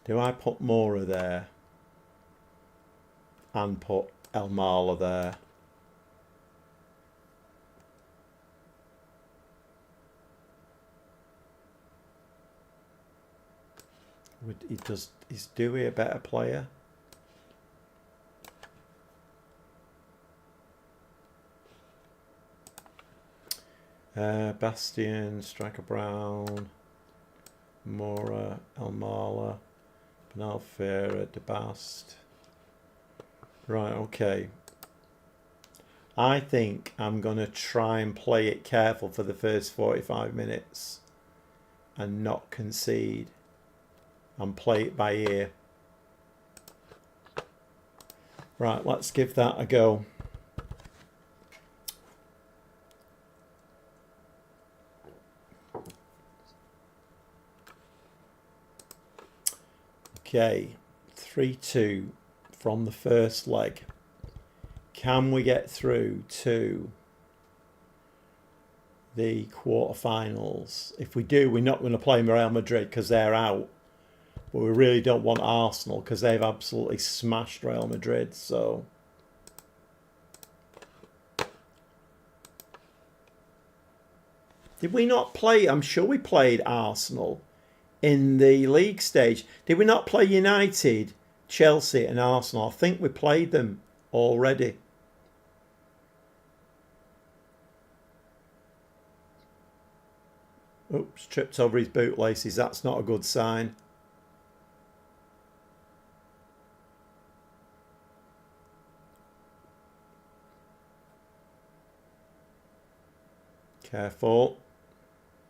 Do I put Mora there and put El Mala there? Is Dewey a better player? Bastion, Striker Brown, Mora, El Mala, Bernal Ferreira, Debast. Right, okay. I think I'm going to try and play it careful for the first 45 minutes and not concede and play it by ear. Right, let's give that a go. Okay, 3-2 from the first leg. Can we get through to the quarterfinals? If we do, we're not going to play Real Madrid because they're out. But we really don't want Arsenal because they've absolutely smashed Real Madrid. So did we not play? I'm sure we played Arsenal in the league stage. Did we not play United, Chelsea and Arsenal? I think we played them already. Oops, tripped over his bootlaces. That's not a good sign. Careful.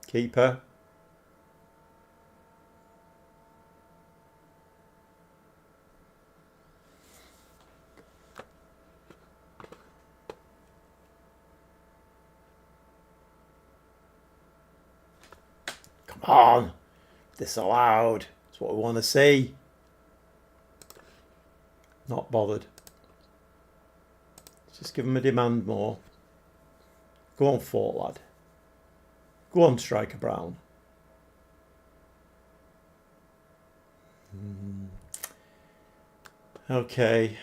Keeper. Come on. Disallowed. That's what we want to see. Not bothered. Let's just give him a demand more. Go on, Fort lad. Go on, Striker Brown. Okay.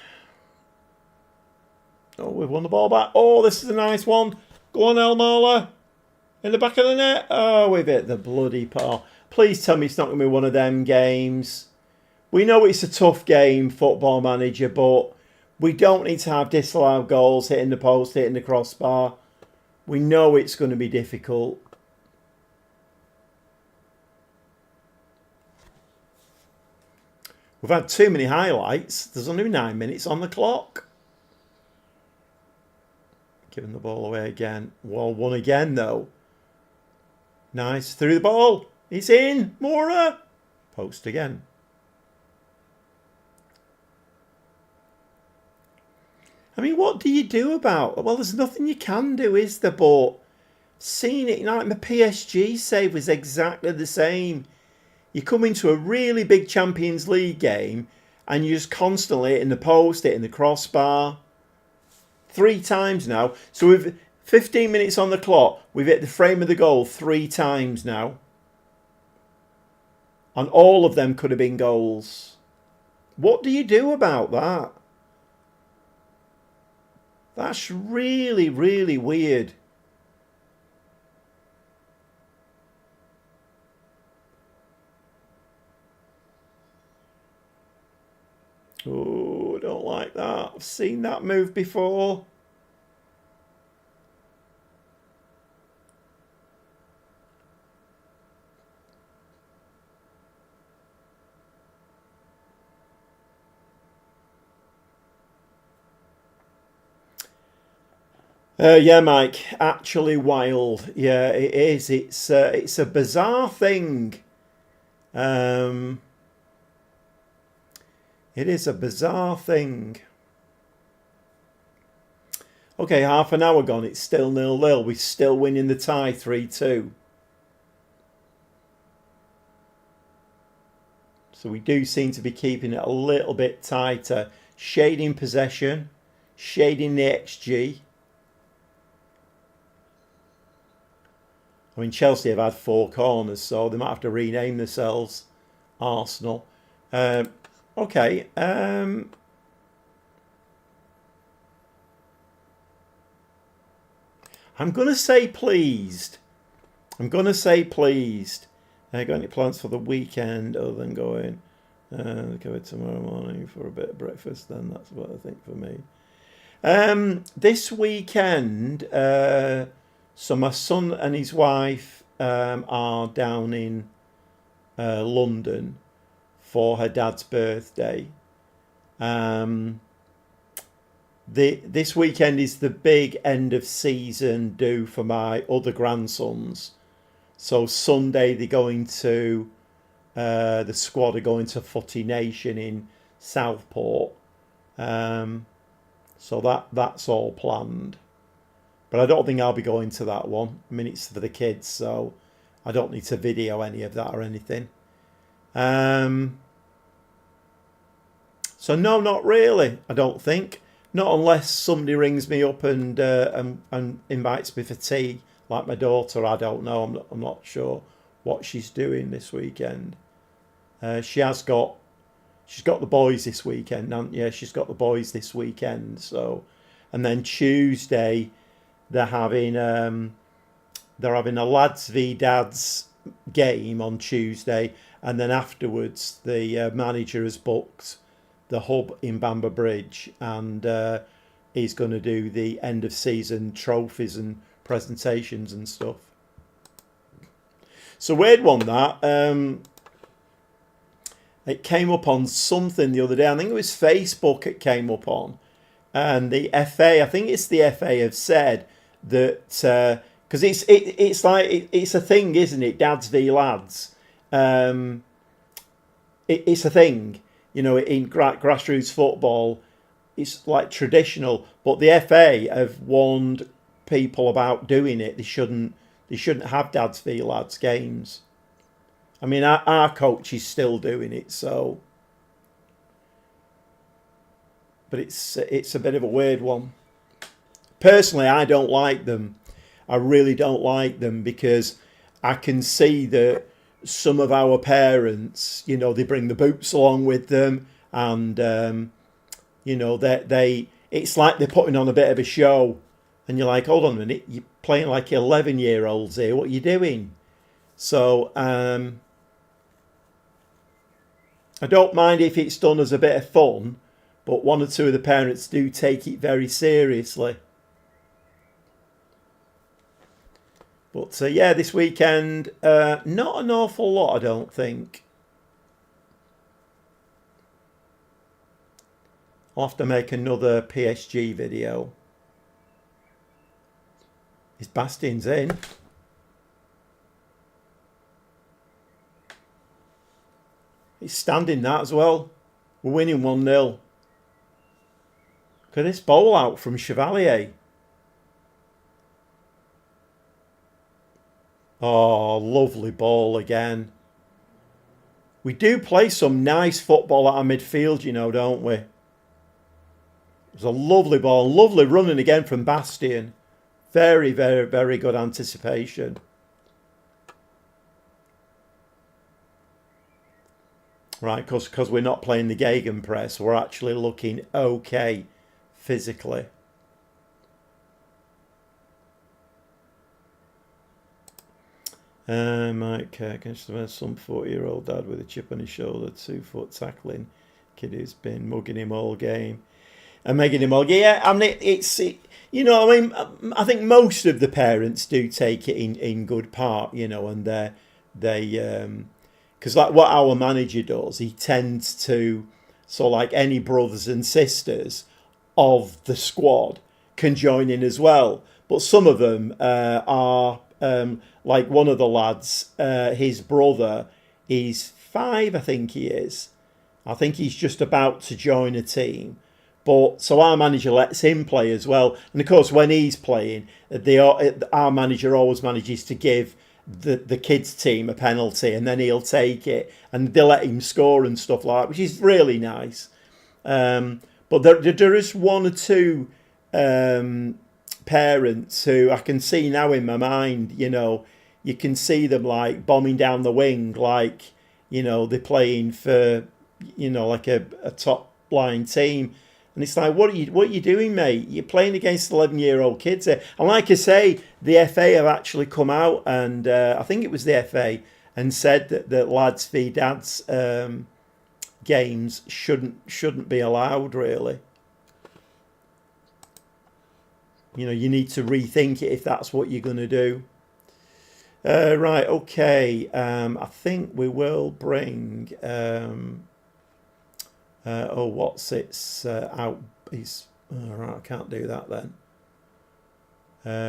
Oh, we've won the ball back. Oh, this is a nice one. Go on, El Marla. In the back of the net. Oh, we've hit the bloody par. Please tell me it's not going to be one of them games. We know it's a tough game, Football Manager, but we don't need to have disallowed goals, hitting the post, hitting the crossbar. We know it's going to be difficult. We've had too many highlights. There's only 9 minutes on the clock. Giving the ball away again. Well, one again, though. Nice. Through the ball. He's in. Mora. Post again. I mean, what do you do about it? Well, there's nothing you can do, is there? But seeing it, you know, like my PSG save was exactly the same. You come into a really big Champions League game and you're just constantly hitting the post, hitting the crossbar. 3 times now. So we've 15 minutes on the clock. We've hit the frame of the goal 3 times now. And all of them could have been goals. What do you do about that? That's really, really weird. Oh, I don't like that. I've seen that move before. Yeah, Mike. Actually wild. Yeah, it is. It's a bizarre thing. It is a bizarre thing. Okay, half an hour gone. It's still 0-0. We're still winning the tie 3-2. So we do seem to be keeping it a little bit tighter. Shading possession. Shading the XG. I mean, Chelsea have had 4 corners, so they might have to rename themselves Arsenal. Okay. I'm going to say pleased. Got any plans for the weekend other than going tomorrow morning for a bit of breakfast? Then that's what I think for me. This weekend, so my son and his wife are down in London for her dad's birthday. This weekend is the big end of season do for my other grandsons. So Sunday they're going to, the squad are going to Footy Nation in Southport. So that's all planned. But I don't think I'll be going to that one. I mean, it's for the kids, so I don't need to video any of that or anything. So no, not really, I don't think. Not unless somebody rings me up and invites me for tea, like my daughter. I don't know. I'm not sure what she's doing this weekend. She's got the boys this weekend. Yeah, she's got the boys this weekend. So, and then Tuesday they're having a lads v dads game on Tuesday, and then afterwards the manager has booked the hub in Bamber Bridge, and he's going to do the end of season trophies and presentations and stuff. So weird one that. It came up on something the other day. I think it was Facebook it came up on. And the FA, I think it's the FA, have said that, because it's like, it's a thing, isn't it? Dads v lads. It's a thing. You know, in grassroots football, it's like traditional. But the FA have warned people about doing it. They shouldn't have dads v lads games. I mean, our coach is still doing it, so. But it's a bit of a weird one. Personally, I don't like them. I really don't like them, because I can see that some of our parents, you know, they bring the boots along with them, and you know, it's like they're putting on a bit of a show, and you're like, hold on a minute, you're playing like 11-year-olds here. What are you doing? So I don't mind if it's done as a bit of fun, but one or two of the parents do take it very seriously. But yeah, this weekend, not an awful lot, I don't think. I'll have to make another PSG video. His Bastion's in. He's standing that as well. We're winning 1-0. Look at this bowl out from Chevalier. Oh, lovely ball again. We do play some nice football at our midfield, you know, don't we? It was a lovely ball. Lovely running again from Bastion. Very, very, very good anticipation. Right, because we're not playing the Gegenpress, we're actually looking okay physically. Mike against some 40-year-old dad with a chip on his shoulder, 2-foot tackling kid who's been mugging him all game and making him all. Yeah, I mean, you know, I mean, I think most of the parents do take it in good part, you know, and they because like what our manager does, he tends to, so like any brothers and sisters of the squad can join in as well. But some of them are, like one of the lads, his brother, he's 5, I think he is. I think he's just about to join a team. But so our manager lets him play as well. And of course, when he's playing, our manager always manages to give the kids team a penalty, and then he'll take it, and they'll let him score and stuff like that, which is really nice. But there is one or two parents who I can see now in my mind, you know, you can see them like bombing down the wing, like, you know, they're playing for, you know, like a top line team. And it's like, what are you doing, mate? You're playing against 11-year-old kids here. And like I say, the FA have actually come out, and I think it was the FA, and said that lads v dads games shouldn't be allowed, really. You know, you need to rethink it if that's what you're going to do. Right, okay. I think we will bring... what's it's out? He's right. I can't do that then.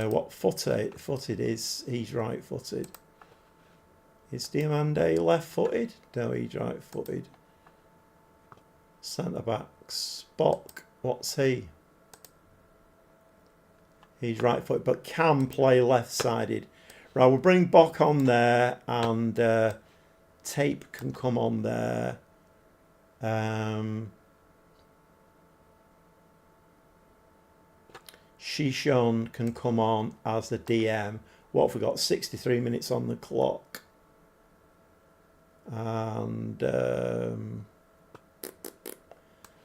What footed is? He's right-footed. Is Diamande left-footed? No, he's right-footed. Centre back Spock. What's he? He's right-footed, but can play left-sided. Right, we'll bring Bock on there, and Tape can come on there. Shishon can come on as the DM. What have we got? 63 minutes on the clock. And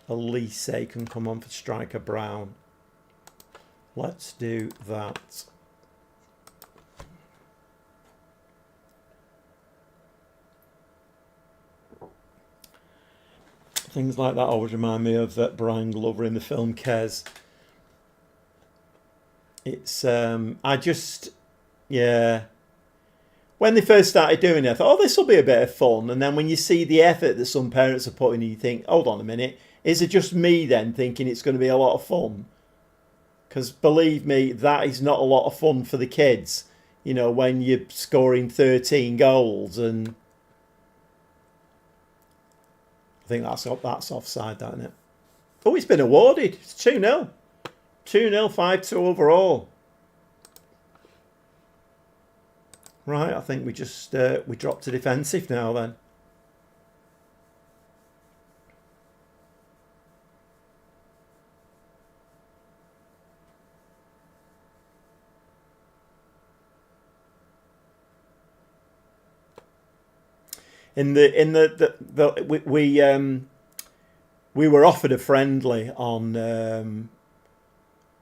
Elise can come on for Striker Brown. Let's do that. Things like that always remind me of Brian Glover in the film Kes. It's when they first started doing it, I thought, oh, this will be a bit of fun. And then when you see the effort that some parents are putting in, you think, hold on a minute, is it just me then thinking it's going to be a lot of fun? Because believe me, that is not a lot of fun for the kids. You know, when you're scoring 13 goals, and I think that's offside, that, isn't it? Oh, it's been awarded. It's 2-0. 2-0, 5-2 overall. Right, I think we just we dropped to defensive now then. We were offered a friendly on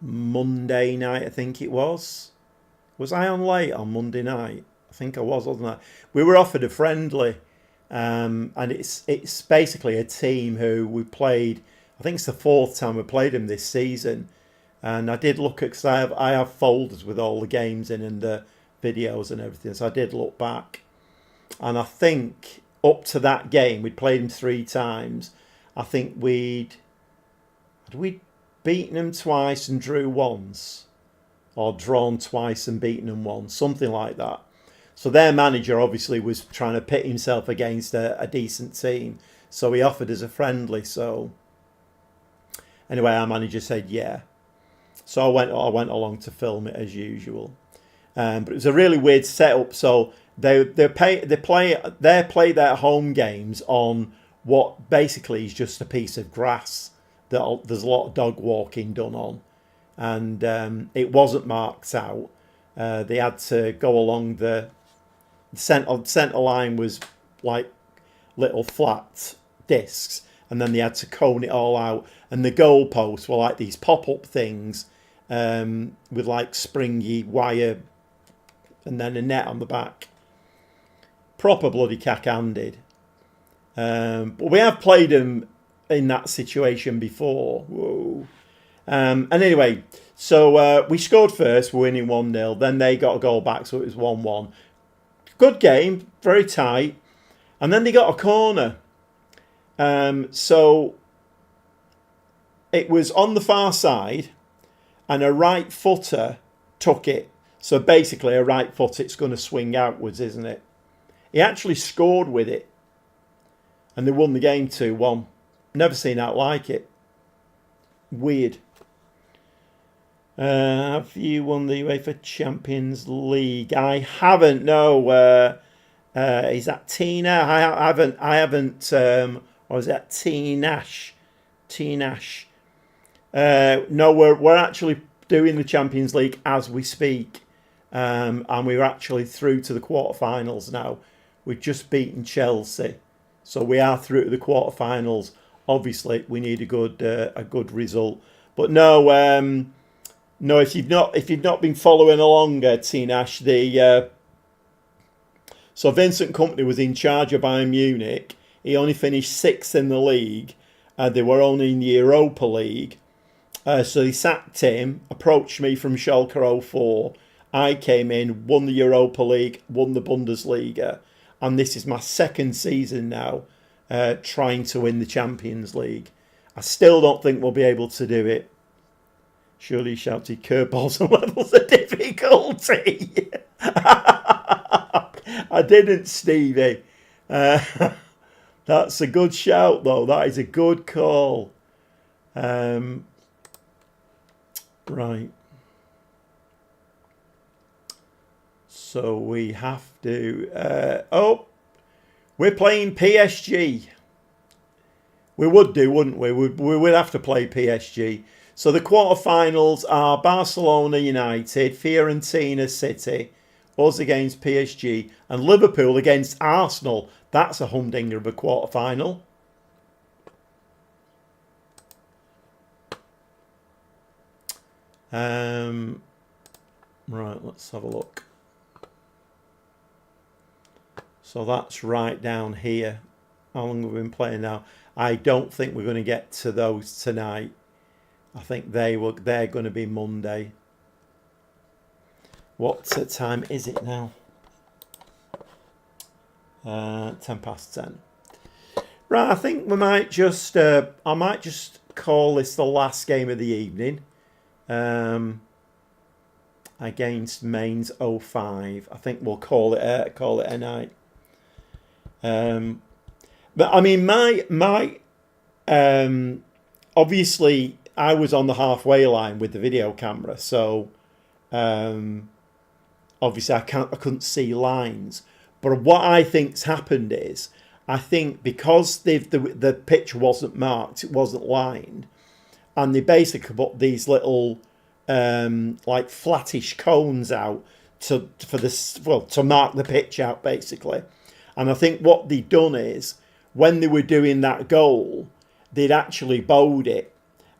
Monday night, I think it was. Was I on late on Monday night? I think I was, wasn't I? We were offered a friendly, and it's basically a team who we played. I think it's the 4th time we played them this season, and I did look at, because I have folders with all the games in and the videos and everything. So I did look back, and I think up to that game we'd played them 3 times. I think we'd beaten them twice and drew once, or drawn twice and beaten them once, something like that. So their manager obviously was trying to pit himself against a decent team, so he offered us a friendly. So anyway, our manager said yeah. So I went along to film it as usual, but it was a really weird setup. So they play their home games on what basically is just a piece of grass that there's a lot of dog walking done on, and it wasn't marked out. They had to go along the centre line was like little flat discs, and then they had to cone it all out, and the goalposts were like these pop-up things with like springy wire and then a net on the back. Proper bloody cack-handed. But we have played them in that situation before. Whoa. And anyway, so we scored first, we're winning 1-0. Then they got a goal back, so it was 1-1. Good game, very tight. And then they got a corner. So it was on the far side, and a right footer took it. So basically a right foot, it's going to swing outwards, isn't it? He actually scored with it, and they won the game 2-1. Never seen that like it. Weird. Have you won the UEFA Champions League? I haven't. No. Is that Tina? I haven't. Or is that T-Nash? T-Nash. No, we're actually doing the Champions League as we speak, and we're actually through to the quarterfinals now. We've just beaten Chelsea, so we are through to the quarterfinals. Obviously, we need a good result. But no, if you've not been following along, T-Nash, so Vincent Kompany was in charge of Bayern Munich. He only finished 6th in the league. They were only in the Europa League. So he sacked him, approached me from Schalke 04. I came in, won the Europa League, won the Bundesliga. And this is my 2nd season now trying to win the Champions League. I still don't think we'll be able to do it. Surely shouted curveballs and levels of difficulty. I didn't, Stevie. That's a good shout, though. That is a good call. Right. So we have to... we're playing PSG. We would do, wouldn't we? We would have to play PSG. So the quarterfinals are Barcelona United, Fiorentina City, us against PSG, and Liverpool against Arsenal. That's a humdinger of a quarterfinal. Right, let's have a look. So that's right down here. How long have we been playing now? I don't think we're going to get to those tonight. I think they're going to be Monday. What time is it now? 10:10. Right, I think we might just I might just call this the last game of the evening. Against Mainz 05. I think we'll call it a night. But I mean, my obviously I was on the halfway line with the video camera, so obviously I couldn't see lines. But what I think's happened is, I think because the pitch wasn't marked, it wasn't lined, and they basically put these little like flattish cones out to mark the pitch out basically. And I think what they'd done is, when they were doing that goal, they'd actually bowed it,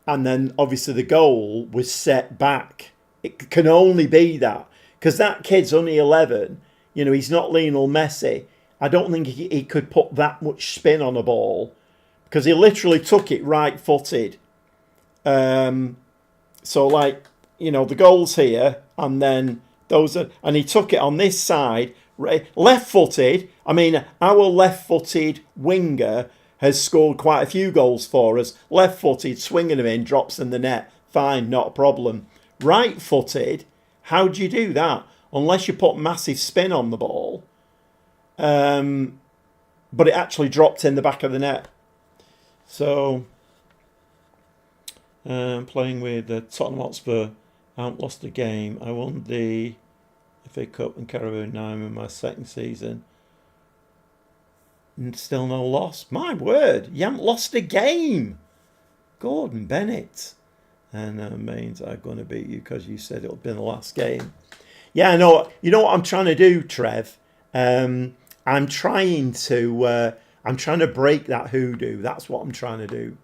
and then obviously the goal was set back. It can only be that, because that kid's only 11. You know, he's not Lionel Messi. I don't think he could put that much spin on a ball, because he literally took it right-footed. So, like, you know, the goal's here, and then and he took it on this side, left-footed. I mean, our left-footed winger has scored quite a few goals for us. Left-footed, swinging them in, drops in the net. Fine, not a problem. Right-footed, how do you do that? Unless you put massive spin on the ball. But it actually dropped in the back of the net. So, playing with Tottenham Hotspur, I haven't lost a game. I won the FA Cup and Carabao 9 in my second season. And still no loss. My word, you haven't lost a game. Gordon Bennett. And Mainz are going to beat you because you said it'll be the last game. Yeah, I know. You know what I'm trying to do, Trev? I'm trying to break that hoodoo. That's what I'm trying to do.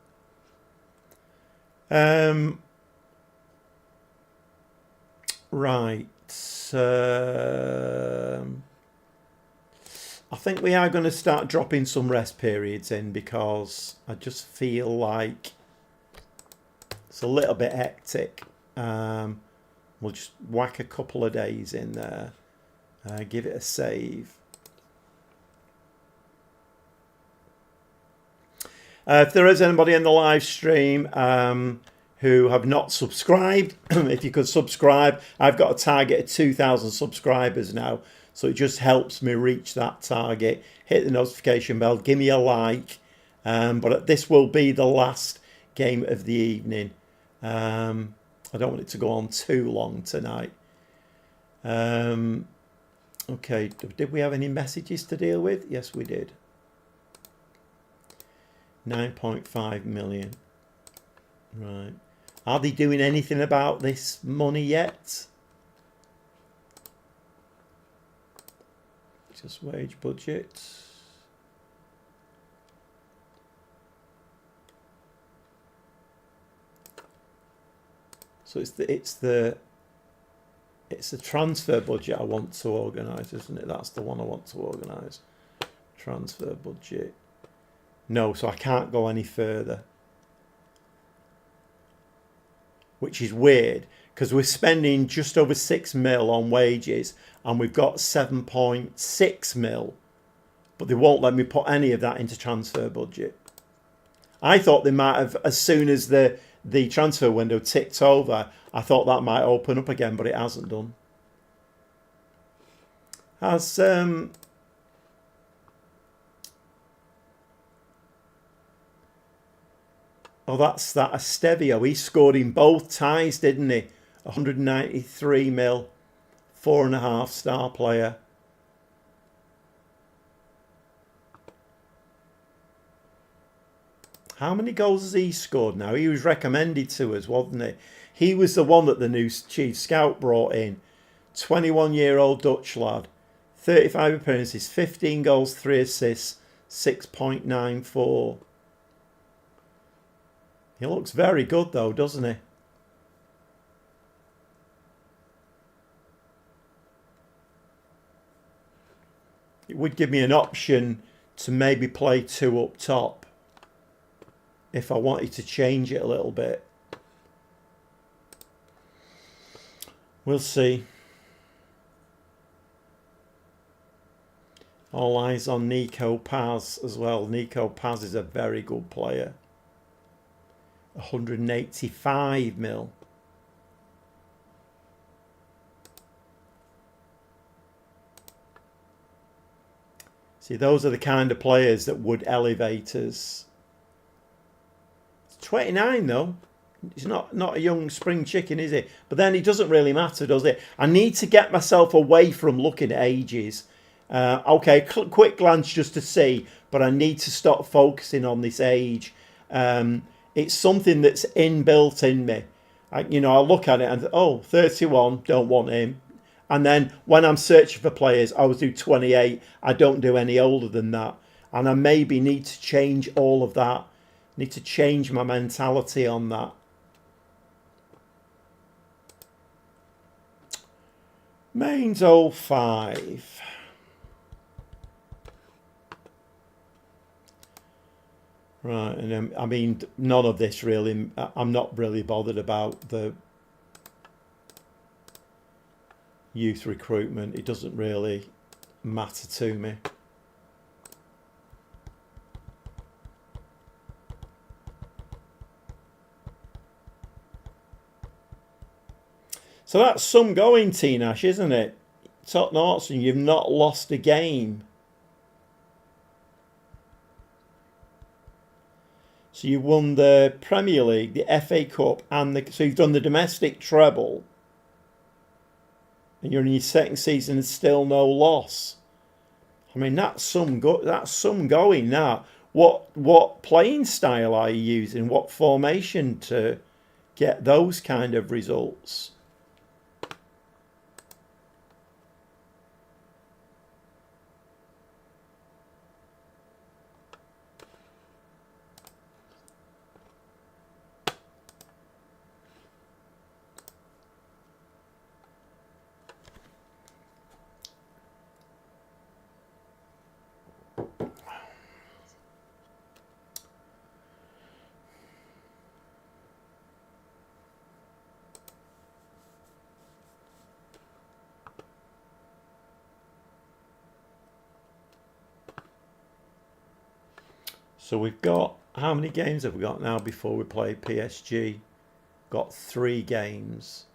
Right. I think we are going to start dropping some rest periods in, because I just feel like it's a little bit hectic. We'll just whack a couple of days in there. Give it a save. If there is anybody in the live stream who have not subscribed, if you could subscribe. I've got a target of 2,000 subscribers now, so it just helps me reach that target. Hit the notification bell, give me a like. But this will be the last game of the evening. I don't want it to go on too long tonight. Okay, did we have any messages to deal with? Yes, we did. 9.5 million. Right. Are they doing anything about this money yet? Just wage budget. So it's the transfer budget I want to organise, isn't it? That's the one I want to organise. Transfer budget. No, so I can't go any further. Which is weird, because we're spending just over 6 mil on wages, and we've got 7.6 mil, but they won't let me put any of that into transfer budget. I thought they might have, as soon as the transfer window ticked over, I thought that might open up again, but it hasn't done. Has oh, that's that Estevio. He scored in both ties, didn't he? 193 mil, 4.5 star player. How many goals has he scored now? He was recommended to us, wasn't he? He was the one that the new chief scout brought in. 21-year-old Dutch lad. 35 appearances, 15 goals, 3 assists, 6.94. He looks very good though, doesn't he? It would give me an option to maybe play 2 up top if I wanted to change it a little bit. We'll see. All eyes on Nico Paz as well. Nico Paz is a very good player. 185 mil. See, those are the kind of players that would elevate us. It's 29 though. He's not a young spring chicken, is he? But then it doesn't really matter, does it? I need to get myself away from looking at ages. Okay, quick glance just to see, but I need to stop focusing on this age. It's something that's inbuilt in me. I look at it and, 31, don't want him. And then when I'm searching for players, I always do 28. I don't do any older than that. And I maybe need to change all of that. Need to change my mentality on that. Mains 05. Right, and I mean, none of this really, I'm not really bothered about the youth recruitment. It doesn't really matter to me. So that's some going, T-Nash, isn't it? Tottenham Hotspur, you've not lost a game. So you won the Premier League, the FA Cup, and so you've done the domestic treble. And you're in your second season and still no loss. I mean, that's some going now. What playing style are you using? What formation to get those kind of results? So we've got, how many games have we got now before we play PSG? Got 3 games.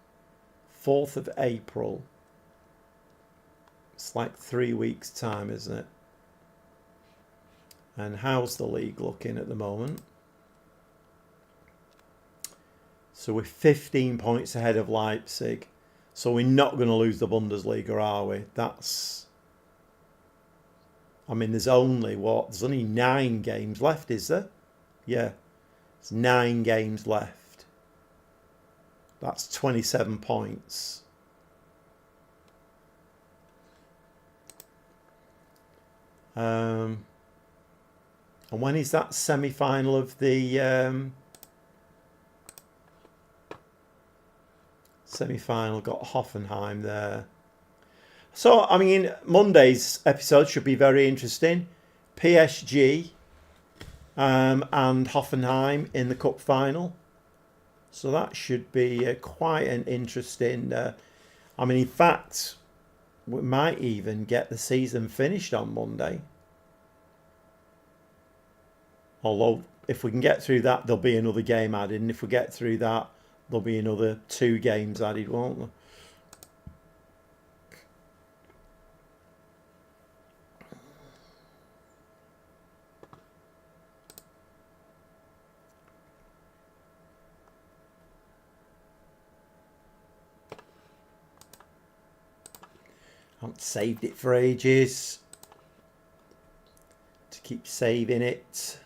4th of April. It's like 3 weeks' time, isn't it? And how's the league looking at the moment? So we're 15 points ahead of Leipzig. So we're not going to lose the Bundesliga, are we? I mean, there's only 9 games left, is there? Yeah. There's 9 games left. That's 27 points. And when is that semi-final of the semi-final? Got Hoffenheim there. So, I mean, Monday's episode should be very interesting. PSG and Hoffenheim in the cup final. So that should be quite an interesting... I mean, in fact, we might even get the season finished on Monday. Although, if we can get through that, there'll be another game added. And if we get through that, there'll be another 2 games added, won't there? I haven't saved it for ages. To keep saving it.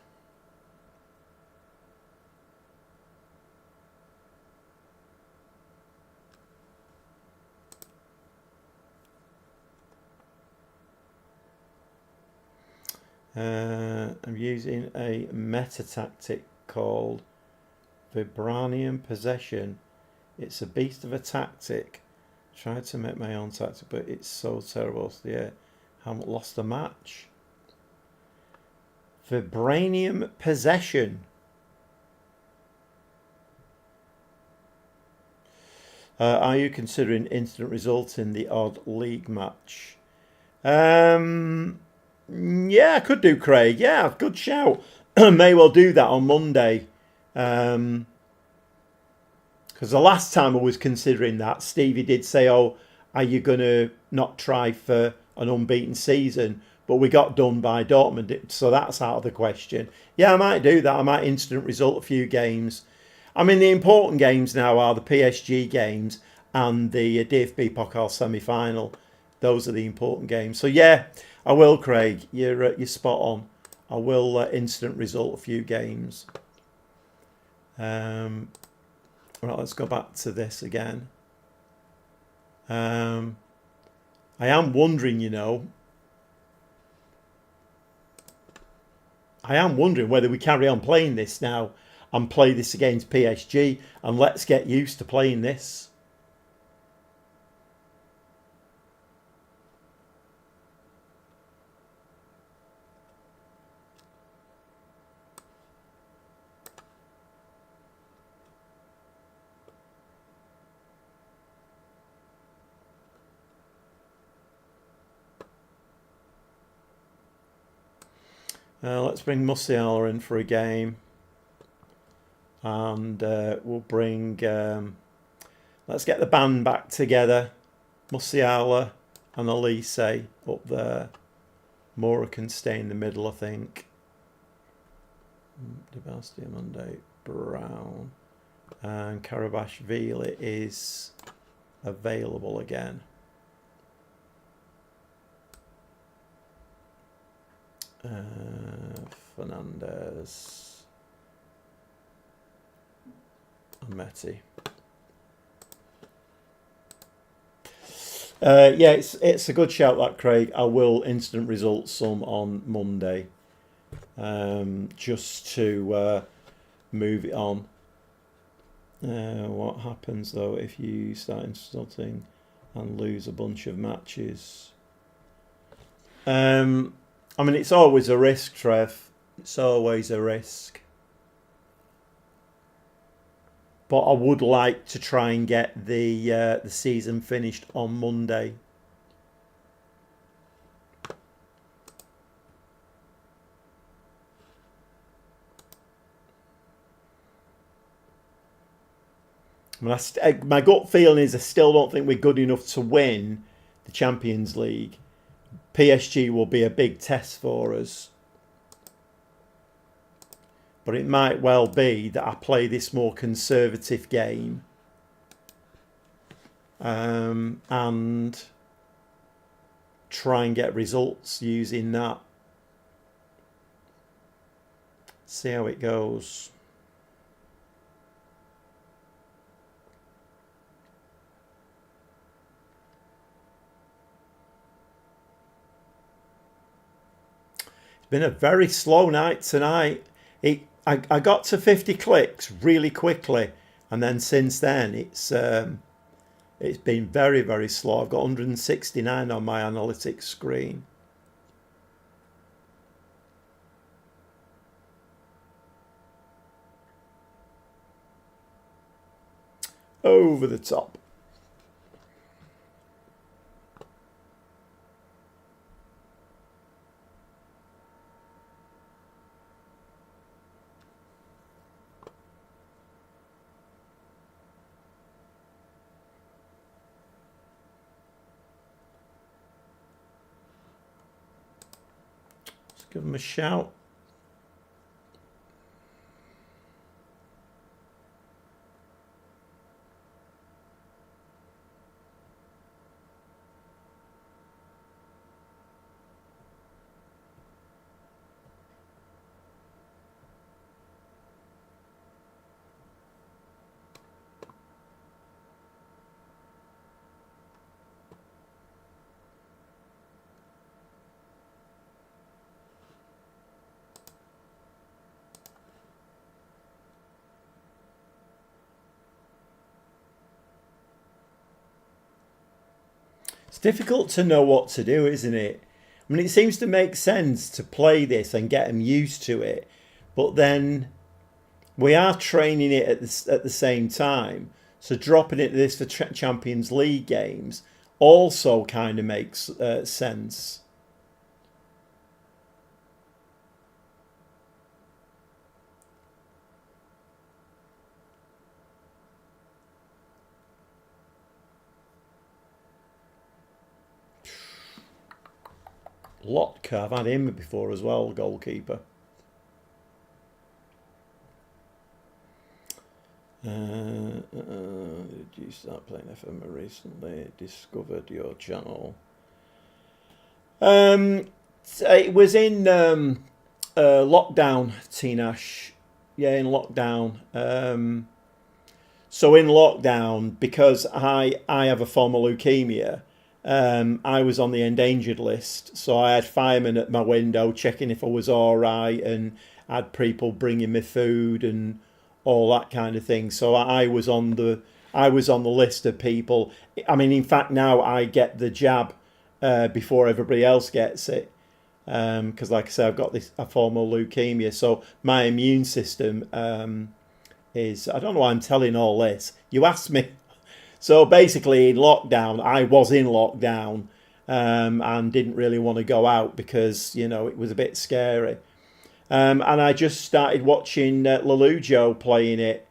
I'm using a meta tactic called Vibranium Possession. It's a beast of a tactic. Tried to make my own tactic, but it's so terrible. So yeah, haven't lost a match. Vibranium Possession. Are you considering instant results in the odd league match? Yeah, I could do, Craig. Yeah, good shout. May well do that on Monday. Because the last time I was considering that, Stevie did say, oh, are you going to not try for an unbeaten season? But we got done by Dortmund, so that's out of the question. Yeah, I might do that. I might instant result a few games. I mean, the important games now are the PSG games and the DFB Pokal semi-final. Those are the important games. So yeah, I will, Craig. You're spot on. I will instant result a few games. Right, let's go back to this again. I am wondering, whether we carry on playing this now and play this against PSG, and let's get used to playing this. Let's bring Musiala in for a game. And we'll bring... let's get the band back together. Musiala and Elise up there. Mora can stay in the middle, I think. Sebastian Monday, Brown. And Karabashvili is available again. Fernandez and Messi. Yeah, it's a good shout, that, Craig. I will instant result some on Monday, just to move it on. What happens though if you start insulting and lose a bunch of matches? I mean, it's always a risk, Trev. It's always a risk. But I would like to try and get the season finished on Monday. I mean, my gut feeling is I still don't think we're good enough to win the Champions League. PSG will be a big test for us. But it might well be that I play this more conservative game. And try and get results using that. See how it goes. It's been a very slow night tonight. I got to 50 clicks really quickly, and then since then it's been very, very slow. I've got 169 on my analytics screen. Over the top. Give them a shout. It's difficult to know what to do, isn't it? I mean, it seems to make sense to play this and get them used to it, but then we are training it at the same time. So dropping it to this for Champions League games also kind of makes sense. Lotka, I've had him before as well, goalkeeper. Did you start playing FM recently? Discovered your channel. It was in lockdown, Tinash. Yeah, in lockdown. So in lockdown, because I have a form of leukemia, I was on the endangered list. So I had firemen at my window checking if I was all right, and I had people bringing me food and all that kind of thing. So I was on the list of people. I mean, in fact, now I get the jab before everybody else gets it, because, like I say, I've got a form of leukemia. So my immune system is. I don't know why I'm telling all this. You asked me. So basically, in lockdown, I was in lockdown and didn't really want to go out because it was a bit scary. And I just started watching Lelujo playing it.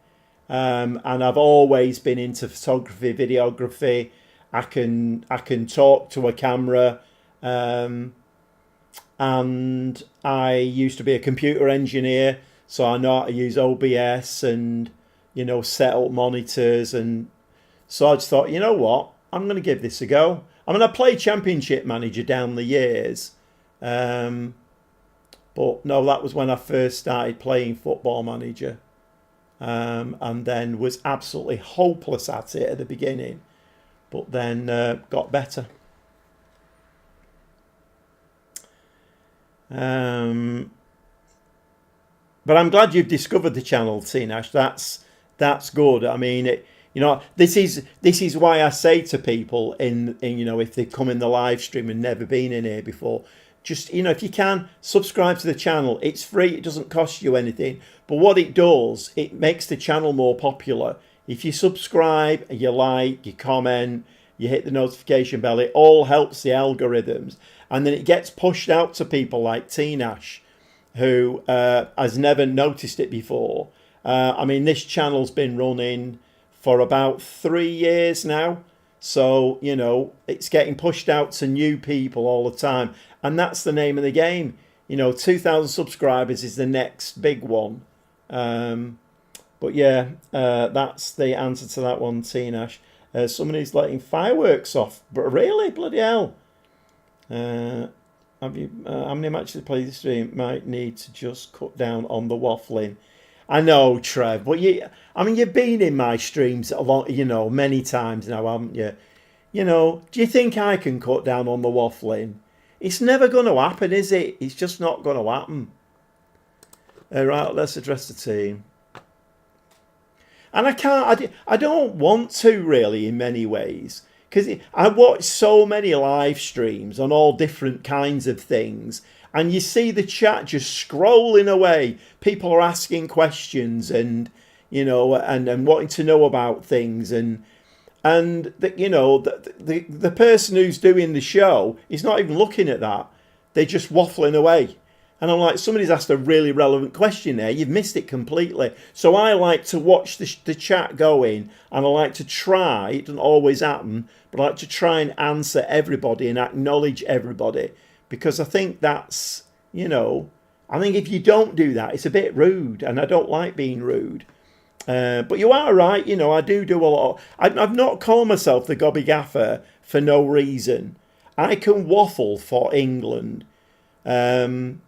And I've always been into photography, videography. I can talk to a camera. And I used to be a computer engineer, so I know how to use OBS and, set up monitors. And so I just thought, you know what? I'm going to give this a go. I mean, I played Championship Manager down the years. But no, that was when I first started playing Football Manager, and then was absolutely hopeless at it at the beginning, but then got better. But I'm glad you've discovered the channel, Tinash. That's good. I mean, this is why I say to people in if they come in the live stream and never been in here before. Just, if you can, subscribe to the channel. It's free. It doesn't cost you anything. But what it does, it makes the channel more popular. If you subscribe, you like, you comment, you hit the notification bell, it all helps the algorithms. And then it gets pushed out to people like Tinash, who has never noticed it before. I mean, this channel's been running for about 3 years now. So, it's getting pushed out to new people all the time. And that's the name of the game. 2,000 subscribers is the next big one. But yeah, that's the answer to that one, Tinash. Somebody's letting fireworks off. But really? Bloody hell. How many matches play this stream? Might need to just cut down on the waffling. I know, Trev, but you've been in my streams a lot, many times now, haven't you? Do you think I can cut down on the waffling? It's never going to happen, is it? It's just not going to happen. Right, let's address the team. And I don't want to really, in many ways, because I watch so many live streams on all different kinds of things. And you see the chat just scrolling away. People are asking questions and wanting to know about things, and the person who's doing the show is not even looking at that. They're just waffling away. And I'm like, somebody's asked a really relevant question there. You've missed it completely. So I like to watch the chat going, and I like to try. It doesn't always happen, but I like to try and answer everybody and acknowledge everybody. Because I think that's, I think if you don't do that, it's a bit rude, and I don't like being rude. But you are right, I do a lot. I've not called myself the Gobby Gaffer for no reason. I can waffle for England, and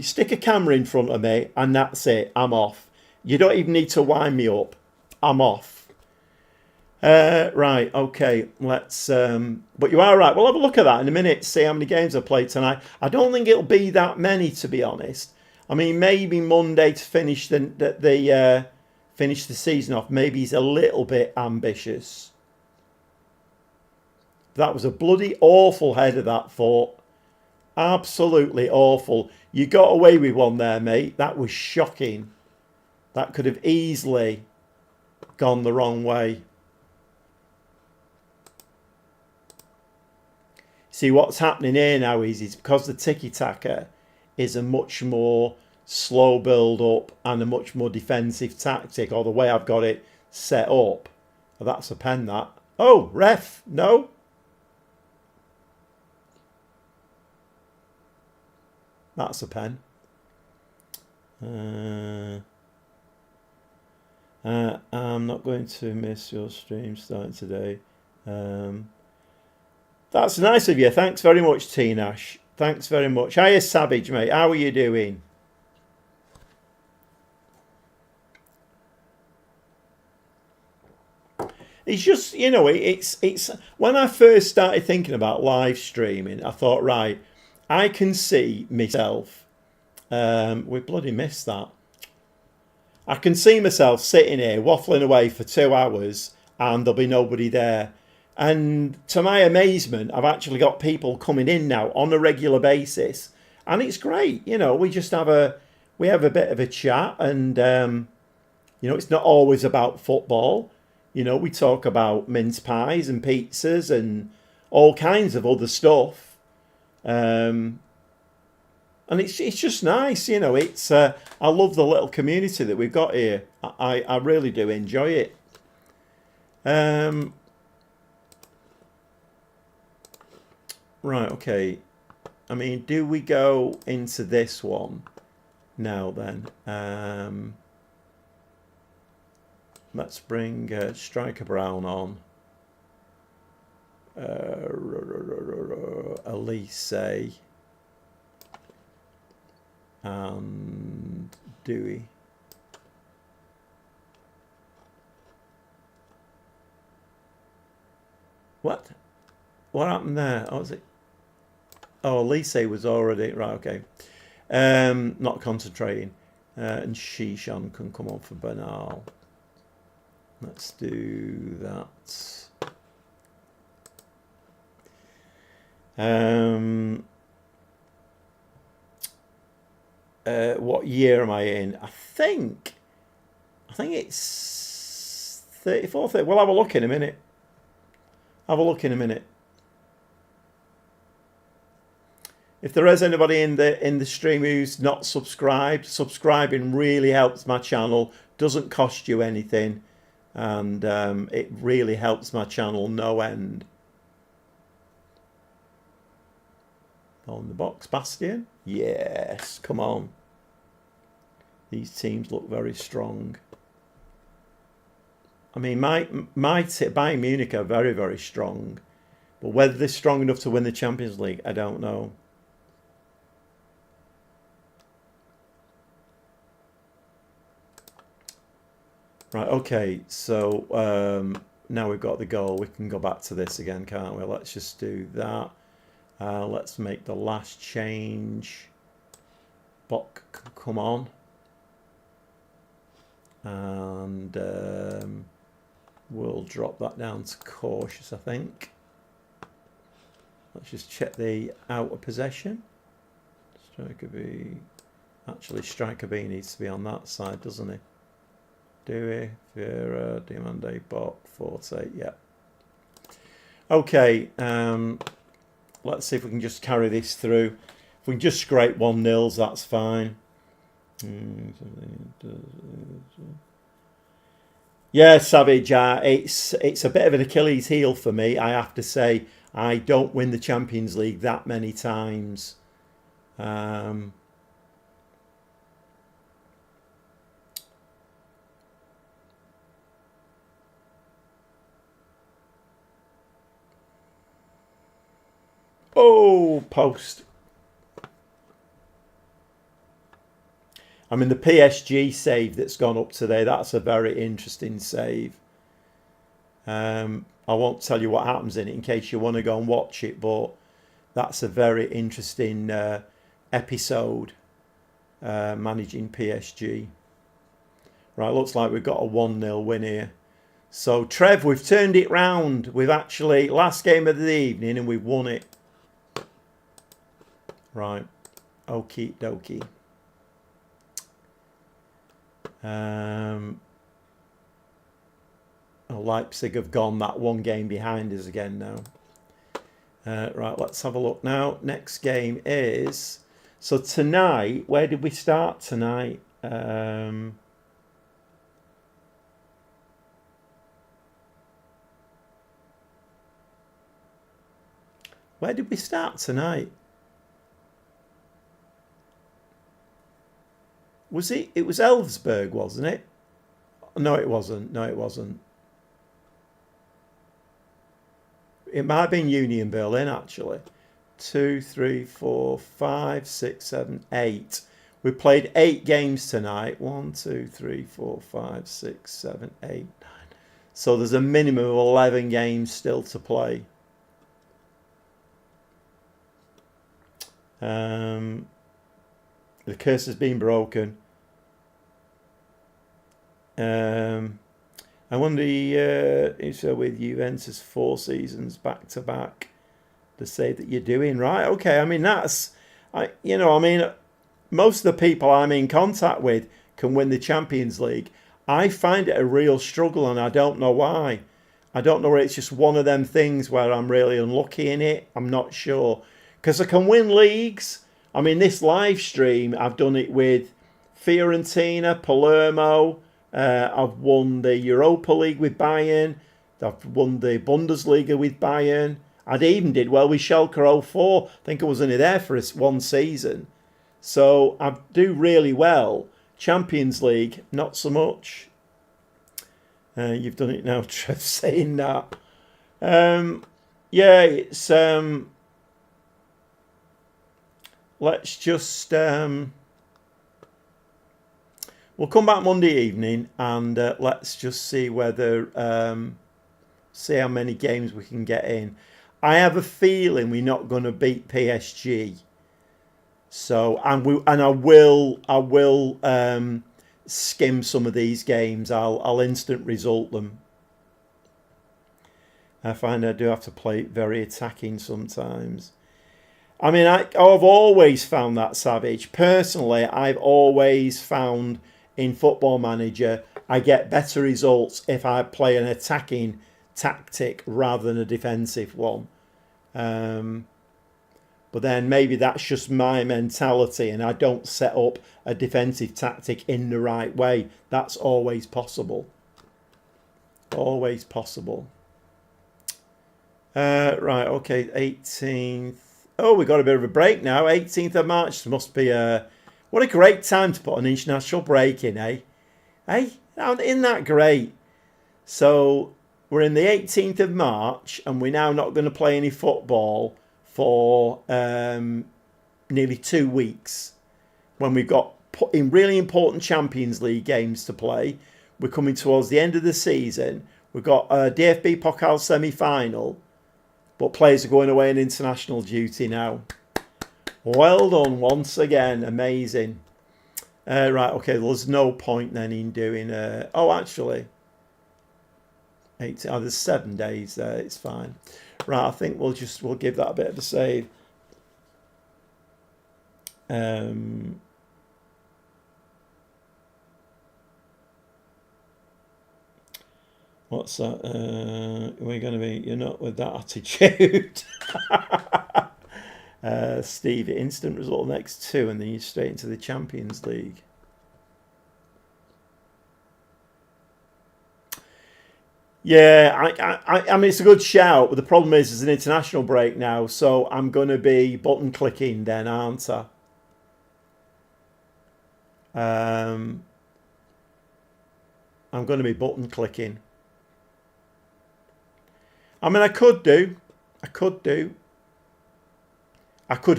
stick a camera in front of me, and that's it. I'm off. You don't even need to wind me up. I'm off. Right, okay, let's but you are right. We'll have a look at that in a minute, see how many games I played tonight. I don't think it'll be that many, to be honest. I mean, maybe Monday to finish the season off. Maybe he's a little bit ambitious. That was a bloody awful header, that thought. Absolutely awful. You got away with one there, mate. That was shocking. That could have easily gone the wrong way. See, what's happening here now is because the tiki-taka is a much more slow build-up and a much more defensive tactic, or the way I've got it set up. Oh, that's a pen, that. Oh, ref, no. That's a pen. I'm not going to miss your stream starting today. That's nice of you. Thanks very much, T-Nash. Thanks very much. Hiya, Savage, mate. How are you doing? It's just, you know, it's when I first started thinking about live streaming, I thought, right, I can see myself. We bloody missed that. I can see myself sitting here waffling away for 2 hours and there'll be nobody there. And to my amazement, I've actually got people coming in now on a regular basis, and it's great. You know, we just have a bit of a chat, and you know, it's not always about football. You know, we talk about mince pies and pizzas and all kinds of other stuff. And it's just nice, you know. It's I love the little community that we've got here. I really do enjoy it. Right, okay. I mean, do we go into this one now then? Let's bring Striker Brown on. Elise and Dewey. What happened there? Oh, was it? Oh, Elise was already right. Okay, not concentrating. And Shishan can come on for Bernal. Let's do that. What year am I in? I think it's 34. We'll have a look in a minute. If there is anybody in the stream who's not subscribed, subscribing really helps my channel. Doesn't cost you anything, and it really helps my channel no end. On the box, Bastion. Yes, come on. These teams look very strong. I mean, Bayern Munich are very, very strong, but whether they're strong enough to win the Champions League, I don't know. Right, okay, so now we've got the goal. We can go back to this again, can't we? Let's just do that. Let's make the last change. Bok, come on. And we'll drop that down to cautious, I think. Let's just check the outer possession. Striker B. Actually, Striker B needs to be on that side, doesn't he? Dewey, Vieira, Diamande, Bok, Forte, yeah. Okay, let's see if we can just carry this through. If we can just scrape 1-0, that's fine. Yeah, Savage, it's a bit of an Achilles heel for me, I have to say. I don't win the Champions League that many times. Oh, post. I mean, the PSG save that's gone up today, that's a very interesting save. I won't tell you what happens in it in case you want to go and watch it, but that's a very interesting episode, managing PSG. Right, looks like we've got a 1-0 win here. So, Trev, we've turned it round. We've actually, last game of the evening, and we've won it. Right. Okie dokie. Leipzig have gone that one game behind us again now. Right, let's have a look now. Next game is... So tonight, where did we start tonight? Where did we start tonight? Was it? It was Elfsberg, wasn't it? No, it wasn't. No, it wasn't. It might have been Union Berlin, actually. 2, 3, 4, 5, 6, 7, 8. We played 8 games tonight. 1, 2, 3, 4, 5, 6, 7, 8, 9. So there's a minimum of 11 games still to play. The curse has been broken. I wonder if with Juventus 4 seasons back to back, to say that you're doing right. Okay, I mean that's, most of the people I'm in contact with can win the Champions League. I find it a real struggle, and I don't know why. I don't know whether it's just one of them things where I'm really unlucky in it. I'm not sure. Because I can win leagues. I mean, this live stream, I've done it with Fiorentina, Palermo. I've won the Europa League with Bayern. I've won the Bundesliga with Bayern. I even did well with Schalke 04. I think I was only there for one season. So I do really well. Champions League, not so much. You've done it now, Trev, saying that. Yeah, it's... let's just... we'll come back Monday evening and let's just see whether... see how many games we can get in. I have a feeling we're not going to beat PSG. So, I will skim some of these games. I'll instant result them. I find I do have to play very attacking sometimes. I mean, I've always found that Savage. Personally, I've always found in Football Manager, I get better results if I play an attacking tactic rather than a defensive one. But then maybe that's just my mentality and I don't set up a defensive tactic in the right way. That's always possible. Always possible. Right, okay, 18th. Oh, we got a bit of a break now. 18th of March must be what a great time to put an international break in, eh? Eh? Isn't that great? So we're in the 18th of March and we're now not going to play any football for nearly 2 weeks when we've got in really important Champions League games to play. We're coming towards the end of the season. We've got a DFB Pokal semi-final, but players are going away on international duty now. Well done once again. Amazing. Right, okay, there's no point then in doing... actually... 18, there's 7 days there, it's fine. Right, I think we'll give that a bit of a save. What's that? We're going to be... You're not with that attitude. Steve, instant result next 2 and then you're straight into the Champions League. Yeah, I mean, it's a good shout, but the problem is there's an international break now, so I'm going to be button clicking then, aren't I? I'm going to be button clicking. I mean, I could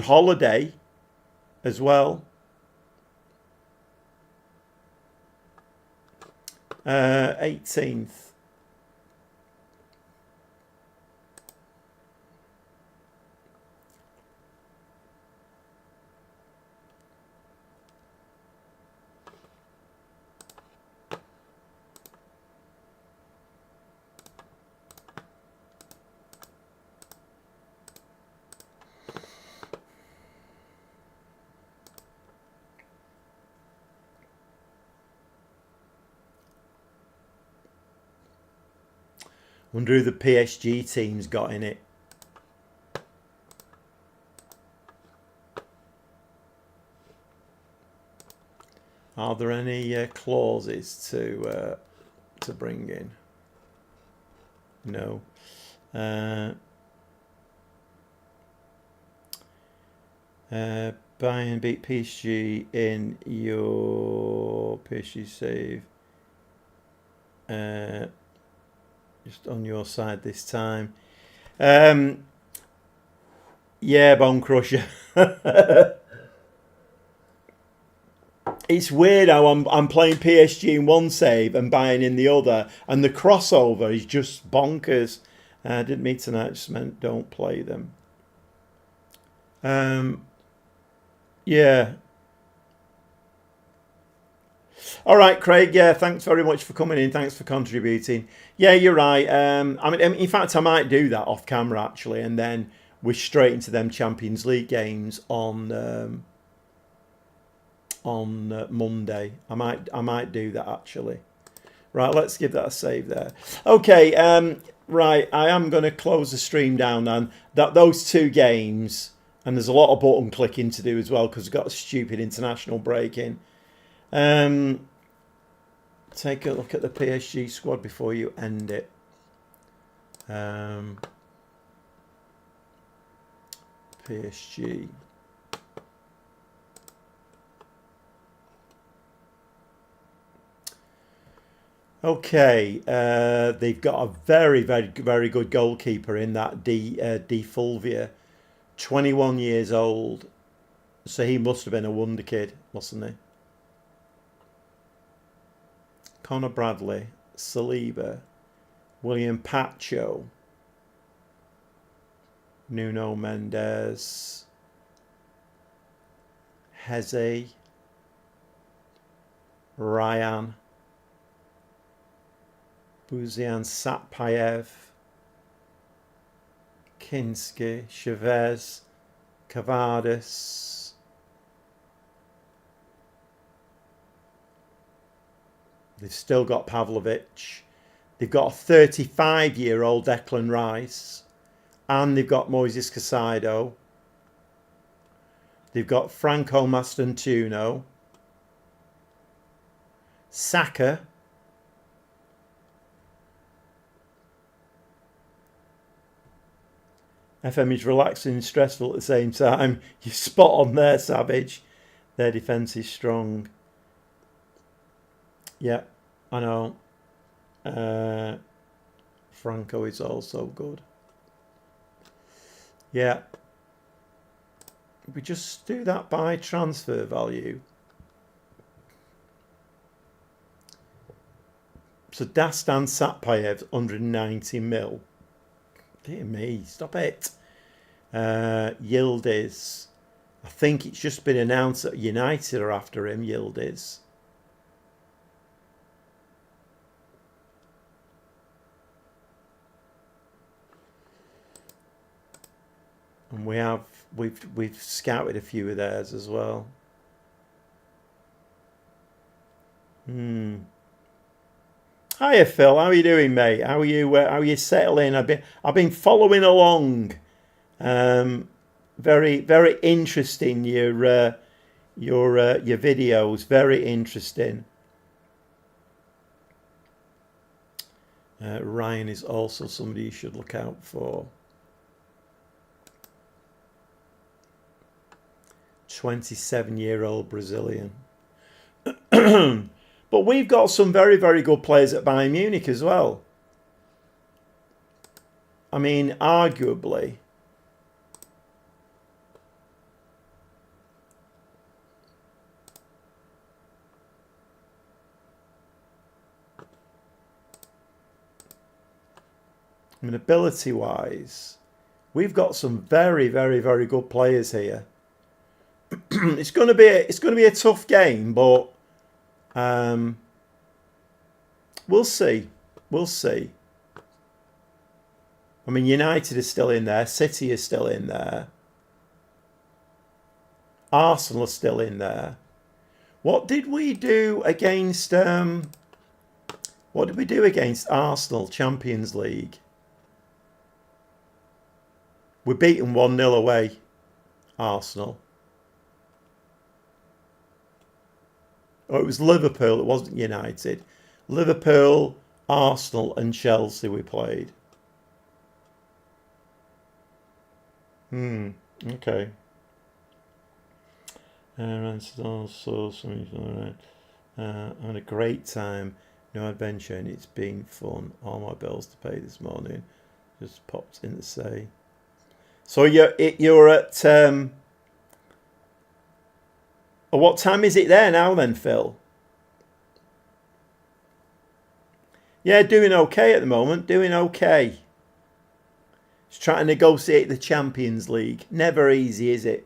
holiday as well. 18th. Wonder who the PSG team's got in it. Are there any clauses to bring in? No. Bayern beat PSG in your PSG save. Just on your side this time. Yeah, Bone Crusher. It's weird how I'm playing PSG in one save and Bayern in the other, and the crossover is just bonkers. Didn't mean tonight, just meant don't play them. Yeah. All right, Craig. Yeah, thanks very much for coming in. Thanks for contributing. Yeah, you're right. I mean, in fact, I might do that off camera actually, and then we're straight into them Champions League games on Monday. I might do that actually. Right, let's give that a save there. Okay. Right, I am going to close the stream down, and those two games, and there's a lot of button clicking to do as well because we've got a stupid international break in. Take a look at the PSG squad before you end it. PSG. Okay, they've got a very, very, very good goalkeeper in that D Fulvia, 21 years old. So he must have been a wonder kid, mustn't he? Conor Bradley, Saliba, William Pacho, Nuno Mendes, Heze, Ryan, Buzian Satpayev, Kinski, Chavez, Cavades. They've still got Pavlovic. They've got a 35-year-old Declan Rice. And they've got Moises Caicedo. They've got Franco Mastantuono. Saka. FM is relaxing and stressful at the same time. You're spot on there, Savage. Their defence is strong. Yeah, I know. Franco is also good. Yeah. We just do that by transfer value. So Dastan Satpayev, 190 mil. Dear me, stop it. Yildiz. I think it's just been announced that United are after him, Yildiz. And we've scouted a few of theirs as well. Hiya Phil, how are you doing, mate? How are you settling? I've been following along. Very very interesting your videos. Very interesting. Ryan is also somebody you should look out for. 27-year-old Brazilian. But we've got some very, very good players at Bayern Munich as well. I mean, arguably. I mean, ability-wise, we've got some very, very, very good players here. It's going to be a tough game, but we'll see. We'll see. I mean, United is still in there. City is still in there. Arsenal is still in there. What did we do against What did we do against Arsenal, Champions League? We're beaten 1-0 away, Arsenal. Oh, it was Liverpool, it wasn't United. Liverpool, Arsenal and Chelsea we played. Okay. I had a great time. No adventure and it's been fun. All my bills to pay this morning. Just popped in to say. So you're at what time is it there now then, Phil? Yeah, doing okay at the moment. Doing okay. Just trying to negotiate the Champions League. Never easy, is it?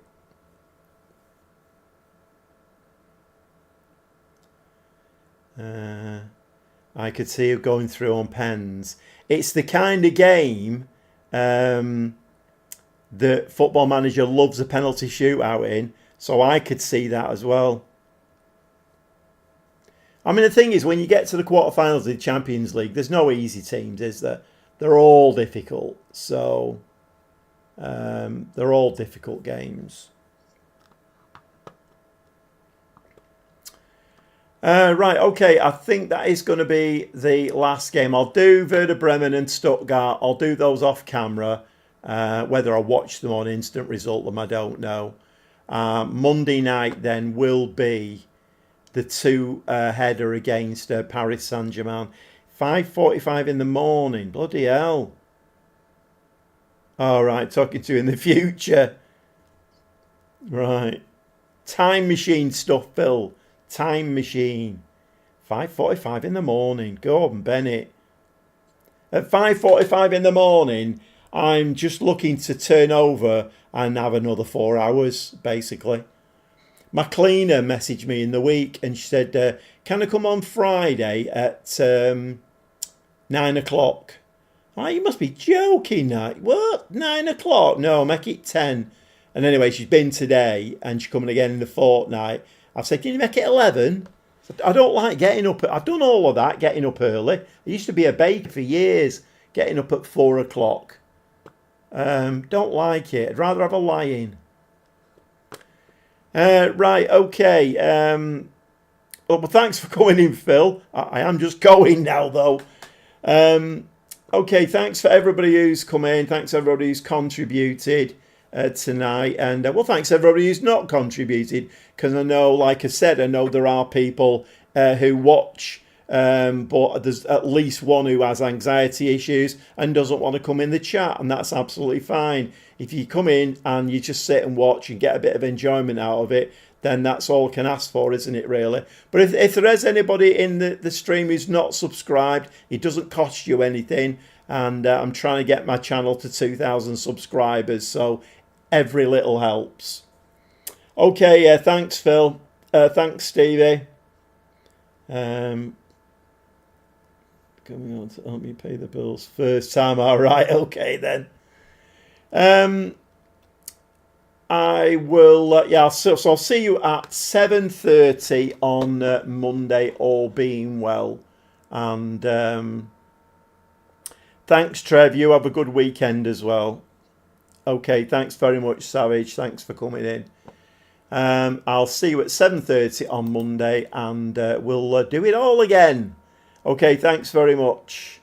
I could see you going through on pens. It's the kind of game that Football Manager loves a penalty shootout in. So I could see that as well. I mean, the thing is, when you get to the quarterfinals of the Champions League, there's no easy teams, is there? They're all difficult. So they're all difficult games. Right, okay, I think that is going to be the last game. I'll do Werder Bremen and Stuttgart. I'll do those off camera. Whether I watch them on instant result them, I don't know. Monday night then will be the two-header against Paris Saint-Germain. 5:45 in the morning. Bloody hell. All right, talking to you in the future. Right. Time machine stuff, Phil. Time machine. 5:45 in the morning. Gordon Bennett. At 5:45 in the morning, I'm just looking to turn over and have another 4 hours, basically. My cleaner messaged me in the week and she said, can I come on Friday at 9 o'clock? Oh, you must be joking now. What? 9 o'clock? No, make it 10. And anyway, she's been today and she's coming again in the fortnight. I've said, can you make it 11? I don't like getting up. I've done all of that, getting up early. I used to be a baker for years, getting up at 4 o'clock. Don't like it. I'd rather have a lie-in. Right, okay. Well, thanks for coming in, Phil. I am just going now, though. Okay, thanks for everybody who's come in. Thanks everybody who's contributed tonight. And, well, thanks everybody who's not contributed. Because I know, like I said, I know there are people who watch, but there's at least one who has anxiety issues and doesn't want to come in the chat. And that's absolutely fine. If you come in and you just sit and watch and get a bit of enjoyment out of it, then that's all I can ask for, isn't it, really? But if there is anybody in the stream who's not subscribed, it doesn't cost you anything. And I'm trying to get my channel to 2,000 subscribers, so every little helps. Okay, thanks, Phil. Thanks, Stevie. Coming on to help me pay the bills first time. All right, okay then. I will. Yeah, so I'll see you at 7:30 on Monday, all being well. And thanks, Trev. You have a good weekend as well. Okay, thanks very much, Savage. Thanks for coming in. I'll see you at 7:30 on Monday, and we'll do it all again. Okay, thanks very much.